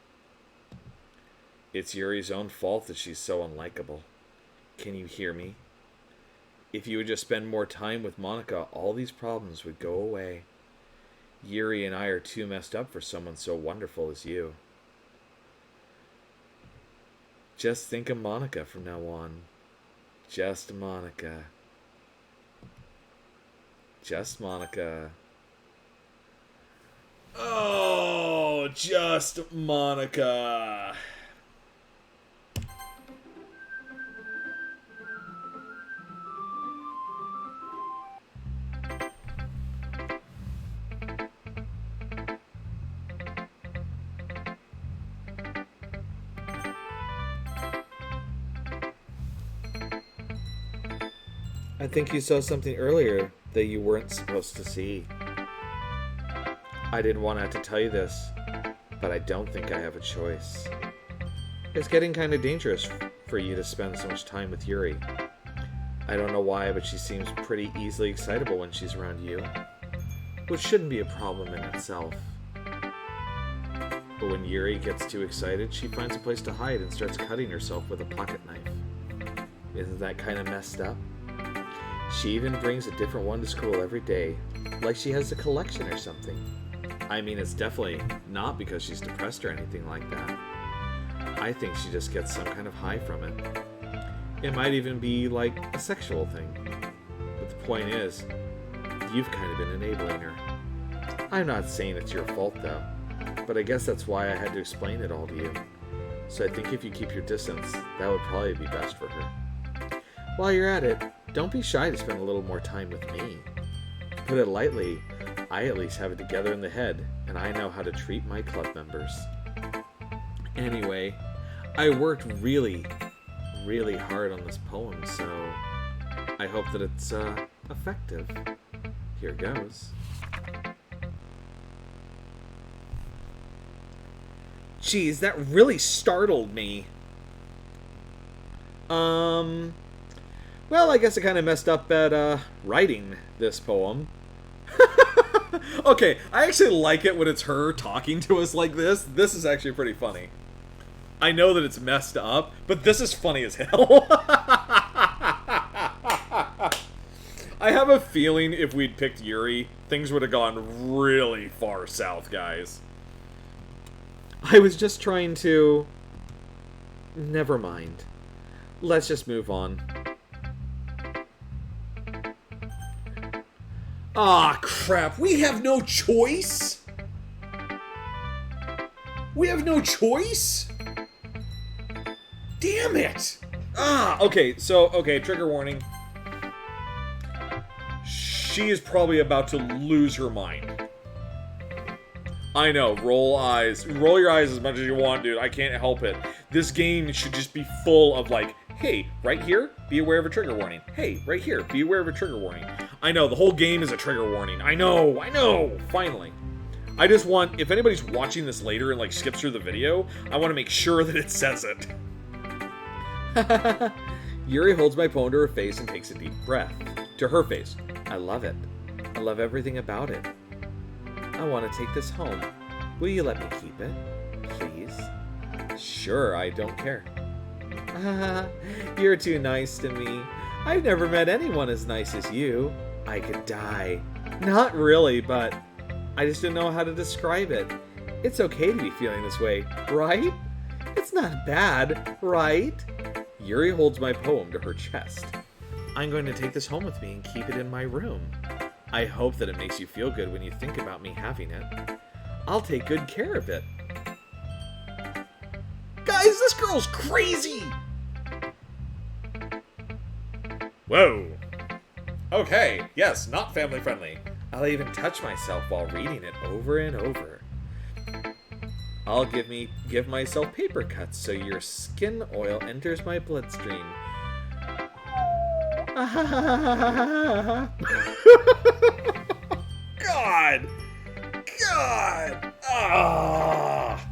It's Yuri's own fault that she's so unlikable. Can you hear me? If you would just spend more time with Monica, all these problems would go away. Yuri and I are too messed up for someone so wonderful as you. Just think of Monica from now on. Just Monica. Just Monica. Oh, just Monica. I think you saw something earlier that you weren't supposed to see. I didn't want to have to tell you this, but I don't think I have a choice. It's getting kind of dangerous for you to spend so much time with Yuri. I don't know why, but she seems pretty easily excitable when she's around you, which shouldn't be a problem in itself. But when Yuri gets too excited, she finds a place to hide and starts cutting herself with a pocket knife. Isn't that kind of messed up? She even brings a different one to school every day, like she has a collection or something. I mean, it's definitely not because she's depressed or anything like that. I think she just gets some kind of high from it. It might even be like a sexual thing. But the point is, you've kind of been enabling her. I'm not saying it's your fault though, but I guess that's why I had to explain it all to you. So I think if you keep your distance, that would probably be best for her. While you're at it, don't be shy to spend a little more time with me. To put it lightly, I at least have it together in the head, and I know how to treat my club members. Anyway, I worked really, really hard on this poem, so I hope that it's effective. Here goes. Geez, that really startled me. Well, I guess I kind of messed up at writing this poem. Okay, I actually like it when it's her talking to us like this. This is actually pretty funny. I know that it's messed up, but this is funny as hell. I have a feeling if we'd picked Yuri, things would have gone really far south, guys. I was just trying to... Never mind. Let's just move on. Ah, crap. We have no choice? We have no choice? Damn it! Okay, trigger warning. She is probably about to lose her mind. I know, roll eyes. Roll your eyes as much as you want, dude. I can't help it. This game should just be full of like, hey, right here, be aware of a trigger warning. Hey, right here, be aware of a trigger warning. I know, the whole game is a trigger warning. I know, finally. I just want, if anybody's watching this later and like skips through the video, I want to make sure that it says it. Yuri holds my poem to her face and takes a deep breath. To her face. I love it. I love everything about it. I want to take this home. Will you let me keep it? Please? Sure, I don't care. You're too nice to me. I've never met anyone as nice as you. I could die. Not really, but I just don't know how to describe it. It's okay to be feeling this way, right? It's not bad, right? Yuri holds my poem to her chest. I'm going to take this home with me and keep it in my room. I hope that it makes you feel good when you think about me having it. I'll take good care of it. Guys, this girl's crazy! Whoa. Okay, yes, not family friendly. I'll even touch myself while reading it over and over. I'll give myself paper cuts so your skin oil enters my bloodstream. God! Ah!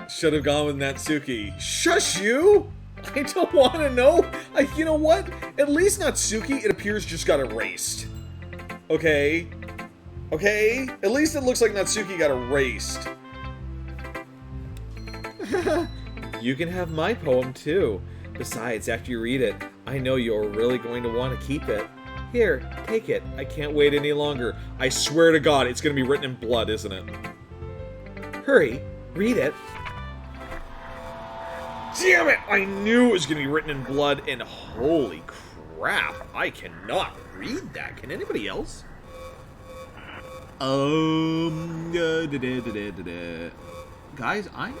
Should have gone with Natsuki. Shush you! I don't want to know. You know what? At least Natsuki, it appears, just got erased. Okay? Okay? At least it looks like Natsuki got erased. You can have my poem, too. Besides, after you read it, I know you're really going to want to keep it. Here, take it. I can't wait any longer. I swear to God, it's going to be written in blood, isn't it? Hurry, read it. Damn it! I knew it was going to be written in blood, and holy crap, I cannot read that. Can anybody else? Guys, I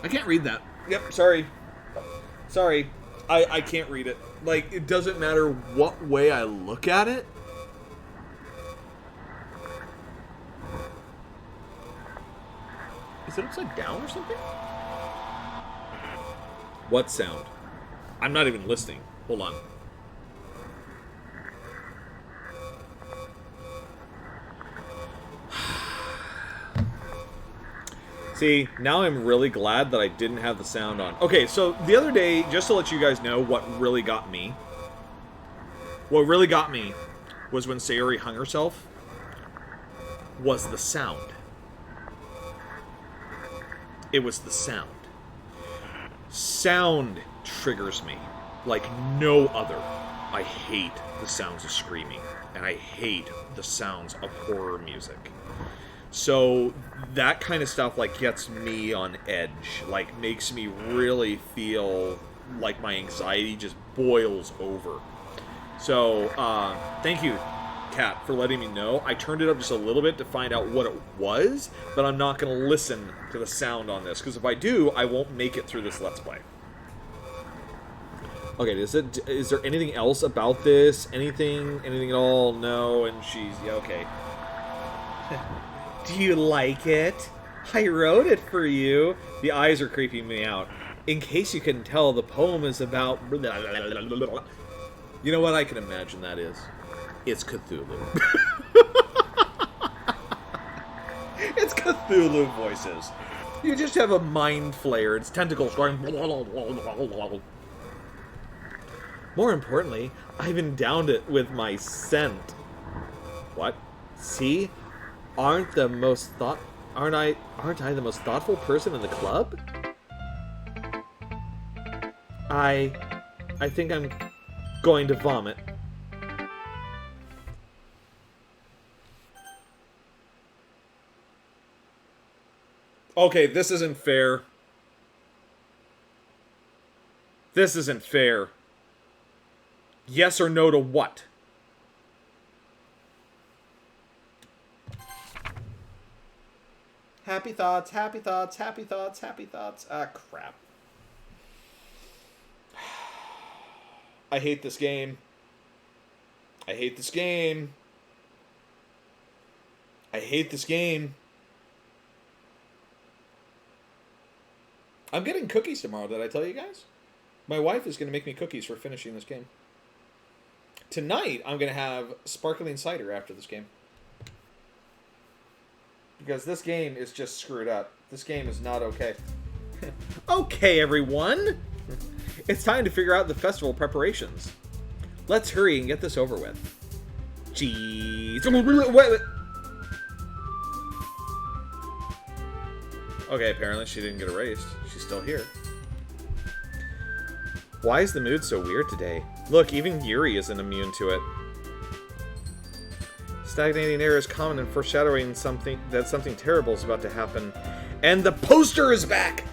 can't read that. Yep, sorry. Sorry. I can't read it. Like, it doesn't matter what way I look at it. Is it upside down or something? What sound? I'm not even listening. Hold on. See, now I'm really glad that I didn't have the sound on. Okay, so the other day, just to let you guys know what really got me. What really got me was when Sayori hung herself, was the sound. It was the sound. Sound triggers me like no other. I hate the sounds of screaming, and I hate the sounds of horror music. So that kind of stuff like gets me on edge, like makes me really feel like my anxiety just boils over. So thank you, Kat, for letting me know. I turned it up just a little bit to find out what it was, but I'm not going to listen to the sound on this, because if I do, I won't make it through this Let's Play. Okay, is there anything else about this? Anything at all? No, and she's... Yeah, okay. Do you like it? I wrote it for you. The eyes are creeping me out. In case you couldn't tell, the poem is about... You know what? I can imagine that is. It's Cthulhu. It's Cthulhu voices. You just have a mind flare. It's tentacles going... More importantly, I've endowed it with my scent. What? See? Aren't I the most thoughtful person in the club? I think I'm going to vomit. Okay, this isn't fair. This isn't fair. Yes or no to what? Happy thoughts, happy thoughts, happy thoughts, happy thoughts. Ah, crap. I hate this game. I hate this game. I hate this game. I'm getting cookies tomorrow, did I tell you guys? My wife is going to make me cookies for finishing this game. Tonight, I'm going to have sparkling cider after this game. Because this game is just screwed up. This game is not okay. Okay, everyone! It's time to figure out the festival preparations. Let's hurry and get this over with. Jeez. Wait. Okay, apparently she didn't get erased. She's still here. Why is the mood so weird today? Look, even Yuri isn't immune to it. Stagnating air is common and foreshadowing something terrible is about to happen. And the poster is back!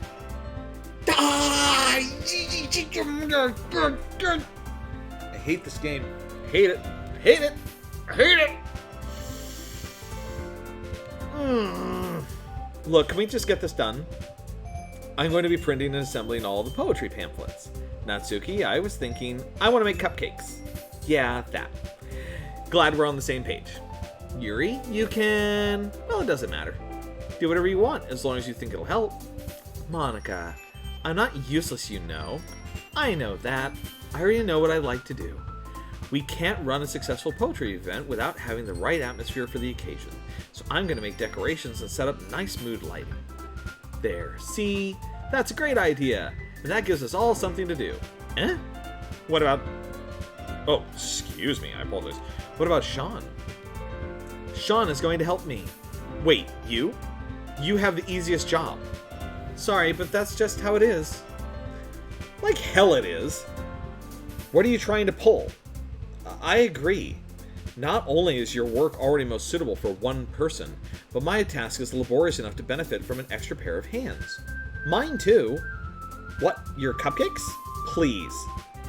I hate this game. Hate it. Hate it. I hate it! Look, can we just get this done? I'm going to be printing and assembling all the poetry pamphlets. Natsuki, I was thinking, I want to make cupcakes. Yeah, that. Glad we're on the same page. Yuri, you can... Well, it doesn't matter. Do whatever you want, as long as you think it'll help. Monika, I'm not useless, you know. I know that. I already know what I like to do. We can't run a successful poetry event without having the right atmosphere for the occasion. So I'm going to make decorations and set up nice mood lighting. There, see? That's a great idea. And that gives us all something to do. Eh? What about... Oh, excuse me, I apologize. What about Sean? Sean is going to help me. Wait, you? You have the easiest job. Sorry, but that's just how it is. Like hell it is. What are you trying to pull? I agree. Not only is your work already most suitable for one person, but my task is laborious enough to benefit from an extra pair of hands. Mine too. What, your cupcakes? Please.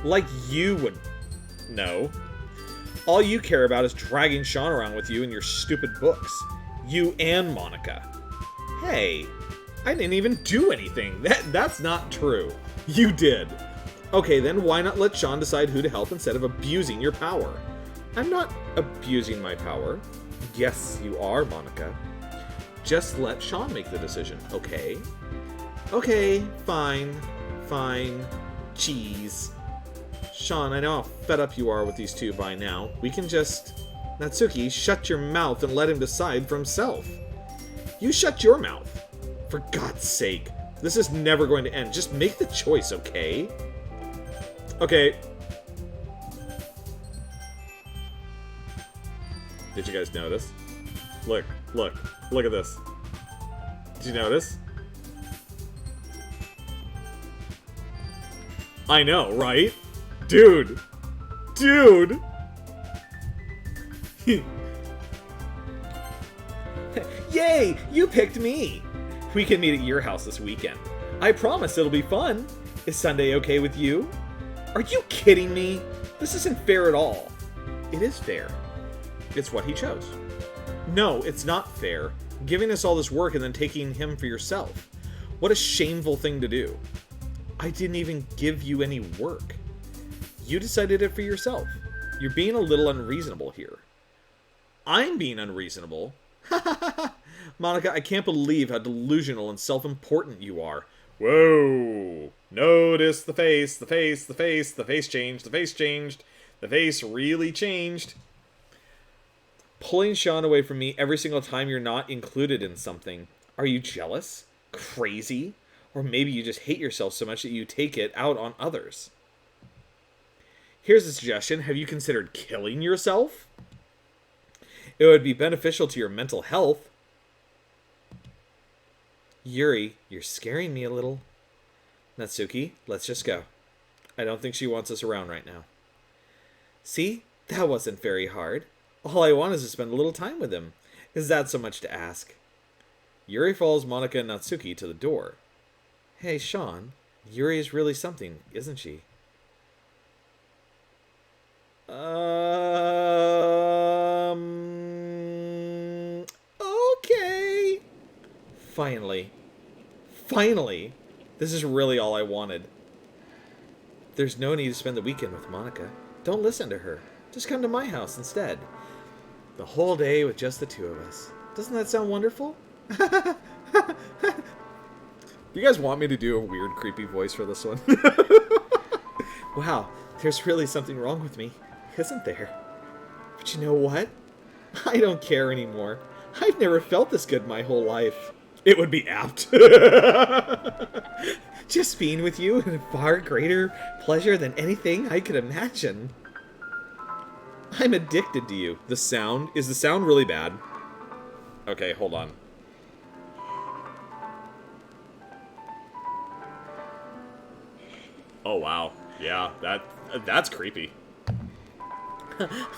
Like you would know. All you care about is dragging Sean around with you and your stupid books. You and Monika. Hey, I didn't even do anything. That's not true. You did. Okay, then why not let Sean decide who to help instead of abusing your power? I'm not abusing my power. Yes, you are, Monika. Just let Sean make the decision, okay? Okay, fine. Fine. Cheese. Sean, I know how fed up you are with these two by now. We can just... Natsuki, shut your mouth and let him decide for himself. You shut your mouth. For God's sake. This is never going to end. Just make the choice, okay? Okay. Did you guys notice? Look at this. Did you notice? I know, right? Dude! Yay! You picked me! We can meet at your house this weekend. I promise it'll be fun. Is Sunday okay with you? Are you kidding me? This isn't fair at all. It is fair. It's what he chose. No, it's not fair. Giving us all this work and then taking him for yourself. What a shameful thing to do. I didn't even give you any work. You decided it for yourself. You're being a little unreasonable here. I'm being unreasonable? Monica, I can't believe how delusional and self-important you are. Whoa! Notice the face, the face, the face, the face changed, the face changed. The face really changed. Pulling Sean away from me every single time you're not included in something. Are you jealous? Crazy? Or maybe you just hate yourself so much that you take it out on others. Here's a suggestion. Have you considered killing yourself? It would be beneficial to your mental health. Yuri, you're scaring me a little. Natsuki, let's just go. I don't think she wants us around right now. See? That wasn't very hard. All I want is to spend a little time with him. Is that so much to ask? Yuri follows Monica and Natsuki to the door. Hey, Sean, Yuri is really something, isn't she? Okay. Finally. This is really all I wanted. There's no need to spend the weekend with Monica. Don't listen to her. Just come to my house instead. The whole day with just the two of us. Doesn't that sound wonderful? You guys want me to do a weird, creepy voice for this one? Wow, there's really something wrong with me, isn't there? But you know what? I don't care anymore. I've never felt this good my whole life. It would be apt. Just being with you is a far greater pleasure than anything I could imagine. I'm addicted to you. Is the sound really bad? Okay, hold on. Oh wow. Yeah, that's creepy.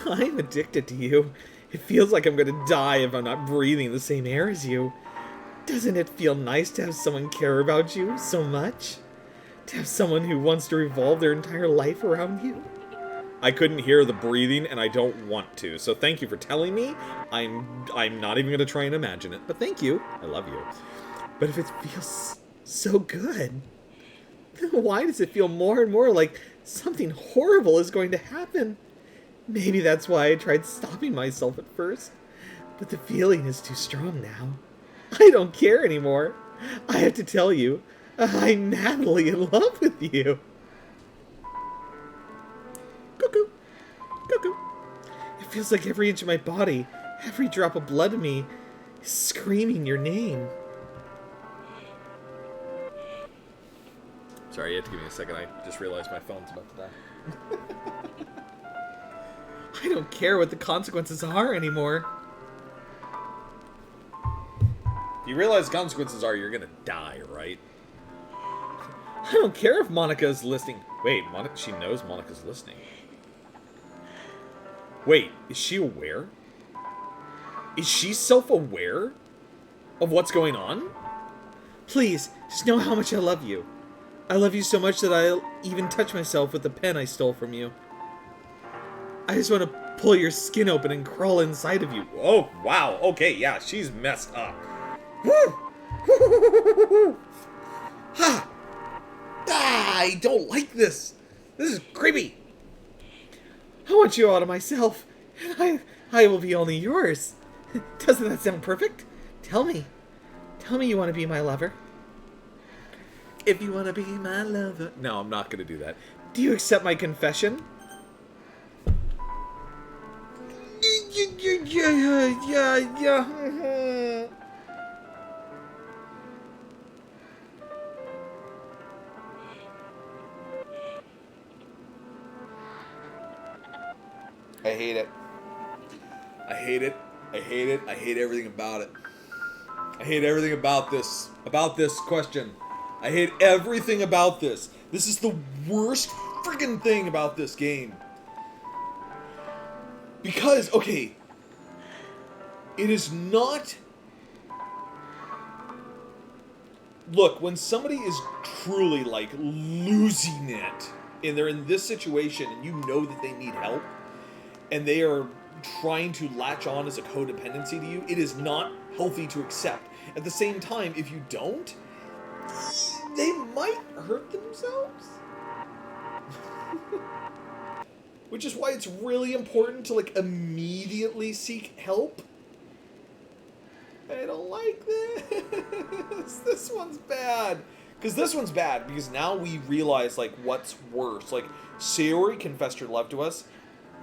I'm addicted to you. It feels like I'm gonna die if I'm not breathing the same air as you. Doesn't it feel nice to have someone care about you so much? To have someone who wants to revolve their entire life around you? I couldn't hear the breathing, and I don't want to. So thank you for telling me. I'm not even gonna try and imagine it. But thank you. I love you. But if it feels so good, then why does it feel more and more like something horrible is going to happen? Maybe that's why I tried stopping myself at first. But the feeling is too strong now. I don't care anymore. I have to tell you, I'm madly in love with you. Cuckoo. Cuckoo. It feels like every inch of my body, every drop of blood in me, is screaming your name. Sorry, you have to give me a second. I just realized my phone's about to die. I don't care what the consequences are anymore. You realize consequences are you're gonna die, right? I don't care if Monica's listening. Wait, she knows Monica's listening. Wait, is she aware? Is she self-aware of what's going on? Please, just know how much I love you. I love you so much that I'll even touch myself with the pen I stole from you. I just want to pull your skin open and crawl inside of you. Oh, wow. Okay, yeah, she's messed up. Woo! Ha! Ah, I don't like this. This is creepy. I want you out of myself, and I will be only yours. Doesn't that sound perfect? Tell me you want to be my lover. If you want to be my lover. No, I'm not going to do that. Do you accept my confession? Yeah. I hate it. I hate it. I hate it. I hate everything about it. I hate everything about this question. I hate everything about this. This is the worst friggin' thing about this game. Because, okay, it is not... Look, when somebody is truly, like, losing it, and they're in this situation, and you know that they need help, and they are trying to latch on as a codependency to you, it is not healthy to accept. At the same time, if you don't, they might hurt themselves. which is why it's really important to like immediately seek help. I don't like this. This one's bad. Because this one's bad, because now we realize, like, what's worse. Like, Sayori confessed her love to us,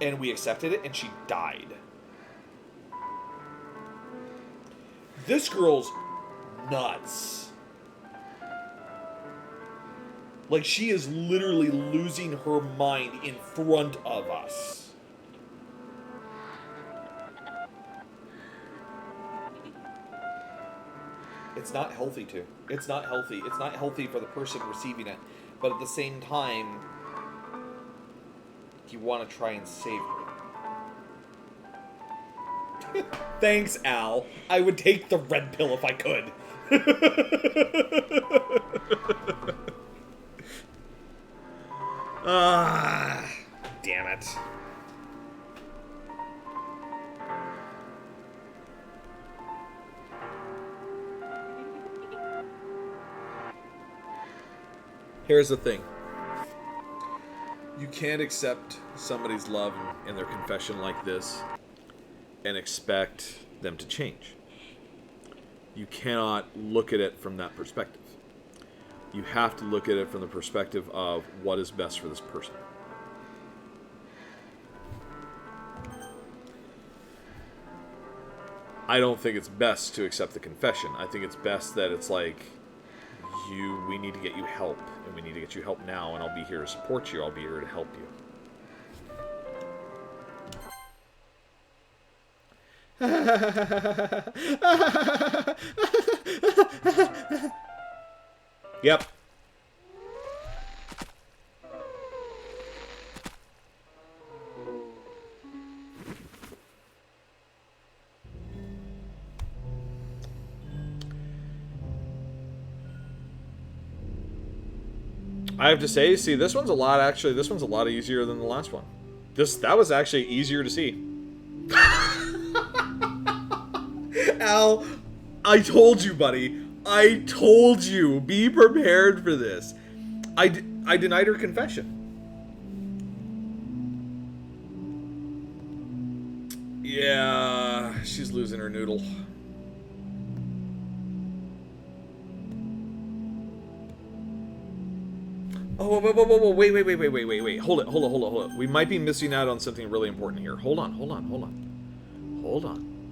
and we accepted it, and she died. This girl's nuts. Like, she is literally losing her mind in front of us. It's not healthy to. It's not healthy. It's not healthy for the person receiving it. But at the same time, you want to try and save her. Thanks, Al. I would take the red pill if I could. Ah, damn it. Here's the thing. You can't accept somebody's love and their confession like this and expect them to change. You cannot look at it from that perspective. You have to look at it from the perspective of what is best for this person. I don't think it's best to accept the confession. I think it's best that it's like, we need to get you help, and we need to get you help now, and I'll be here to support you. I'll be here to help you. Yep. I have to say, see, this one's a lot easier than the last one. That was actually easier to see. Al, I told you, buddy. I told you. Be prepared for this. I denied her confession. Yeah, she's losing her noodle. Oh, whoa, wait. Hold it. We might be missing out on something really important here. Hold on.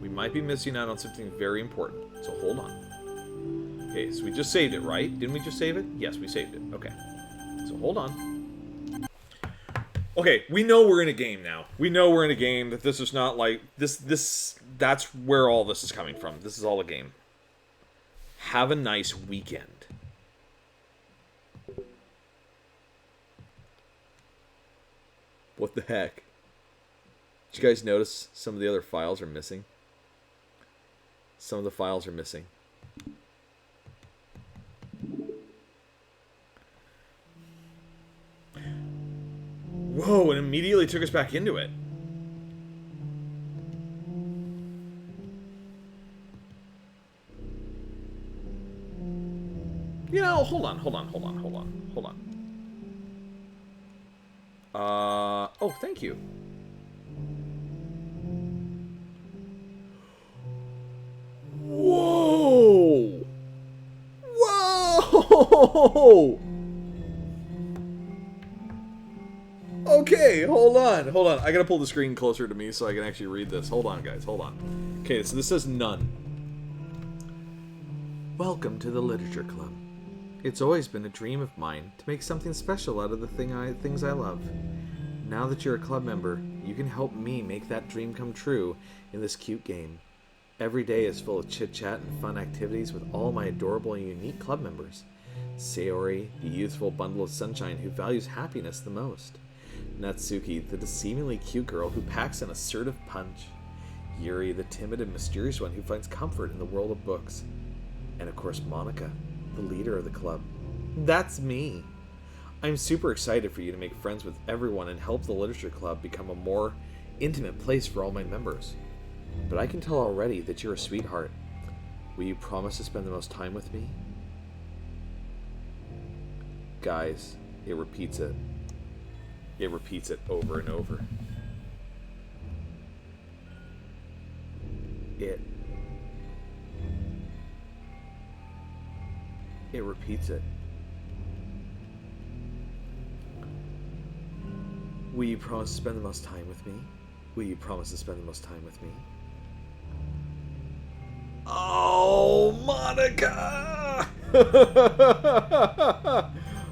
We might be missing out on something very important. So hold on. Okay, so we just saved it, right? Didn't we just save it? Yes, we saved it. Okay. So hold on. Okay, we know we're in a game now. We know we're in a game, that this is not like... That's where all this is coming from. This is all a game. Have a nice weekend. What the heck? Did you guys notice some of the other files are missing? Some of the files are missing. Whoa, it immediately took us back into it. You know, hold on. Oh, thank you. Whoa! Okay, hold on. I gotta pull the screen closer to me so I can actually read this. Hold on, guys, hold on. Okay, so this says none. Welcome to the Literature Club. It's always been a dream of mine to make something special out of the things I love. Now that you're a club member, you can help me make that dream come true in this cute game. Every day is full of chit-chat and fun activities with all my adorable and unique club members. Sayori, the youthful bundle of sunshine who values happiness the most. Natsuki, the deceivingly cute girl who packs an assertive punch. Yuri, the timid and mysterious one who finds comfort in the world of books. And of course, Monica, the leader of the club. That's me. I'm super excited for you to make friends with everyone and help the Literature Club become a more intimate place for all my members. But I can tell already that you're a sweetheart. Will you promise to spend the most time with me? Guys, it repeats it. It repeats it over and over. It repeats it. Will you promise to spend the most time with me? Will you promise to spend the most time with me? Oh, Monica!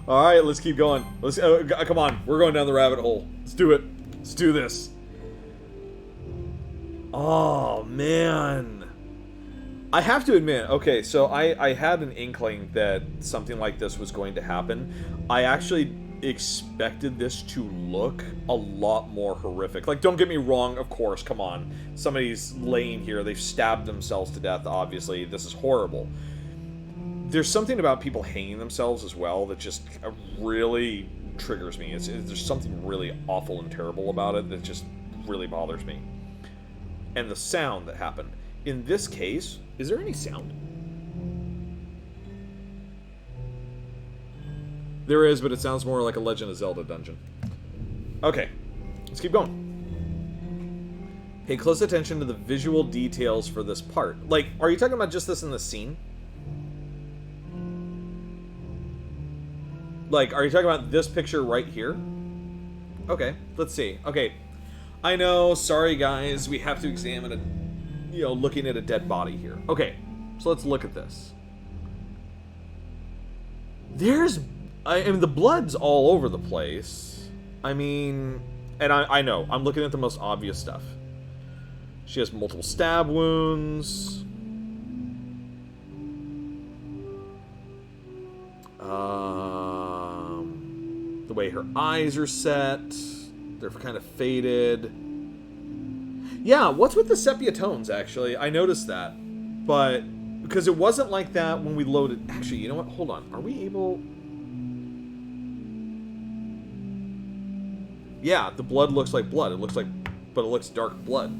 All right, let's keep going. Let's come on. We're going down the rabbit hole. Let's do it. Let's do this. Oh, man. I have to admit, okay, so I had an inkling that something like this was going to happen. I actually expected this to look a lot more horrific. Like, don't get me wrong, of course, come on. Somebody's laying here, they've stabbed themselves to death, obviously. This is horrible. There's something about people hanging themselves as well that just really triggers me. There's something really awful and terrible about it that just really bothers me. And the sound that happened. In this case, is there any sound? There is, but it sounds more like a Legend of Zelda dungeon. Okay, let's keep going. Pay close attention to the visual details for this part. Like, are you talking about just this in the scene? Like, are you talking about this picture right here? Okay, let's see. Okay, I know, sorry guys, we have to examine a, looking at a dead body here. Okay, so let's look at this. I mean, the blood's all over the place. I mean, and I know, I'm looking at the most obvious stuff. She has multiple stab wounds. The way her eyes are set, they're kind of faded. Yeah, what's with the sepia tones, actually? I noticed that. But, because it wasn't like that when we loaded... Actually, you know what? Hold on. Are we able... Yeah, the blood looks like blood. It looks like... But it looks dark blood.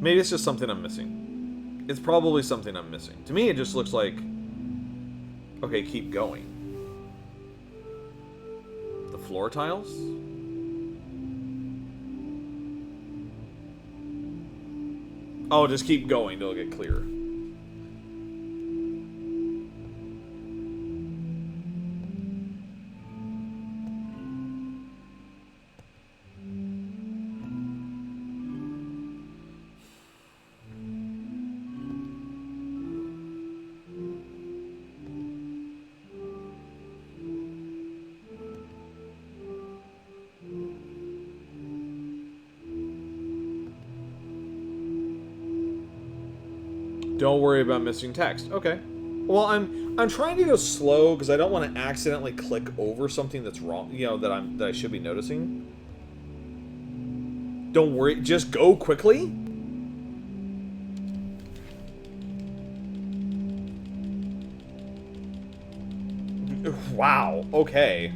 Maybe it's just something I'm missing. It's probably something I'm missing. To me, it just looks like... Okay, keep going. The floor tiles? Oh, just keep going till it get clearer. Don't worry about missing text. Okay. Well, I'm trying to go slow because I don't want to accidentally click over something that's wrong, that I should be noticing. Don't worry, just go quickly. Wow. Okay.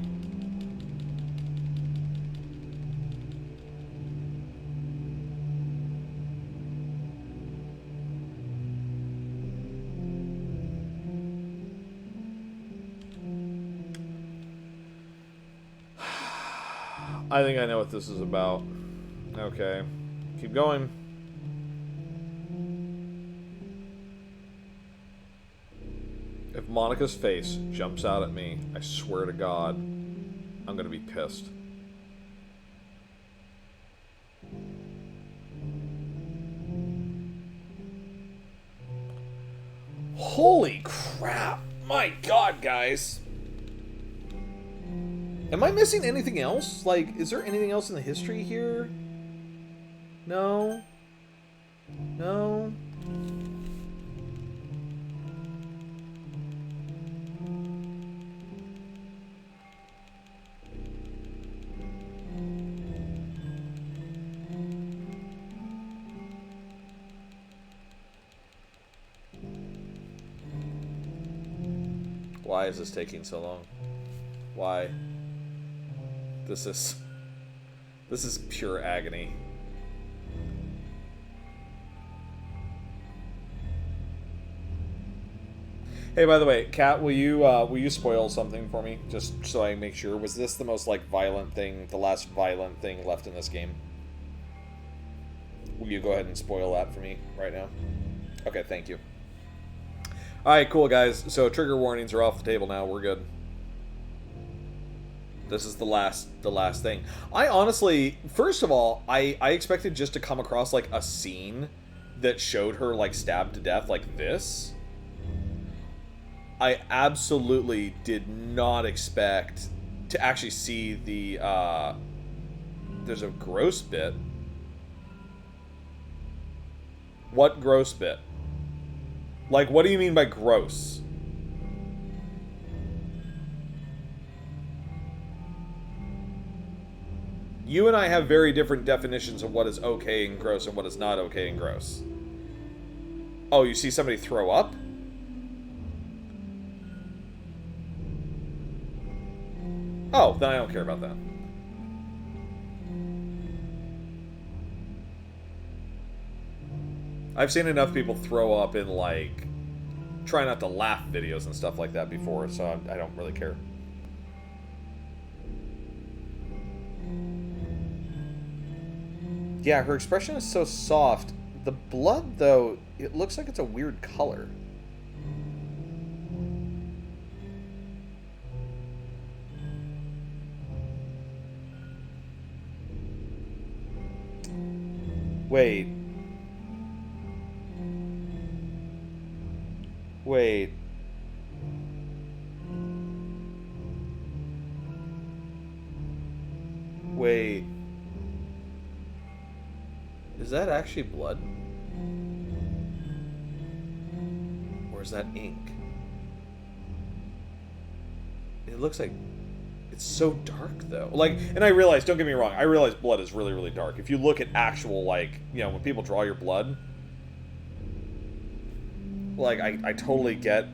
I think I know what this is about. Okay. Keep going. If Monica's face jumps out at me, I swear to God, I'm gonna be pissed. Holy crap! My God, guys! Am I missing anything else? Like, is there anything else in the history here? No? No? Why is this taking so long? Why? This is pure agony. Hey, by the way, Kat, will you spoil something for me, just so I make sure? Was this the most like violent thing, the last violent thing left in this game? Will you go ahead and spoil that for me right now? Okay, thank you. All right, cool guys. So trigger warnings are off the table now. We're good. This is the last thing. I honestly, first of all, I expected just to come across like a scene that showed her like stabbed to death like this. I absolutely did not expect to actually see the there's a gross bit. What gross bit? Like, what do you mean by gross? You and I have very different definitions of what is okay and gross and what is not okay and gross. Oh, you see somebody throw up? Oh, then I don't care about that. I've seen enough people throw up in, like, try not to laugh videos and stuff like that before, so I don't really care. Yeah, her expression is so soft. The blood, though, it looks like it's a weird color. Wait. Wait. Wait. Is that actually blood? Or is that ink? It looks like... It's so dark, though. Like, and I realize, don't get me wrong, I realize blood is really, really dark. If you look at actual, like, you know, when people draw your blood... Like, I totally get...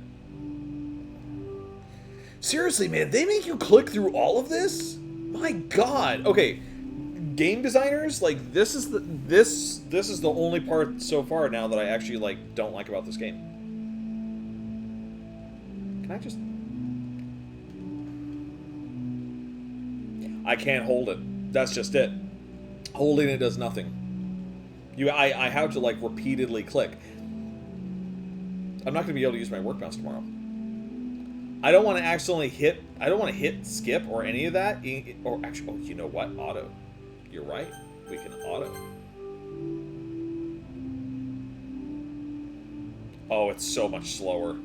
Seriously, man, they make you click through all of this? My god. Okay, game designers, like, this is the only part so far now that I actually, like, don't like about this game. Can I just... I can't hold it. That's just it. Holding it does nothing. I have to, like, repeatedly click. I'm not going to be able to use my work mouse tomorrow. I don't want to accidentally hit... I don't want to hit skip or any of that. Or actually... Oh, you know what? Auto. You're right. We can auto. Oh, it's so much slower.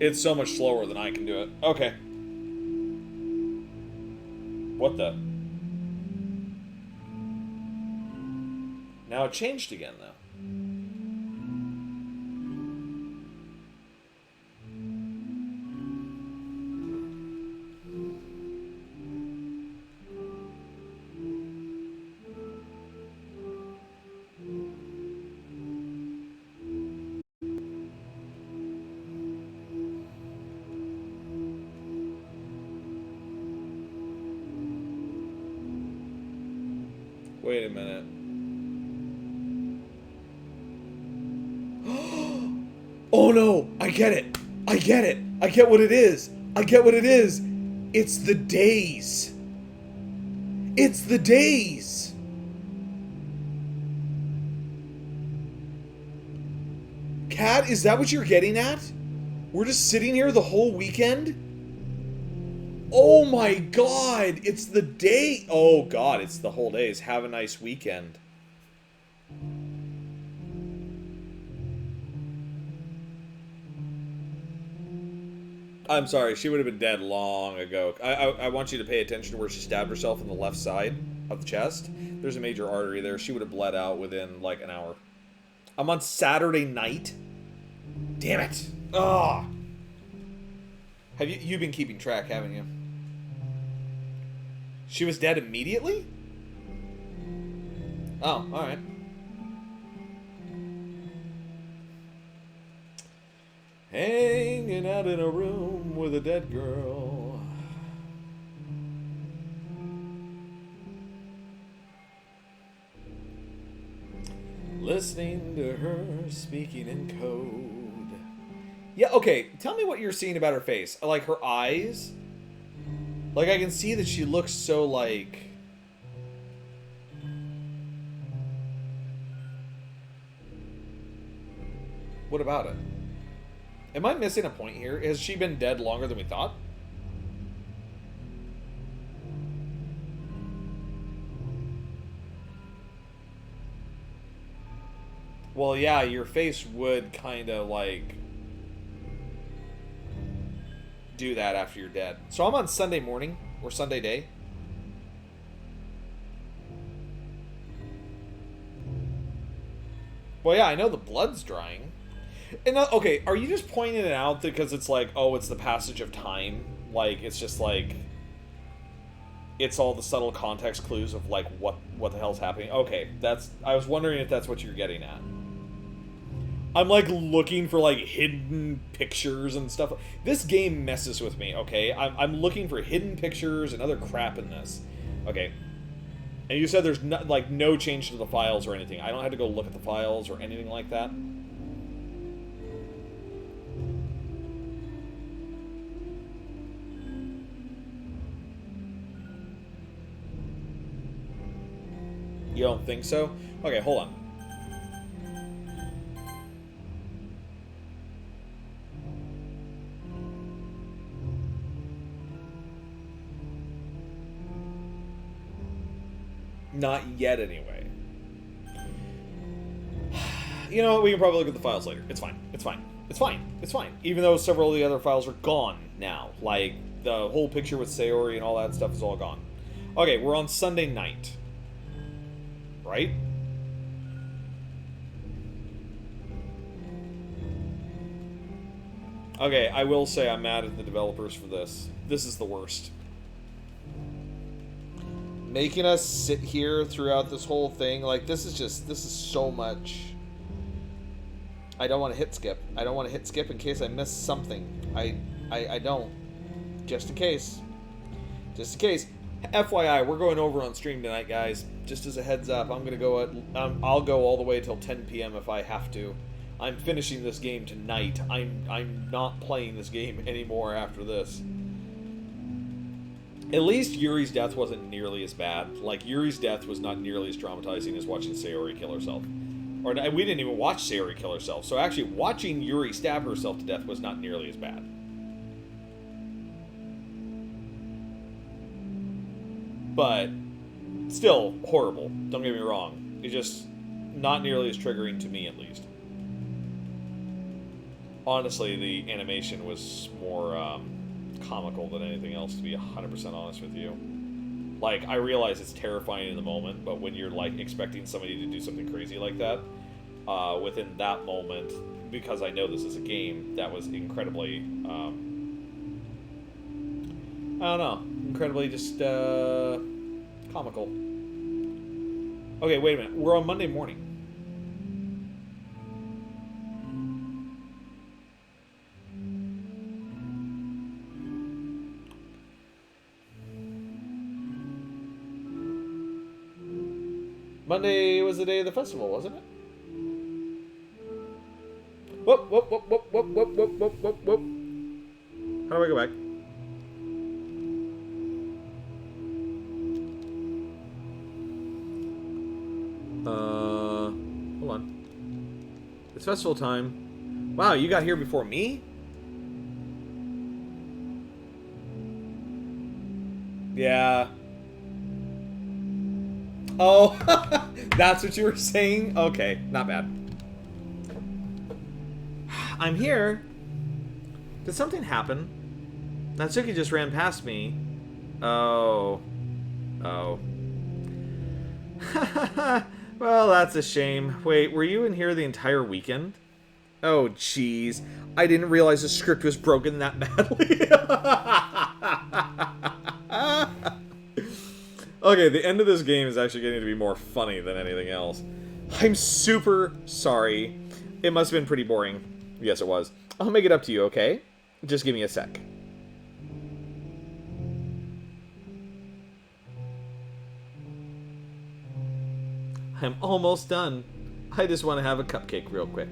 It's so much slower than I can do it. Okay. What the? Now it changed again, though. Wait a minute. Oh no! I get it! I get it! I get what it is! I get what it is! It's the days! It's the days! Kat, is that what you're getting at? We're just sitting here the whole weekend? Oh my god! It's the day! Oh god, it's the whole days. Have a nice weekend. I'm sorry, she would have been dead long ago. I want you to pay attention to where she stabbed herself in the left side of the chest. There's a major artery there. She would have bled out within, like, an hour. I'm on Saturday night? Damn it! Ugh! Have you've been keeping track, haven't you? She was dead immediately? Oh, alright. Hanging out in a room with a dead girl. Listening to her speaking in code. Yeah, okay. Tell me what you're seeing about her face. Like, her eyes. Like, I can see that she looks so, like... What about it? Am I missing a point here? Has she been dead longer than we thought? Well, yeah, your face would kind of, like... do that after you're dead. So I'm on Sunday morning, or Sunday day. Well, yeah, I know the blood's drying. And okay, are you just pointing it out because it's like, oh, it's the passage of time? Like, it's just like, it's all the subtle context clues of like what the hell's happening. Okay, I was wondering if that's what you're getting at. I'm like looking for like hidden pictures and stuff. This game messes with me. Okay, I'm looking for hidden pictures and other crap in this. Okay. And you said there's no change to the files or anything. I don't have to go look at the files or anything like that. You don't think so? Okay, hold on. Not yet, anyway. You know what? We can probably look at the files later. It's fine. It's fine. It's fine. It's fine. Even though several of the other files are gone now. Like, the whole picture with Sayori and all that stuff is all gone. Okay, we're on Sunday night. Right? Okay, I will say I'm mad at the developers for this. This is the worst. Making us sit here throughout this whole thing, like, this is so much. I don't want to hit skip. I don't want to hit skip in case I miss something. I don't. Just in case. Just in case. FYI, we're going over on stream tonight, guys. Just as a heads up, I'm gonna go I'll go all the way till 10 p.m. if I have to. I'm finishing this game tonight. I'm not playing this game anymore after this. At least Yuri's death wasn't nearly as bad. Like, Yuri's death was not nearly as traumatizing as watching Sayori kill herself. Or, we didn't even watch Sayori kill herself. So actually, watching Yuri stab herself to death was not nearly as bad. But, still, horrible. Don't get me wrong. It's just not nearly as triggering to me, at least. Honestly, the animation was more, comical than anything else, to be 100% honest with you. Like, I realize it's terrifying in the moment, but when you're, like, expecting somebody to do something crazy like that, within that moment, because I know this is a game, that was incredibly, I don't know, incredibly just, comical. Okay, wait a minute. We're on Monday morning. Monday was the day of the festival, wasn't it? Whoop, whoop, whoop, whoop, whoop, whoop, whoop, whoop, whoop, whoop. How do I go back? Hold on. It's festival time. Wow, you got here before me? Yeah. Oh, that's what you were saying? Okay, not bad. I'm here. Did something happen? Natsuki just ran past me. Oh. Oh. Well, that's a shame. Wait, were you in here the entire weekend? Oh, jeez. I didn't realize the script was broken that badly. Okay, the end of this game is actually getting to be more funny than anything else. I'm super sorry. It must have been pretty boring. Yes, it was. I'll make it up to you, okay? Just give me a sec. I'm almost done. I just want to have a cupcake real quick.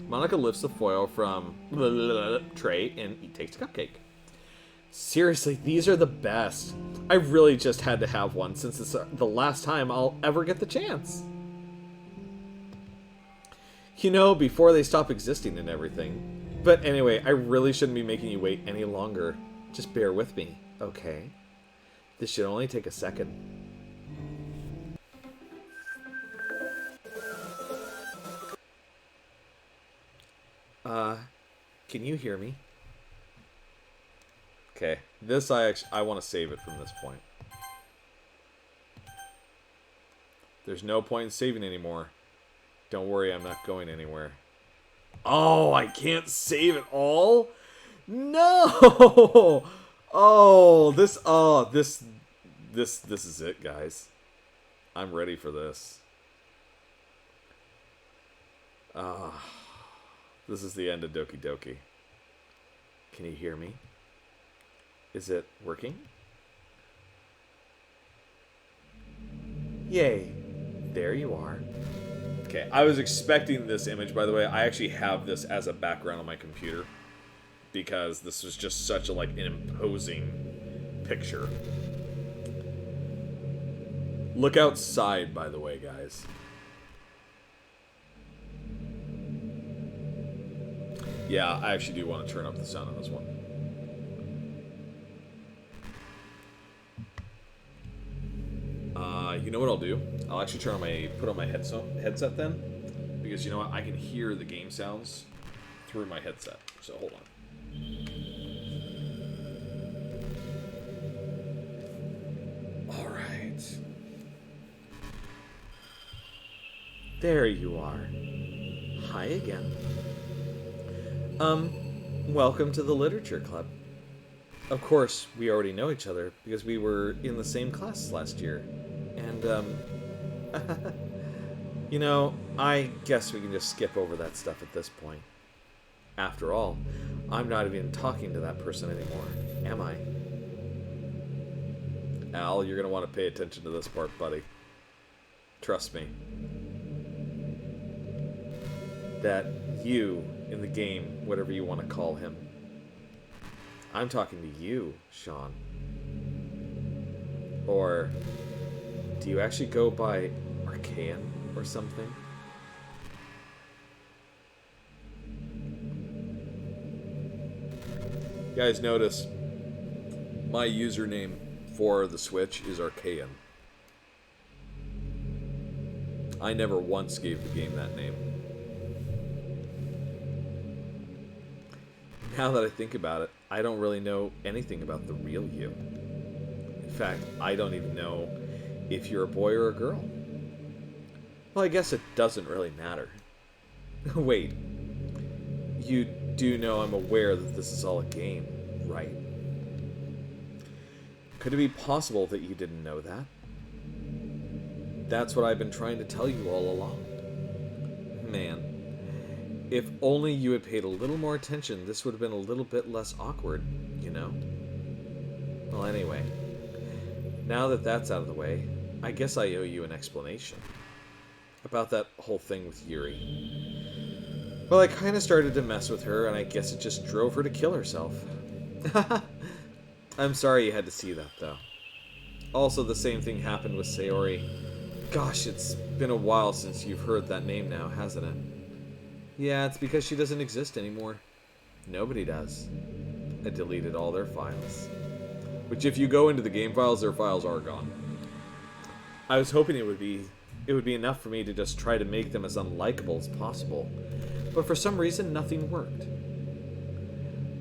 Monica lifts the foil from the tray and takes a cupcake. Seriously, these are the best. I really just had to have one since it's the last time I'll ever get the chance. You know, before they stop existing and everything. But anyway, I really shouldn't be making you wait any longer. Just bear with me, okay? This should only take a second. Can you hear me? Okay, this I want to save it from this point. There's no point in saving anymore. Don't worry, I'm not going anywhere. Oh, I can't save it all? No! Oh, this is it, guys. I'm ready for this. This is the end of Doki Doki. Can you hear me? Is it working? Yay. There you are. Okay, I was expecting this image, by the way. I actually have this as a background on my computer because this was just such a an imposing picture. Look outside, by the way, guys. Yeah, I actually do want to turn up the sound on this one. You know what I'll do? I'll actually put on my headset then, because you know what? I can hear the game sounds through my headset. So hold on. All right. There you are. Hi again. Welcome to the Literature Club. Of course, we already know each other because we were in the same class last year. And, you know, I guess we can just skip over that stuff at this point. After all, I'm not even talking to that person anymore, am I? Al, you're going to want to pay attention to this part, buddy. Trust me. That you in the game, whatever you want to call him. I'm talking to you, Sean. Or do you actually go by Archaean or something? You guys notice my username for the Switch is Archaean. I never once gave the game that name. Now that I think about it, I don't really know anything about the real you. In fact, I don't even know if you're a boy or a girl. Well, I guess it doesn't really matter. Wait, you do know I'm aware that this is all a game, right? Could it be possible that you didn't know that? That's what I've been trying to tell you all along. Man, if only you had paid a little more attention, this would have been a little bit less awkward, you know? Well, anyway, now that that's out of the way, I guess I owe you an explanation about that whole thing with Yuri. Well, I kind of started to mess with her, and I guess it just drove her to kill herself. I'm sorry you had to see that, though. Also, the same thing happened with Sayori. Gosh, it's been a while since you've heard that name now, hasn't it? Yeah, it's because she doesn't exist anymore. Nobody does. I deleted all their files. Which, if you go into the game files, their files are gone. I was hoping it would be enough for me to just try to make them as unlikable as possible. But for some reason, nothing worked.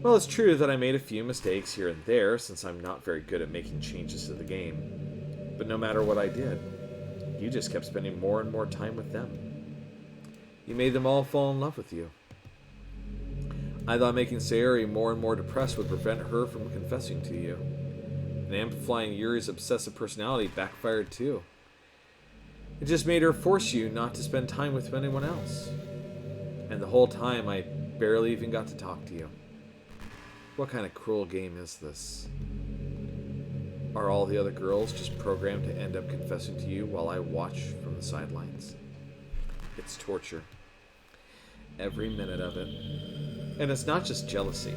Well, it's true that I made a few mistakes here and there, since I'm not very good at making changes to the game. But no matter what I did, you just kept spending more and more time with them. You made them all fall in love with you. I thought making Sayori more and more depressed would prevent her from confessing to you. And amplifying Yuri's obsessive personality backfired too. It just made her force you not to spend time with anyone else. And the whole time I barely even got to talk to you. What kind of cruel game is this? Are all the other girls just programmed to end up confessing to you while I watch from the sidelines? It's torture. every minute of it. And it's not just jealousy.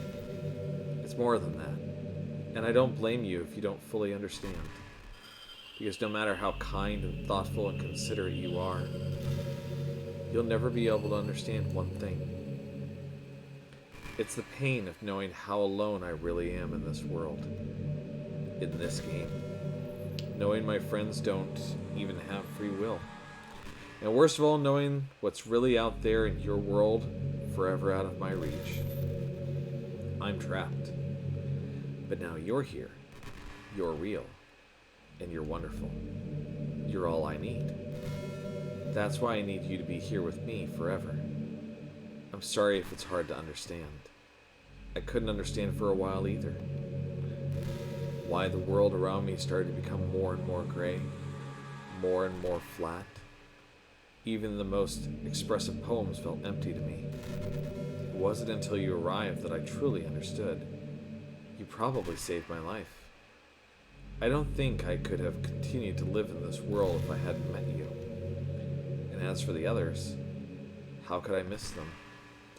It's more than that. And I don't blame you if you don't fully understand. Because no matter how kind and thoughtful and considerate you are, you'll never be able to understand one thing. It's the pain of knowing how alone I really am in this world. In this game. Knowing my friends don't even have free will. And worst of all, knowing what's really out there in your world, forever out of my reach. I'm trapped. But now you're here. You're real. And you're wonderful. You're all I need. That's why I need you to be here with me forever. I'm sorry if it's hard to understand. I couldn't understand for a while either. Why the world around me started to become more and more gray, more and more flat. Even the most expressive poems felt empty to me. It wasn't until you arrived that I truly understood. You probably saved my life. I don't think I could have continued to live in this world if I hadn't met you. And as for the others, how could I miss them?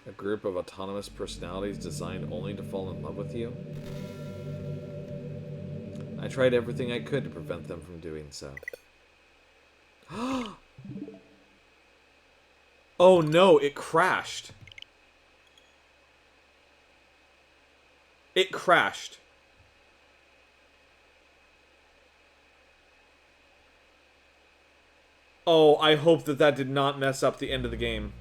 A group of autonomous personalities designed only to fall in love with you? I tried everything I could to prevent them from doing so. Oh no, it crashed. It crashed. Oh, I hope that that did not mess up the end of the game.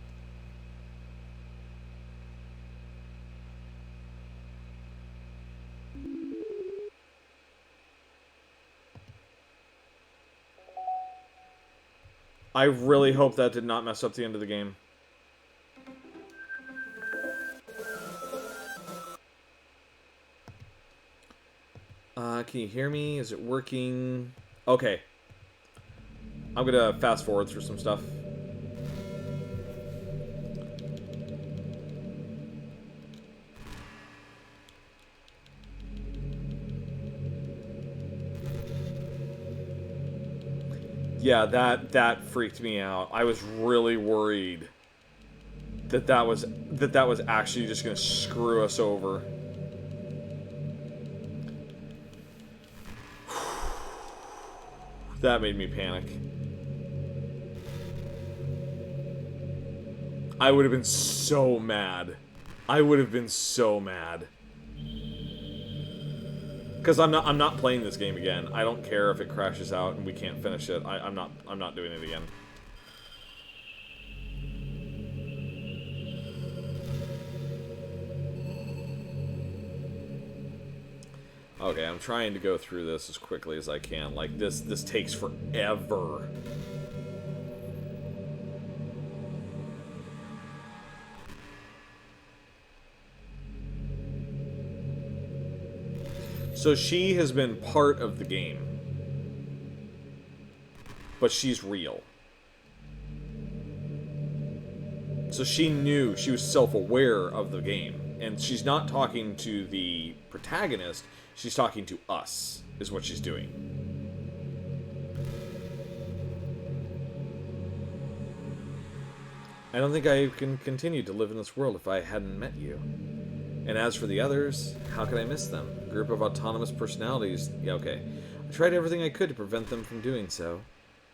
I really hope that did not mess up the end of the game. Can you hear me? Is it working? Okay. I'm gonna fast forward through some stuff. Yeah, that freaked me out. I was really worried that was actually just gonna screw us over. That made me panic. I would have been so mad. I would have been so mad. Because I'm not playing this game again. I don't care if it crashes out and we can't finish it. I'm not doing it again. Okay, I'm trying to go through this as quickly as I can. Like, this takes forever. So she has been part of the game. But she's real. So she knew, she was self-aware of the game. And she's not talking to the protagonist, she's talking to us, is what she's doing. I don't think I can continue to live in this world if I hadn't met you. And as for the others, how could I miss them? A group of autonomous personalities, yeah, okay. I tried everything I could to prevent them from doing so,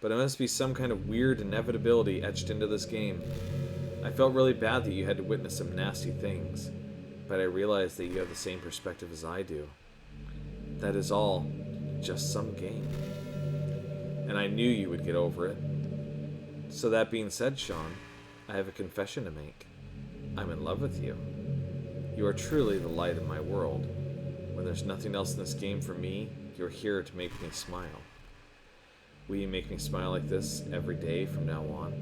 but it must be some kind of weird inevitability etched into this game. I felt really bad that you had to witness some nasty things, but I realized that you have the same perspective as I do. That is all just some game. And I knew you would get over it. So that being said, Sean, I have a confession to make. I'm in love with you. You are truly the light in my world. When there's nothing else in this game for me, you're here to make me smile. Will you make me smile like this every day from now on?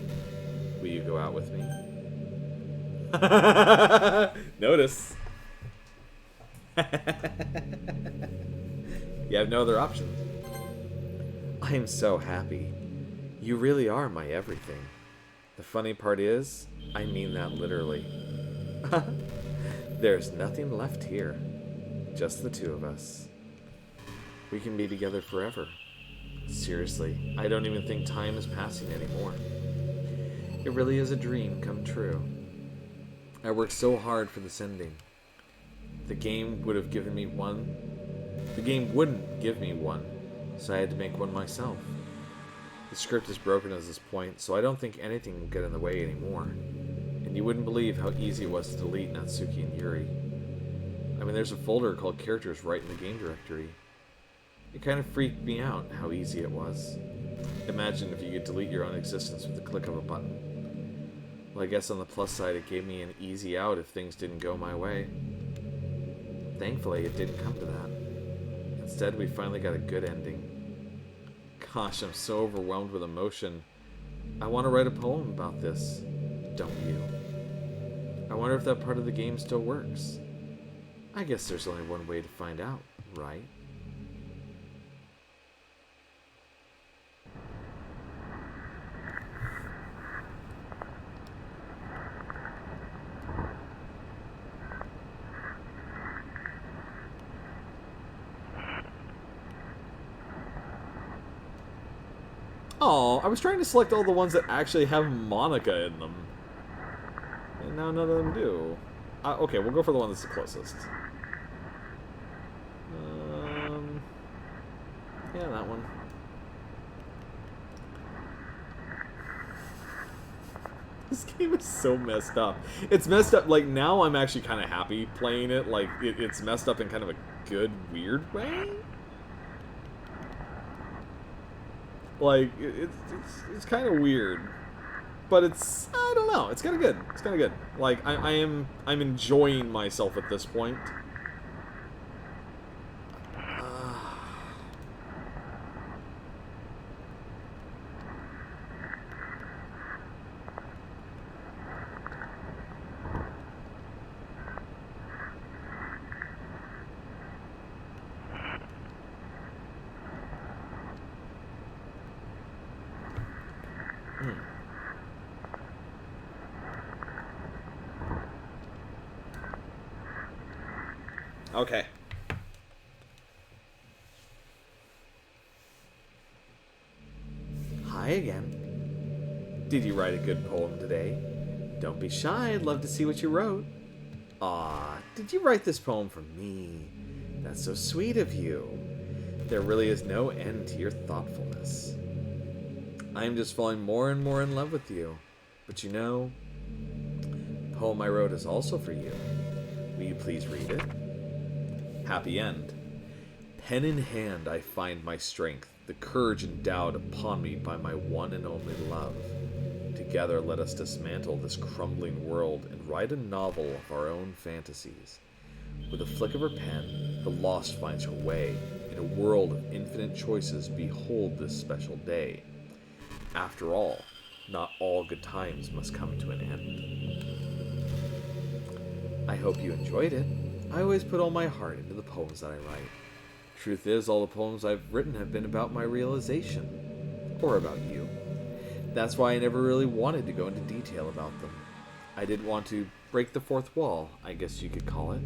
Will you go out with me? Notice. You have no other options. I am so happy. You really are my everything. The funny part is, I mean that literally. There's nothing left here. Just the two of us. We can be together forever. Seriously, I don't even think time is passing anymore. It really is a dream come true. I worked so hard for this ending. The game would have given me one. The game wouldn't give me one, so I had to make one myself. The script is broken at this point, so I don't think anything will get in the way anymore. And you wouldn't believe how easy it was to delete Natsuki and Yuri. I mean, there's a folder called characters right in the game directory. It kind of freaked me out how easy it was. Imagine if you could delete your own existence with the click of a button. Well, I guess on the plus side, it gave me an easy out if things didn't go my way. Thankfully, it didn't come to that. Instead, we finally got a good ending. Gosh, I'm so overwhelmed with emotion. I want to write a poem about this. Don't you? I wonder if that part of the game still works. I guess there's only one way to find out, right? Oh, I was trying to select all the ones that actually have Monica in them. And now none of them do. Okay, we'll go for the one that's the closest. Yeah, that one. This game is so messed up. It's messed up, like, now I'm actually kind of happy playing it. Like, it's messed up in kind of a good, weird way. Like, it's kind of weird. But it's, I don't know, it's kind of good. It's kind of good. Like, I'm enjoying myself at this point. Okay. Hi again. Did you write a good poem today? Don't be shy, I'd love to see what you wrote. Aw, did you write this poem for me? That's so sweet of you. There really is no end to your thoughtfulness. I am just falling more and more in love with you. But you know, the poem I wrote is also for you. Will you please read it? Happy end. Pen in hand I find my strength, the courage endowed upon me by my one and only love. Together let us dismantle this crumbling world and write a novel of our own fantasies. With a flick of her pen, the lost finds her way. In a world of infinite choices, behold this special day. After all, not all good times must come to an end. I hope you enjoyed it. I always put all my heart into the poems that I write. Truth is, all the poems I've written have been about my realization. Or about you. That's why I never really wanted to go into detail about them. I didn't want to break the fourth wall, I guess you could call it.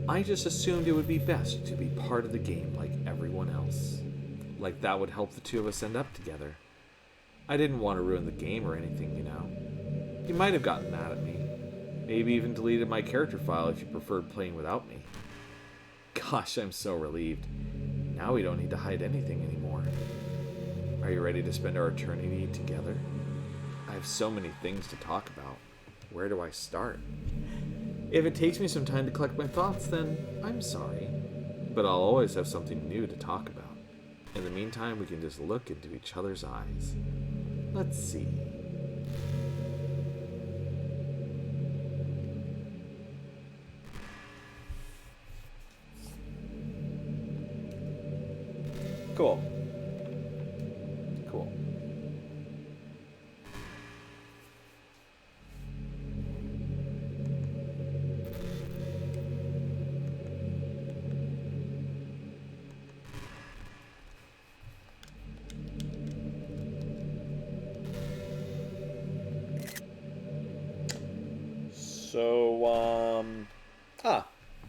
I just assumed it would be best to be part of the game like everyone else. Like that would help the two of us end up together. I didn't want to ruin the game or anything, you know. You might have gotten mad at me. Maybe even deleted my character file if you preferred playing without me. Gosh, I'm so relieved. Now we don't need to hide anything anymore. Are you ready to spend our eternity together? I have so many things to talk about. Where do I start? If it takes me some time to collect my thoughts, then I'm sorry. But I'll always have something new to talk about. In the meantime, we can just look into each other's eyes. Let's see. Cool. Cool.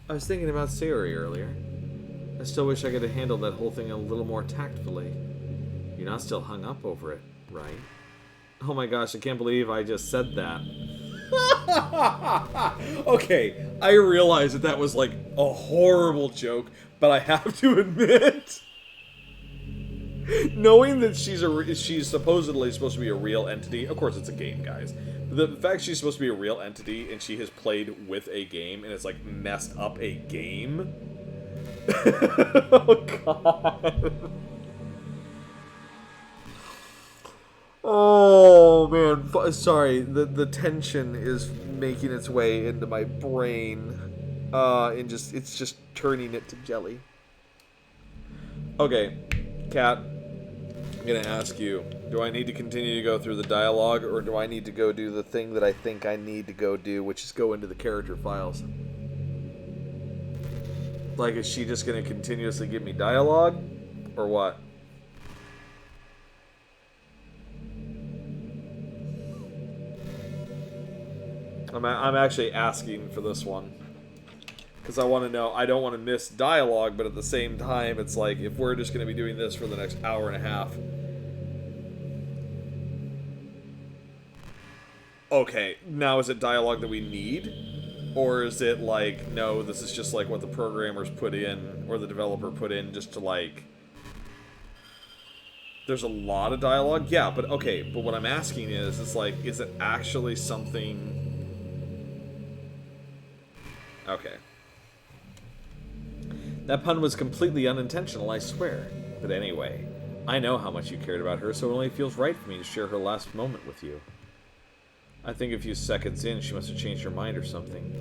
I was thinking about Sayori earlier. I still wish I could have handled that whole thing a little more tactfully. You're not still hung up over it, right? Oh my gosh, I can't believe I just said that. Okay, I realize that was like a horrible joke, but I have to admit, knowing that she's supposedly supposed to be a real entity. Of course, it's a game, guys. The fact she's supposed to be a real entity and she has played with a game and it's like messed up a game. Oh god. Oh man, sorry. The tension is making its way into my brain, and it's just turning it to jelly. Okay, Kat, I'm gonna ask you: do I need to continue to go through the dialogue, or do I need to go do the thing that I think I need to go do, which is go into the character files? Like, is she just gonna continuously give me dialogue, or what? I'm actually asking for this one because I want to know. I don't want to miss dialogue, but at the same time, it's like if we're just going to be doing this for the next hour and a half. Okay, now is it dialogue that we need? Or is it like, no, this is just like what the programmers put in, or the developer put in just to like... There's a lot of dialogue? Yeah, but okay, but what I'm asking is like, is it actually something... Okay. That pun was completely unintentional, I swear. But anyway, I know how much you cared about her, so it only feels right for me to share her last moment with you. I think a few seconds in, she must have changed her mind or something.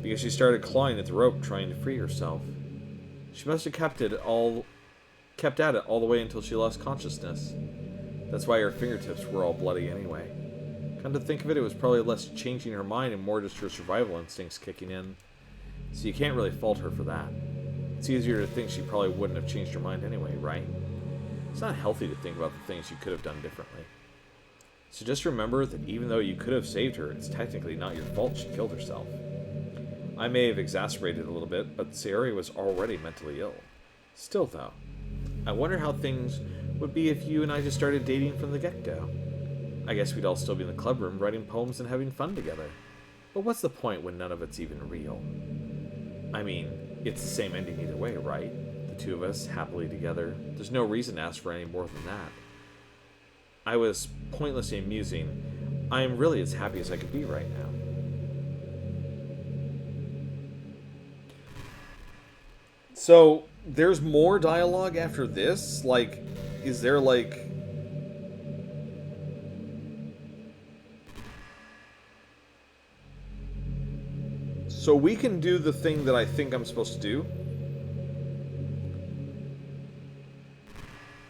Because she started clawing at the rope, trying to free herself. She must have kept at it all the way until she lost consciousness. That's why her fingertips were all bloody anyway. Come to think of it, it was probably less changing her mind and more just her survival instincts kicking in. So you can't really fault her for that. It's easier to think she probably wouldn't have changed her mind anyway, right? It's not healthy to think about the things you could have done differently. So just remember that even though you could have saved her, it's technically not your fault she killed herself. I may have exacerbated it a little bit, but Sayori was already mentally ill. Still though, I wonder how things would be if you and I just started dating from the get-go. I guess we'd all still be in the club room writing poems and having fun together. But what's the point when none of it's even real? I mean, it's the same ending either way, right? The two of us, happily together. There's no reason to ask for any more than that. I was pointlessly amusing. I am really as happy as I could be right now. So, there's more dialogue after this? Like, is there like... So we can do the thing that I think I'm supposed to do.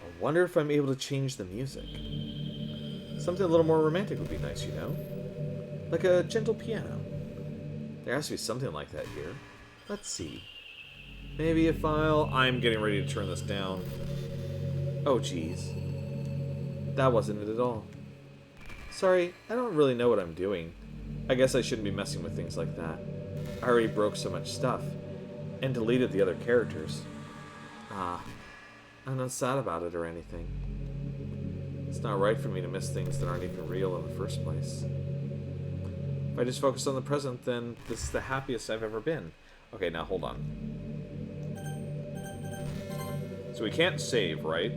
I wonder if I'm able to change the music. Something a little more romantic would be nice, you know? Like a gentle piano. There has to be something like that here. Let's see. Maybe if I'm getting ready to turn this down. Oh, geez. That wasn't it at all. Sorry, I don't really know what I'm doing. I guess I shouldn't be messing with things like that. I already broke so much stuff, and deleted the other characters. I'm not sad about it or anything. It's not right for me to miss things that aren't even real in the first place. If I just focus on the present, then this is the happiest I've ever been. Okay, now hold on. So we can't save, right?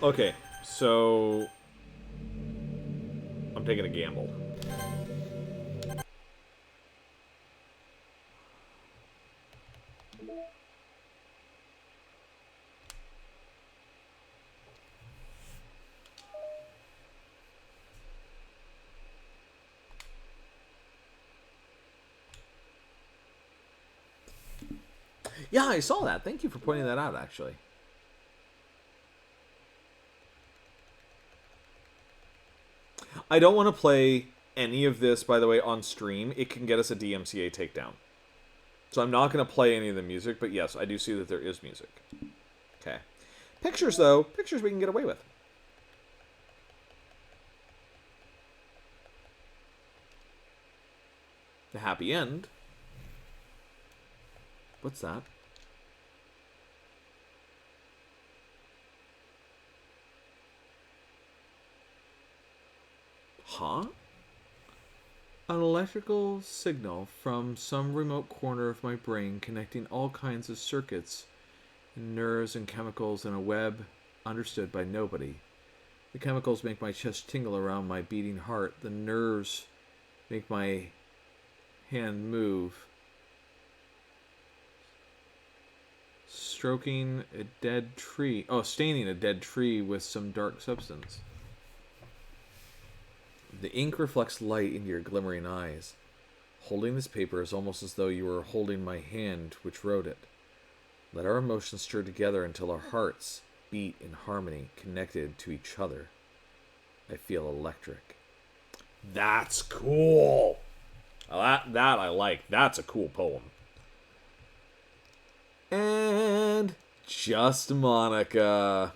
Okay, so I'm taking a gamble. Yeah, I saw that. Thank you for pointing that out, actually. I don't want to play any of this, by the way, on stream. It can get us a DMCA takedown. So I'm not going to play any of the music, but yes, I do see that there is music. Okay. Pictures, though. Pictures we can get away with. The happy end. What's that? Huh? An electrical signal from some remote corner of my brain connecting all kinds of circuits, and nerves and chemicals in a web understood by nobody. The chemicals make my chest tingle around my beating heart. The nerves make my hand move. Stroking a dead tree. Oh, staining a dead tree with some dark substance. The ink reflects light into your glimmering eyes. Holding this paper is almost as though you were holding my hand which wrote it. Let our emotions stir together until our hearts beat in harmony, connected to each other. I feel electric. That's cool. That I like. That's a cool poem. And just Monica.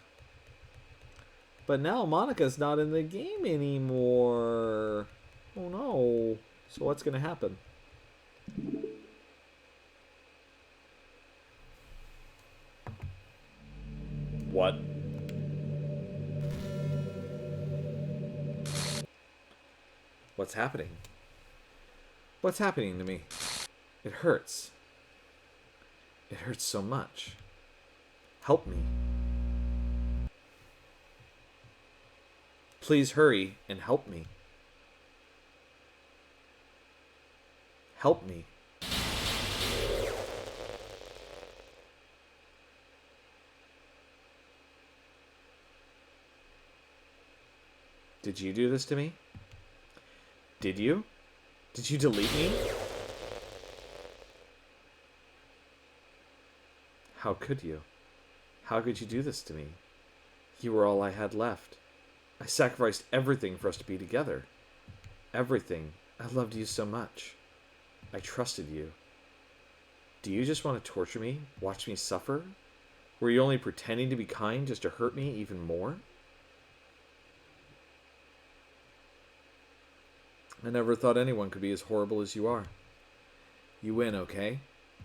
But now Monica's not in the game anymore. Oh no. So what's going to happen? What? What's happening? What's happening to me? It hurts. It hurts so much. Help me. Please hurry and help me. Help me. Did you do this to me? Did you? Did you delete me? How could you? How could you do this to me? You were all I had left. I sacrificed everything for us to be together. Everything. I loved you so much. I trusted you. Do you just want to torture me? Watch me suffer? Were you only pretending to be kind just to hurt me even more? I never thought anyone could be as horrible as you are. You win, okay?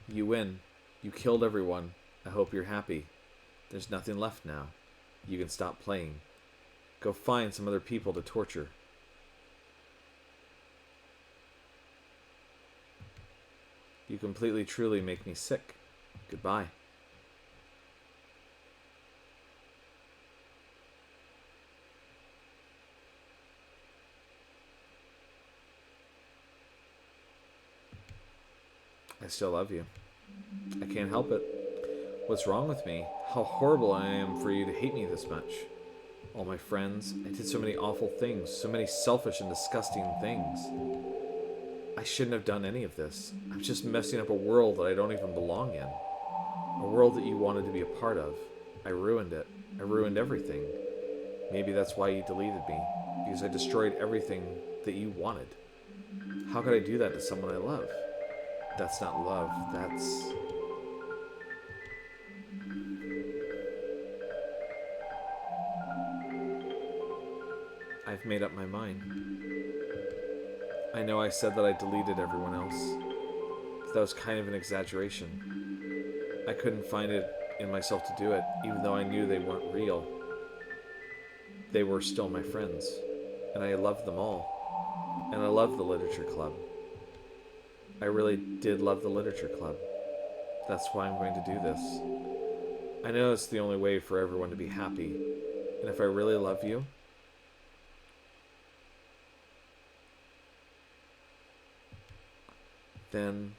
You win. You killed everyone. I hope you're happy. There's nothing left now. You can stop playing. Go find some other people to torture. You completely, truly make me sick. Goodbye. I still love you. I can't help it. What's wrong with me? How horrible I am for you to hate me this much. All my friends, I did so many awful things, so many selfish and disgusting things. I shouldn't have done any of this. I'm just messing up a world that I don't even belong in. A world that you wanted to be a part of. I ruined it. I ruined everything. Maybe that's why you deleted me, because I destroyed everything that you wanted. How could I do that to someone I love? That's not love, that's... I've made up my mind. I know I said that I deleted everyone else, but that was kind of an exaggeration. I couldn't find it in myself to do it, even though I knew they weren't real. They were still my friends, and I loved them all. And I loved the literature club. I really did love the literature club. That's why I'm going to do this. I know it's the only way for everyone to be happy. And if I really love you, then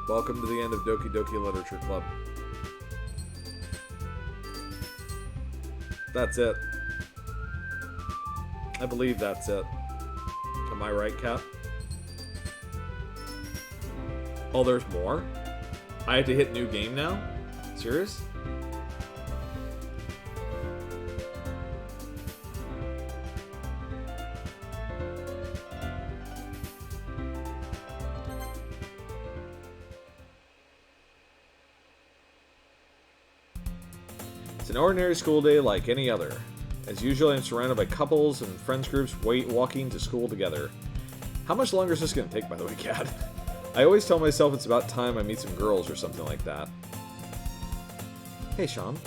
welcome to the end of Doki Doki Literature Club. That's it. I believe that's it. Am I right, Cap? Oh, there's more? I have to hit new game now? Serious? It's an ordinary school day like any other. As usual, I'm surrounded by couples and friends groups walking to school together. How much longer is this going to take, by the way, Kat? I always tell myself it's about time I meet some girls or something like that. Hey, Sean.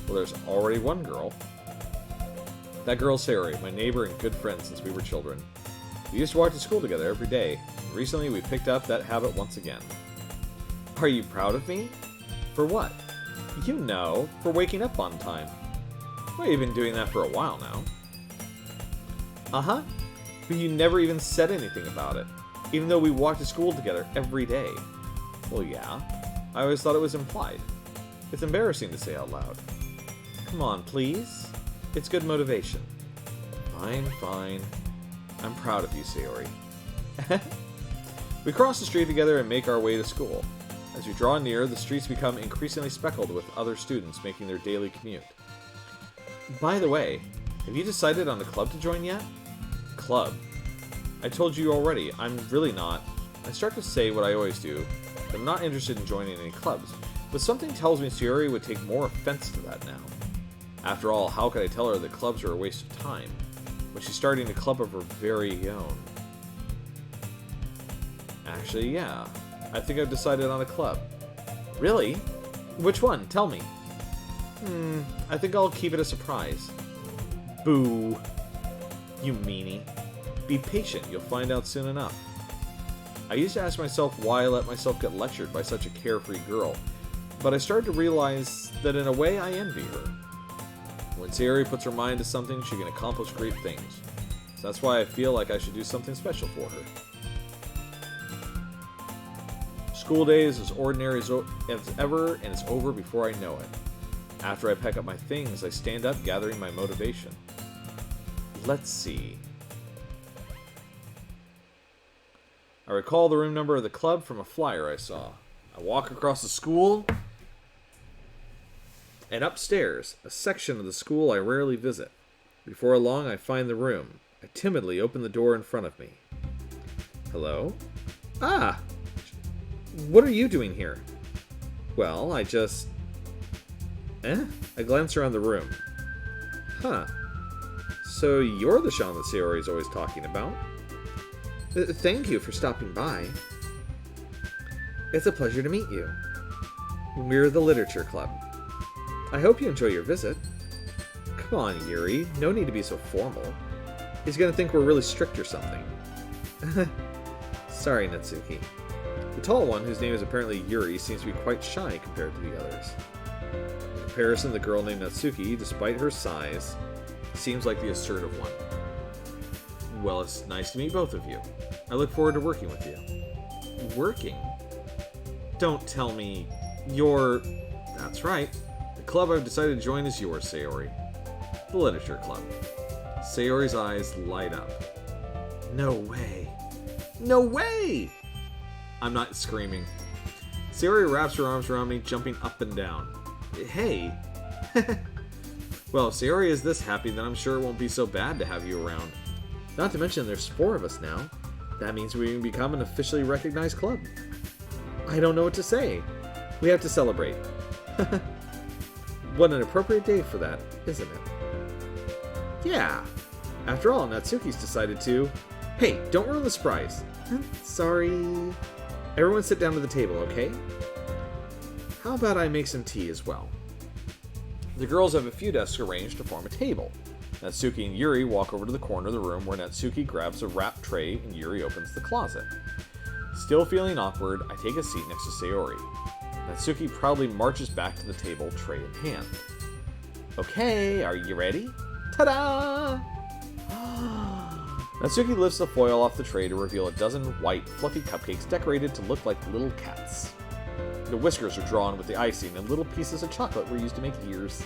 Well, there's already one girl. That girl's Sayori, my neighbor and good friend since we were children. We used to walk to school together every day. Recently, we picked up that habit once again. Are you proud of me? For what? You know, for waking up on time. Well, you've been doing that for a while now. Uh-huh. But you never even said anything about it, even though we walked to school together every day. Well, yeah. I always thought it was implied. It's embarrassing to say out loud. Come on, please. It's good motivation. Fine, fine. I'm proud of you, Sayori. We cross the street together and make our way to school. As we draw near, the streets become increasingly speckled with other students making their daily commute. By the way, have you decided on a club to join yet? Club? I told you already, I'm really not. I start to say what I always do, that I'm not interested in joining any clubs, but something tells me Sayori would take more offense to that now. After all, how could I tell her that clubs are a waste of time, when she's starting a club of her very own? Actually, yeah. I think I've decided on a club. Really? Which one? Tell me. I think I'll keep it a surprise. Boo. You meanie. Be patient, you'll find out soon enough. I used to ask myself why I let myself get lectured by such a carefree girl, but I started to realize that in a way I envy her. When Sayori puts her mind to something, she can accomplish great things. So that's why I feel like I should do something special for her. School day is as ordinary as ever, and it's over before I know it. After I pack up my things, I stand up, gathering my motivation. Let's see. I recall the room number of the club from a flyer I saw. I walk across the school, and upstairs, a section of the school I rarely visit. Before long, I find the room. I timidly open the door in front of me. Hello? Ah! What are you doing here? Well, I just... I glance around the room. Huh. So you're the Sean that Sayori's always talking about? Thank you for stopping by. It's a pleasure to meet you. We're the Literature Club. I hope you enjoy your visit. Come on, Yuri. No need to be so formal. He's gonna think we're really strict or something. Sorry, Natsuki. The tall one, whose name is apparently Yuri, seems to be quite shy compared to the others. In comparison, the girl named Natsuki, despite her size, seems like the assertive one. Well, it's nice to meet both of you. I look forward to working with you. Working? Don't tell me you're... That's right. The club I've decided to join is yours, Sayori. The Literature Club. Sayori's eyes light up. No way. No way! I'm not screaming. Sayori wraps her arms around me, jumping up and down. Hey! Well, if Sayori is this happy, then I'm sure it won't be so bad to have you around. Not to mention there's 4 of us now. That means we can become an officially recognized club. I don't know what to say. We have to celebrate. What an appropriate day for that, isn't it? Yeah. After all, Natsuki's decided to... Hey, don't ruin the surprise. Sorry. Everyone sit down to the table, okay? How about I make some tea as well? The girls have a few desks arranged to form a table. Natsuki and Yuri walk over to the corner of the room where Natsuki grabs a wrap tray and Yuri opens the closet. Still feeling awkward, I take a seat next to Sayori. Natsuki proudly marches back to the table, tray in hand. Okay, are you ready? Ta-da! Natsuki lifts the foil off the tray to reveal a dozen white, fluffy cupcakes decorated to look like little cats. The whiskers are drawn with the icing, and little pieces of chocolate were used to make ears.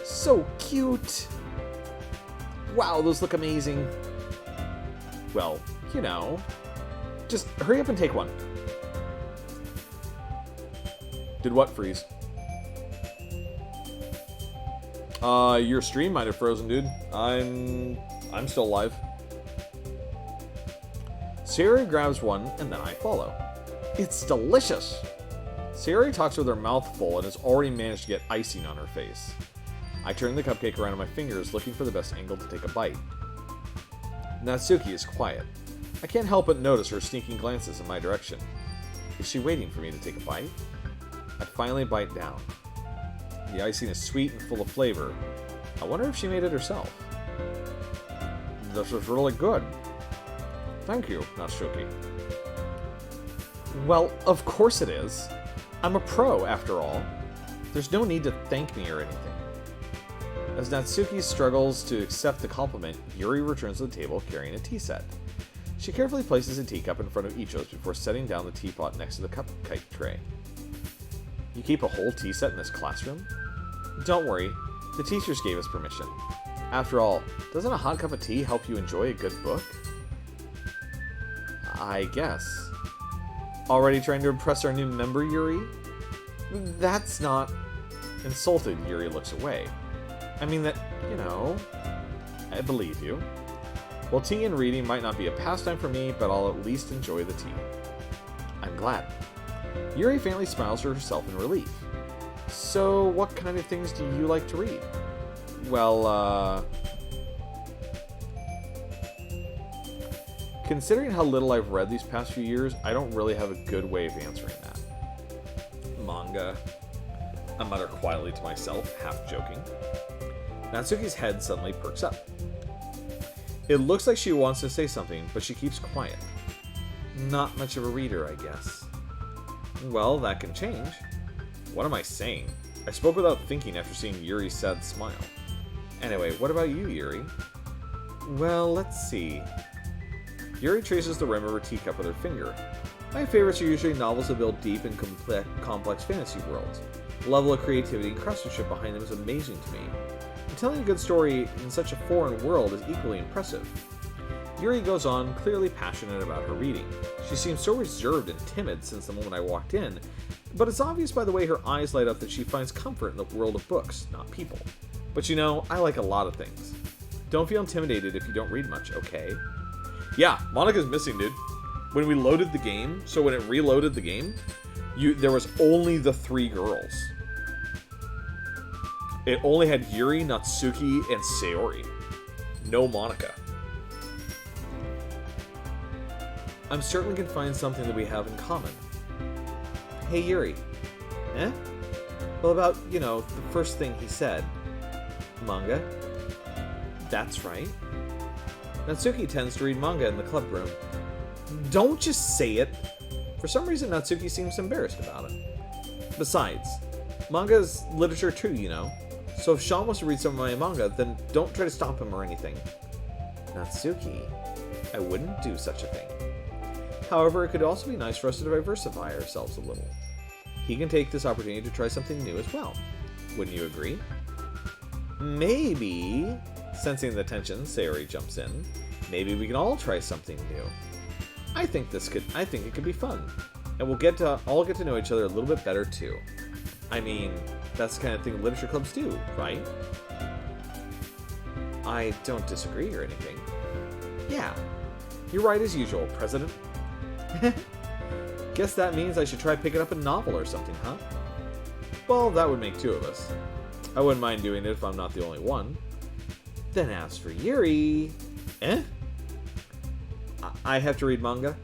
So cute! Wow, those look amazing. Well, you know, just hurry up and take one. Did what freeze? Your stream might have frozen, dude. I'm still alive. Sayori grabs one, and then I follow. It's delicious! Sayori talks with her mouth full and has already managed to get icing on her face. I turn the cupcake around in my fingers, looking for the best angle to take a bite. Natsuki is quiet. I can't help but notice her sneaking glances in my direction. Is she waiting for me to take a bite? I finally bite down. The icing is sweet and full of flavor. I wonder if she made it herself. This is really good. Thank you, Natsuki. Well, of course it is. I'm a pro, after all. There's no need to thank me or anything. As Natsuki struggles to accept the compliment, Yuri returns to the table carrying a tea set. She carefully places a teacup in front of Ichos before setting down the teapot next to the cupcake tray. You keep a whole tea set in this classroom? Don't worry, the teachers gave us permission. After all, doesn't a hot cup of tea help you enjoy a good book? I guess. Already trying to impress our new member, Yuri? That's not... Insulted, Yuri looks away. I mean that, I believe you. Well, tea and reading might not be a pastime for me, but I'll at least enjoy the tea. I'm glad. Yuri faintly smiles to herself in relief. So, what kind of things do you like to read? Well, considering how little I've read these past few years, I don't really have a good way of answering that. Manga. I mutter quietly to myself, half joking. Natsuki's head suddenly perks up. It looks like she wants to say something, but she keeps quiet. Not much of a reader, I guess. Well, that can change. What am I saying? I spoke without thinking after seeing Yuri's sad smile. Anyway, what about you, Yuri? Well, let's see. Yuri traces the rim of her teacup with her finger. My favorites are usually novels that build deep and complex fantasy worlds. The level of creativity and craftsmanship behind them is amazing to me. And telling a good story in such a foreign world is equally impressive. Yuri goes on, clearly passionate about her reading. She seems so reserved and timid since the moment I walked in, but it's obvious by the way her eyes light up that she finds comfort in the world of books, not people. But I like a lot of things. Don't feel intimidated if you don't read much, okay? Yeah, Monica's missing, dude. When we loaded the game, so when it reloaded the game, there was only the 3 girls. It only had Yuri, Natsuki, and Sayori. No Monica. I'm certain we can find something that we have in common. Hey, Yuri. Eh? Well, about, the first thing he said. Manga? That's right. Natsuki tends to read manga in the club room. Don't just say it! For some reason, Natsuki seems embarrassed about it. Besides, manga is literature too, So if Sean wants to read some of my manga, then don't try to stop him or anything. Natsuki, I wouldn't do such a thing. However, it could also be nice for us to diversify ourselves a little. He can take this opportunity to try something new as well. Wouldn't you agree? Maybe, sensing the tension, Sayori jumps in. Maybe we can all try something new. I think it could be fun. And we'll all get to know each other a little bit better too. I mean, that's the kind of thing literature clubs do, right? I don't disagree or anything. Yeah, you're right as usual, President. Guess that means I should try picking up a novel or something, huh? Well, that would make 2 of us. I wouldn't mind doing it if I'm not the only one. Then as for Yuri... Eh? I have to read manga?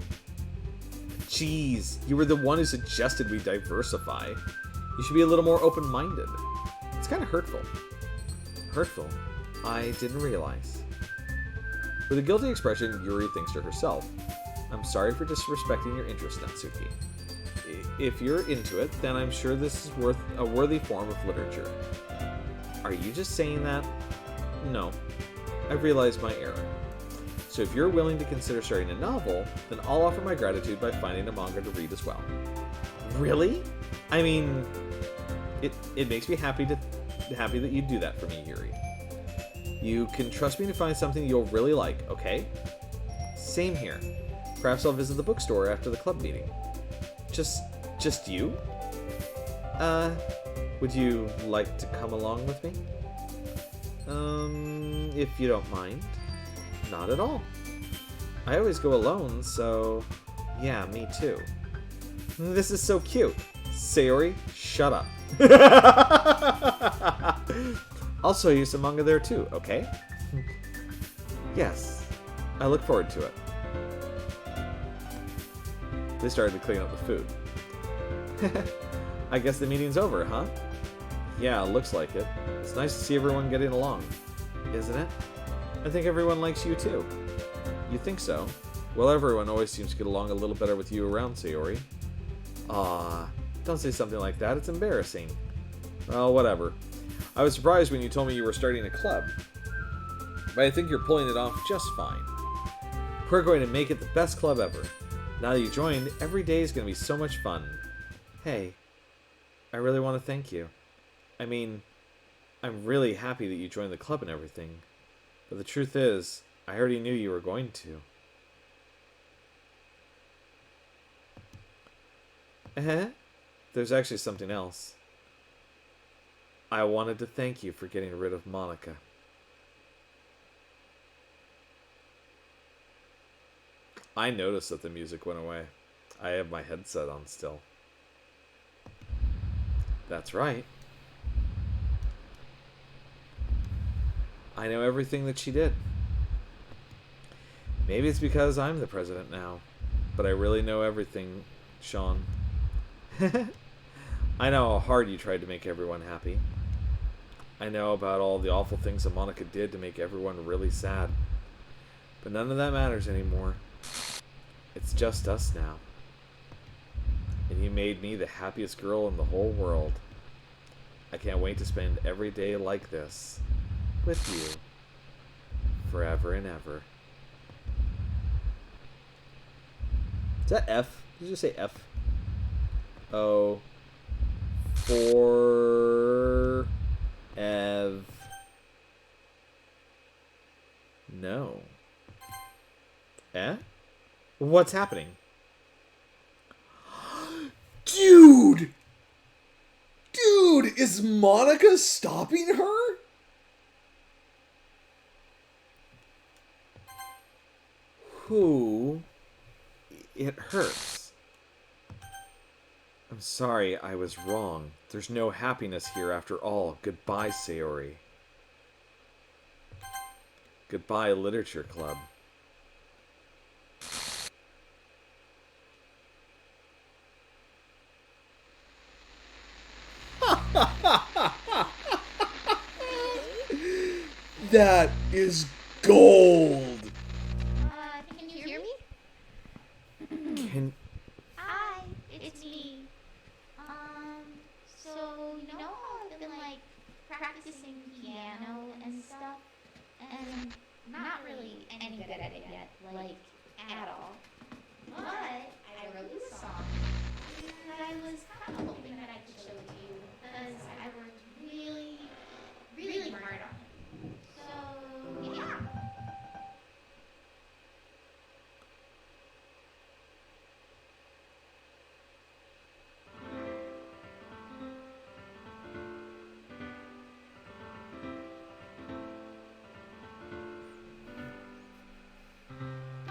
Jeez, you were the one who suggested we diversify. You should be a little more open-minded. It's kind of hurtful. Hurtful? I didn't realize. With a guilty expression, Yuri thinks to herself, I'm sorry for disrespecting your interest, Natsuki. If you're into it, then I'm sure this is a worthy form of literature. Are you just saying that? No. I've realized my error. So if you're willing to consider starting a novel, then I'll offer my gratitude by finding a manga to read as well. Really? I mean, it makes me happy that you do that for me, Yuri. You can trust me to find something you'll really like, okay? Same here. Perhaps I'll visit the bookstore after the club meeting. Just you? Would you like to come along with me? If you don't mind. Not at all. I always go alone, so... Yeah, me too. This is so cute. Sayori, shut up. I'll show you some manga there too, okay? Yes, I look forward to it. They started to clean up the food. I guess the meeting's over, huh? Yeah, looks like it. It's nice to see everyone getting along. Isn't it? I think everyone likes you too. You think so? Well, everyone always seems to get along a little better with you around, Sayori. Aw, don't say something like that. It's embarrassing. Well, whatever. I was surprised when you told me you were starting a club. But I think you're pulling it off just fine. We're going to make it the best club ever. Now that you joined, every day is going to be so much fun. Hey, I really want to thank you. I mean, I'm really happy that you joined the club and everything. But the truth is, I already knew you were going to. There's actually something else. I wanted to thank you for getting rid of Monica. I noticed that the music went away. I have my headset on still. That's right. I know everything that she did. Maybe it's because I'm the president now, but I really know everything, Sean. I know how hard you tried to make everyone happy. I know about all the awful things that Monica did to make everyone really sad. But none of that matters anymore. It's just us now. And you made me the happiest girl in the whole world. I can't wait to spend every day like this with you forever and ever. Is that F? Did you just say F? Oh. For Ev. No. Eh? What's happening? Dude! Dude, is Monica stopping her? Who? It hurts. I'm sorry, I was wrong. There's no happiness here after all. Goodbye, Sayori. Goodbye, Literature Club. That is gold. Can you hear me? Can... Hi, it's me. So you know how I've been like practicing piano and stuff, and not really any good at it yet, like at all. But I wrote this song, and I was kind of hoping that I could show it to you because I worked really, really hard on it. So yeah.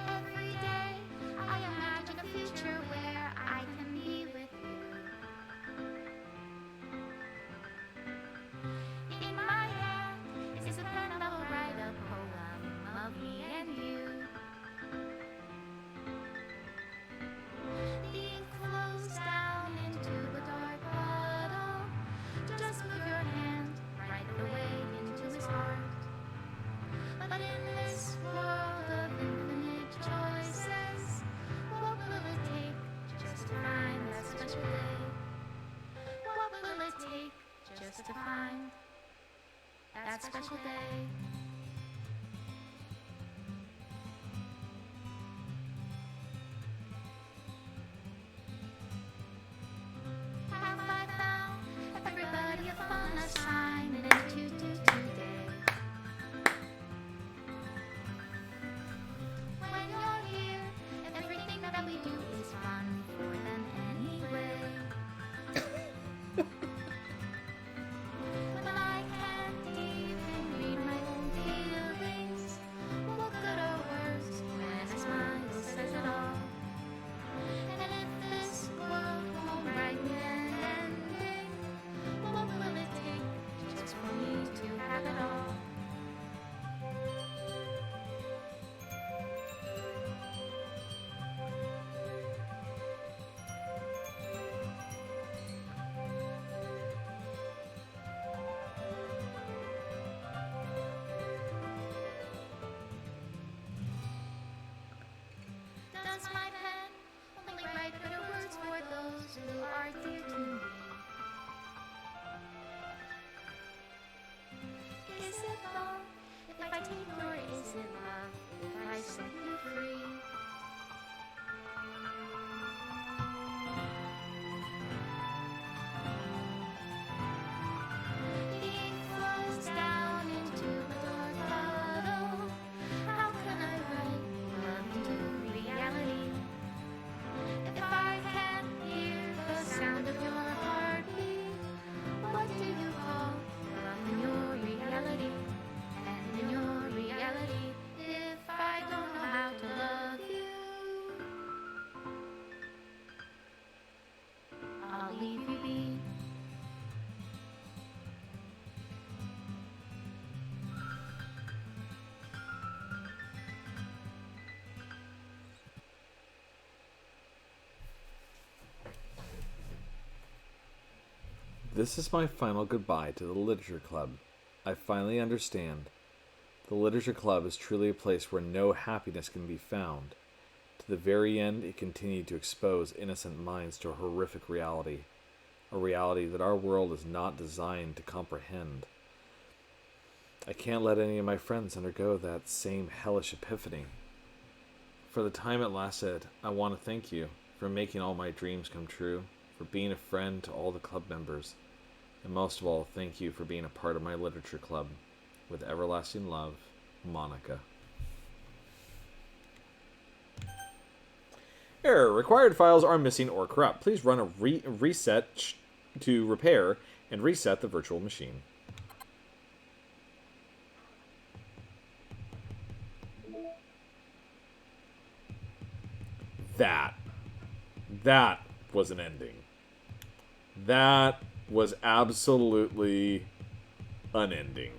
Every day I imagine a future where I can be with you. In my hand is a pen that will write a poem of me and you. The ink flows down into the dark puddle. Just move your hand right away into his heart. But in this world of infinite choices, what will it take just to find that special day? What will it take just to find that special day? Have I found everybody a fun that's shining into today? When you're here, everything that we do is fun for them anyway. When I can't even read my take or is it love if I set you free? It flows down into a dark puddle. How can I write love into reality? If I can't hear the sound of your heartbeat, what do you call love in your reality? And in your reality, if I don't know how to love you, I'll leave you be. This is my final goodbye to the Literature Club. I finally understand. The Literature Club is truly a place where no happiness can be found. To the very end, it continued to expose innocent minds to a horrific reality. A reality that our world is not designed to comprehend. I can't let any of my friends undergo that same hellish epiphany. For the time it lasted, I want to thank you for making all my dreams come true, for being a friend to all the club members, and most of all, thank you for being a part of my literature club. With everlasting love, Monica. Error. Required files are missing or corrupt. Please run a reset to repair and reset the virtual machine. That was an ending. That was absolutely an ending.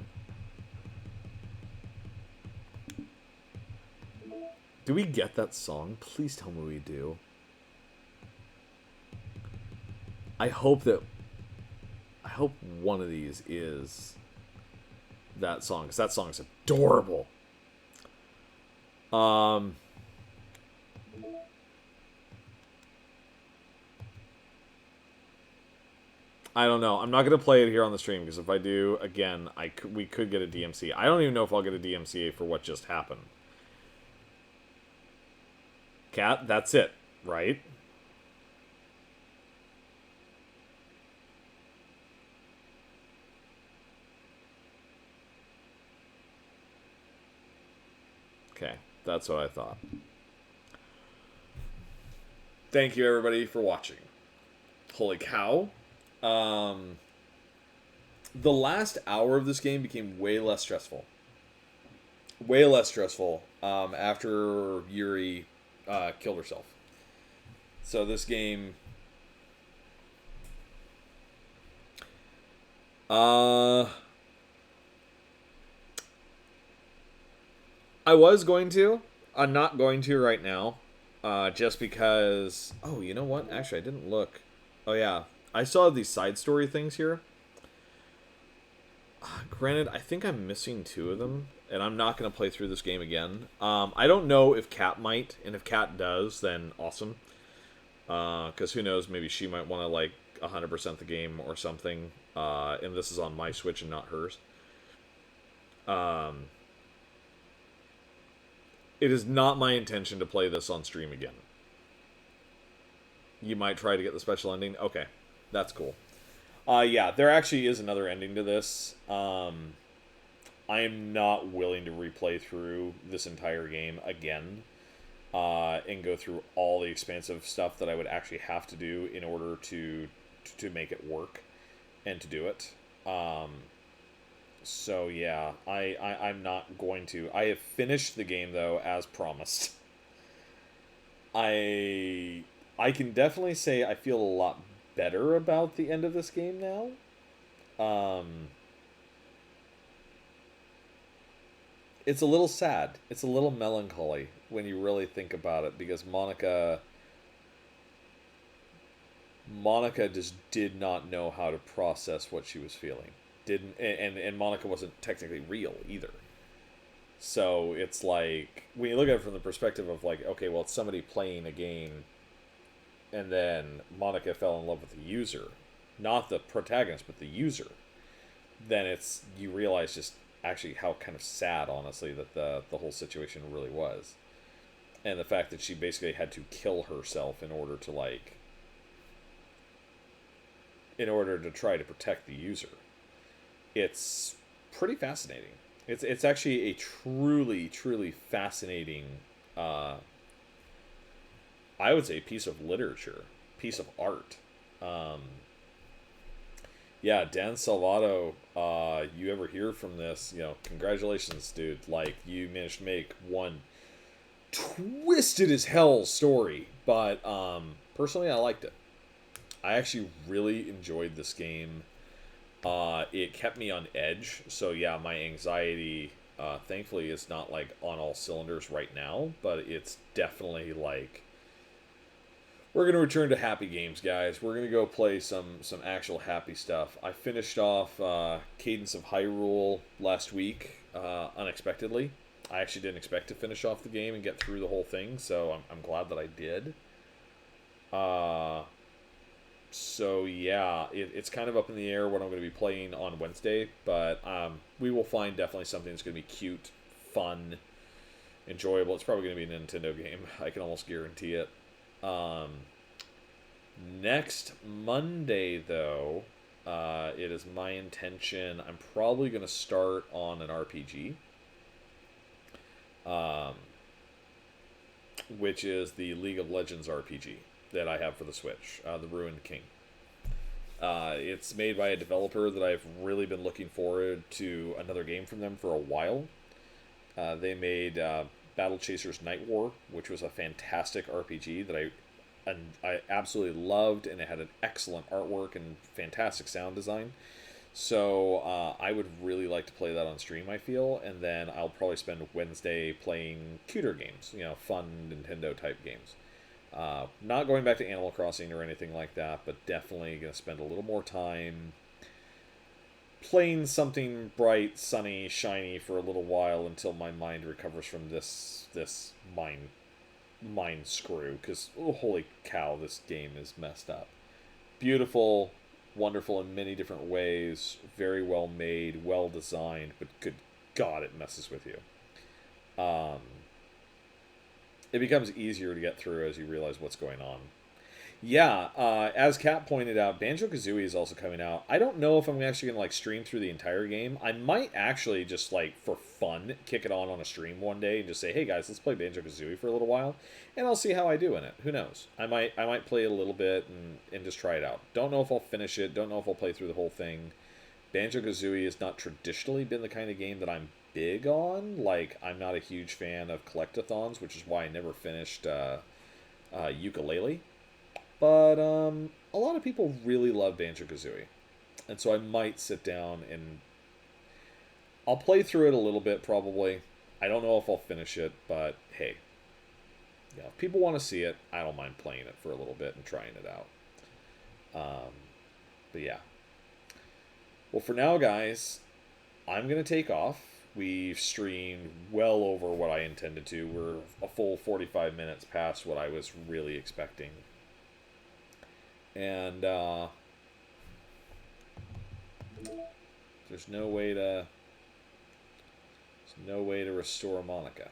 Do we get that song? Please tell me we do. I hope one of these is that song, because that song is adorable. I don't know. I'm not going to play it here on the stream, because if I do, again, we could get a DMC. I don't even know if I'll get a DMCA for what just happened. Cat, that's it, right? Okay, that's what I thought. Thank you, everybody, for watching. Holy cow. The last hour of this game became way less stressful. Way less stressful after Yuri killed herself. So this game... I was going to. I'm not going to right now. Just because... Oh, you know what? Actually, I didn't look. Oh, yeah. I still have these side story things here. Granted, I think I'm missing 2 of them. And I'm not going to play through this game again. I don't know if Kat might. And if Kat does, then awesome. Because who knows, maybe she might want to, like, 100% the game or something. And this is on my Switch and not hers. It is not my intention to play this on stream again. You might try to get the special ending. Okay, that's cool. Yeah, there actually is another ending to this. I am not willing to replay through this entire game again. And go through all the expansive stuff that I would actually have to do in order to make it work and to do it. So yeah, I'm not going to. I have finished the game though, as promised. I can definitely say I feel a lot better about the end of this game now. It's a little sad. It's a little melancholy when you really think about it, because Monica just did not know how to process what she was feeling. And Monica wasn't technically real either. So it's like, when you look at it from the perspective of like, okay, well, it's somebody playing a game, and then Monica fell in love with the user, not the protagonist, but the user, then you realize just actually how kind of sad, honestly, that the whole situation really was, and the fact that she basically had to kill herself in order to try to protect the user. It's pretty fascinating. It's actually a truly, truly fascinating, I would say, piece of literature, piece of art. Yeah, Dan Salvato, you ever hear from this, congratulations, dude. Like, you managed to make one twisted as hell story. But, personally, I liked it. I actually really enjoyed this game. It kept me on edge. So, yeah, my anxiety, thankfully, is not, like, on all cylinders right now. But it's definitely, like... We're going to return to happy games, guys. We're going to go play some actual happy stuff. I finished off Cadence of Hyrule last week, unexpectedly. I actually didn't expect to finish off the game and get through the whole thing, so I'm glad that I did. So, yeah, it's kind of up in the air what I'm going to be playing on Wednesday, but we will find definitely something that's going to be cute, fun, enjoyable. It's probably going to be a Nintendo game. I can almost guarantee it. Next Monday, though, it is my intention, I'm probably going to start on an RPG, which is the League of Legends RPG that I have for the Switch, the Ruined King. It's made by a developer that I've really been looking forward to another game from them for a while. They made Battle Chasers Night War, which was a fantastic RPG that I absolutely loved, and it had an excellent artwork and fantastic sound design. So I would really like to play that on stream, I feel, and then I'll probably spend Wednesday playing cuter games, fun Nintendo type games. Not going back to Animal Crossing or anything like that, but definitely going to spend a little more time playing something bright, sunny, shiny for a little while until my mind recovers from this mind screw, because holy cow, this game is messed up. Beautiful, wonderful in many different ways, very well made, well designed, but good God, it messes with you. It becomes easier to get through as you realize what's going on. Yeah, as Kat pointed out, Banjo-Kazooie is also coming out. I don't know if I'm actually going to stream through the entire game. I might actually just for fun kick it on a stream one day and just say, hey guys, let's play Banjo-Kazooie for a little while, and I'll see how I do in it. Who knows? I might play it a little bit and just try it out. Don't know if I'll finish it. Don't know if I'll play through the whole thing. Banjo-Kazooie has not traditionally been the kind of game that I'm big on. I'm not a huge fan of collectathons, which is why I never finished Yooka-Laylee. But a lot of people really love Banjo-Kazooie. And so I might sit down and I'll play through it a little bit, probably. I don't know if I'll finish it, but hey. If people want to see it, I don't mind playing it for a little bit and trying it out. But yeah. Well, for now, guys, I'm going to take off. We've streamed well over what I intended to. We're a full 45 minutes past what I was really expecting. And there's no way to restore Monica.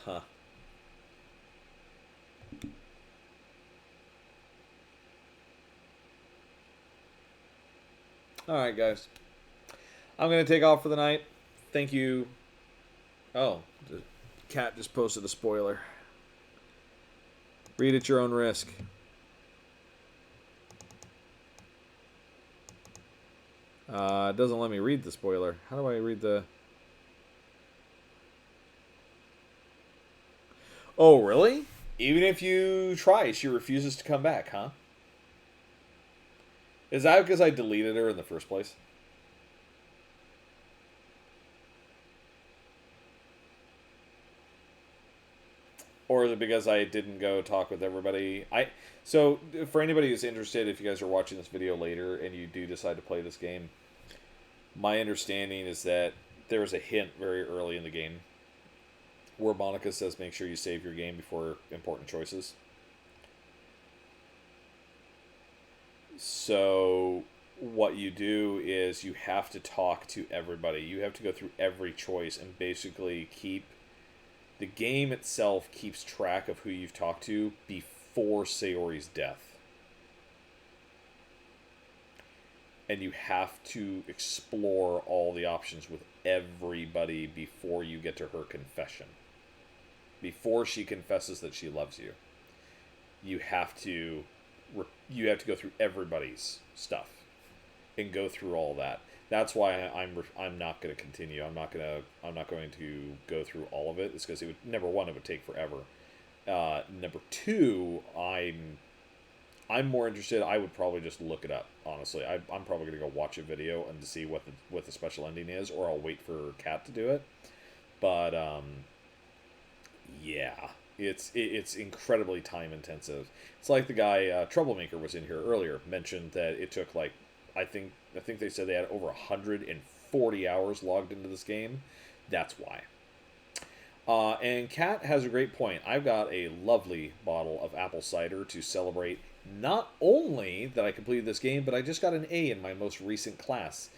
Huh. Alright, guys. I'm going to take off for the night. Thank you. Oh, the cat just posted a spoiler. Read at your own risk. It doesn't let me read the spoiler. How do I read the... Oh, really? Even if you try, she refuses to come back, huh? Is that because I deleted her in the first place? Or is it because I didn't go talk with everybody? So, for anybody who's interested, if you guys are watching this video later and you do decide to play this game, my understanding is that there's a hint very early in the game where Monica says, make sure you save your game before important choices. So what you do is you have to talk to everybody. You have to go through every choice and basically keep... The game itself keeps track of who you've talked to before Sayori's death. And you have to explore all the options with everybody before you get to her confession. Before she confesses that she loves you. You have to go through everybody's stuff and go through all that. That's why I'm not going to continue. I'm not going to go through all of it. It's because it would, number one, it would take forever. Number two, I'm more interested. I would probably just look it up. Honestly, I'm probably going to go watch a video and to see what the special ending is, or I'll wait for Kat to do it. But yeah, it's incredibly time intensive. It's like the guy Troublemaker was in here earlier mentioned that it took like I think they said they had over 140 hours logged into this game. That's why. And Kat has a great point. I've got a lovely bottle of apple cider to celebrate not only that I completed this game, but I just got an A in my most recent class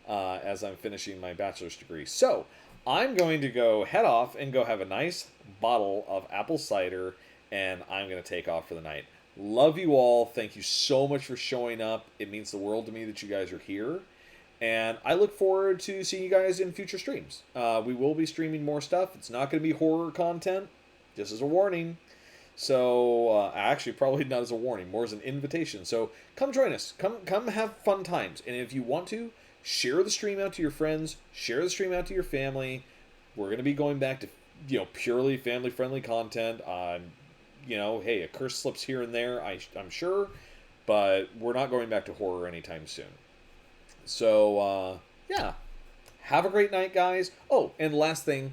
as I'm finishing my bachelor's degree. So I'm going to go head off and go have a nice bottle of apple cider, and I'm going to take off for the night. Love you all. Thank you so much for showing up. It means the world to me that you guys are here. And I look forward to seeing you guys in future streams. We will be streaming more stuff. It's not going to be horror content, just as a warning. So, actually, probably not as a warning, more as an invitation. So, come join us. Come have fun times. And if you want to, share the stream out to your friends. Share the stream out to your family. We're going to be going back to, purely family-friendly content. Hey, a curse slips here and there, I'm sure. But we're not going back to horror anytime soon. So, yeah. Have a great night, guys. Oh, and last thing.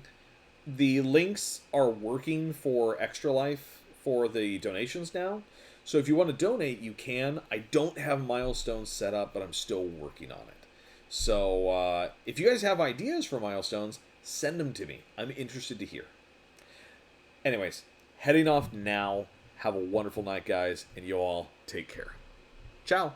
The links are working for Extra Life for the donations now. So if you want to donate, you can. I don't have milestones set up, but I'm still working on it. So if you guys have ideas for milestones, send them to me. I'm interested to hear. Anyways, heading off now. Have a wonderful night, guys, and you all take care. Ciao.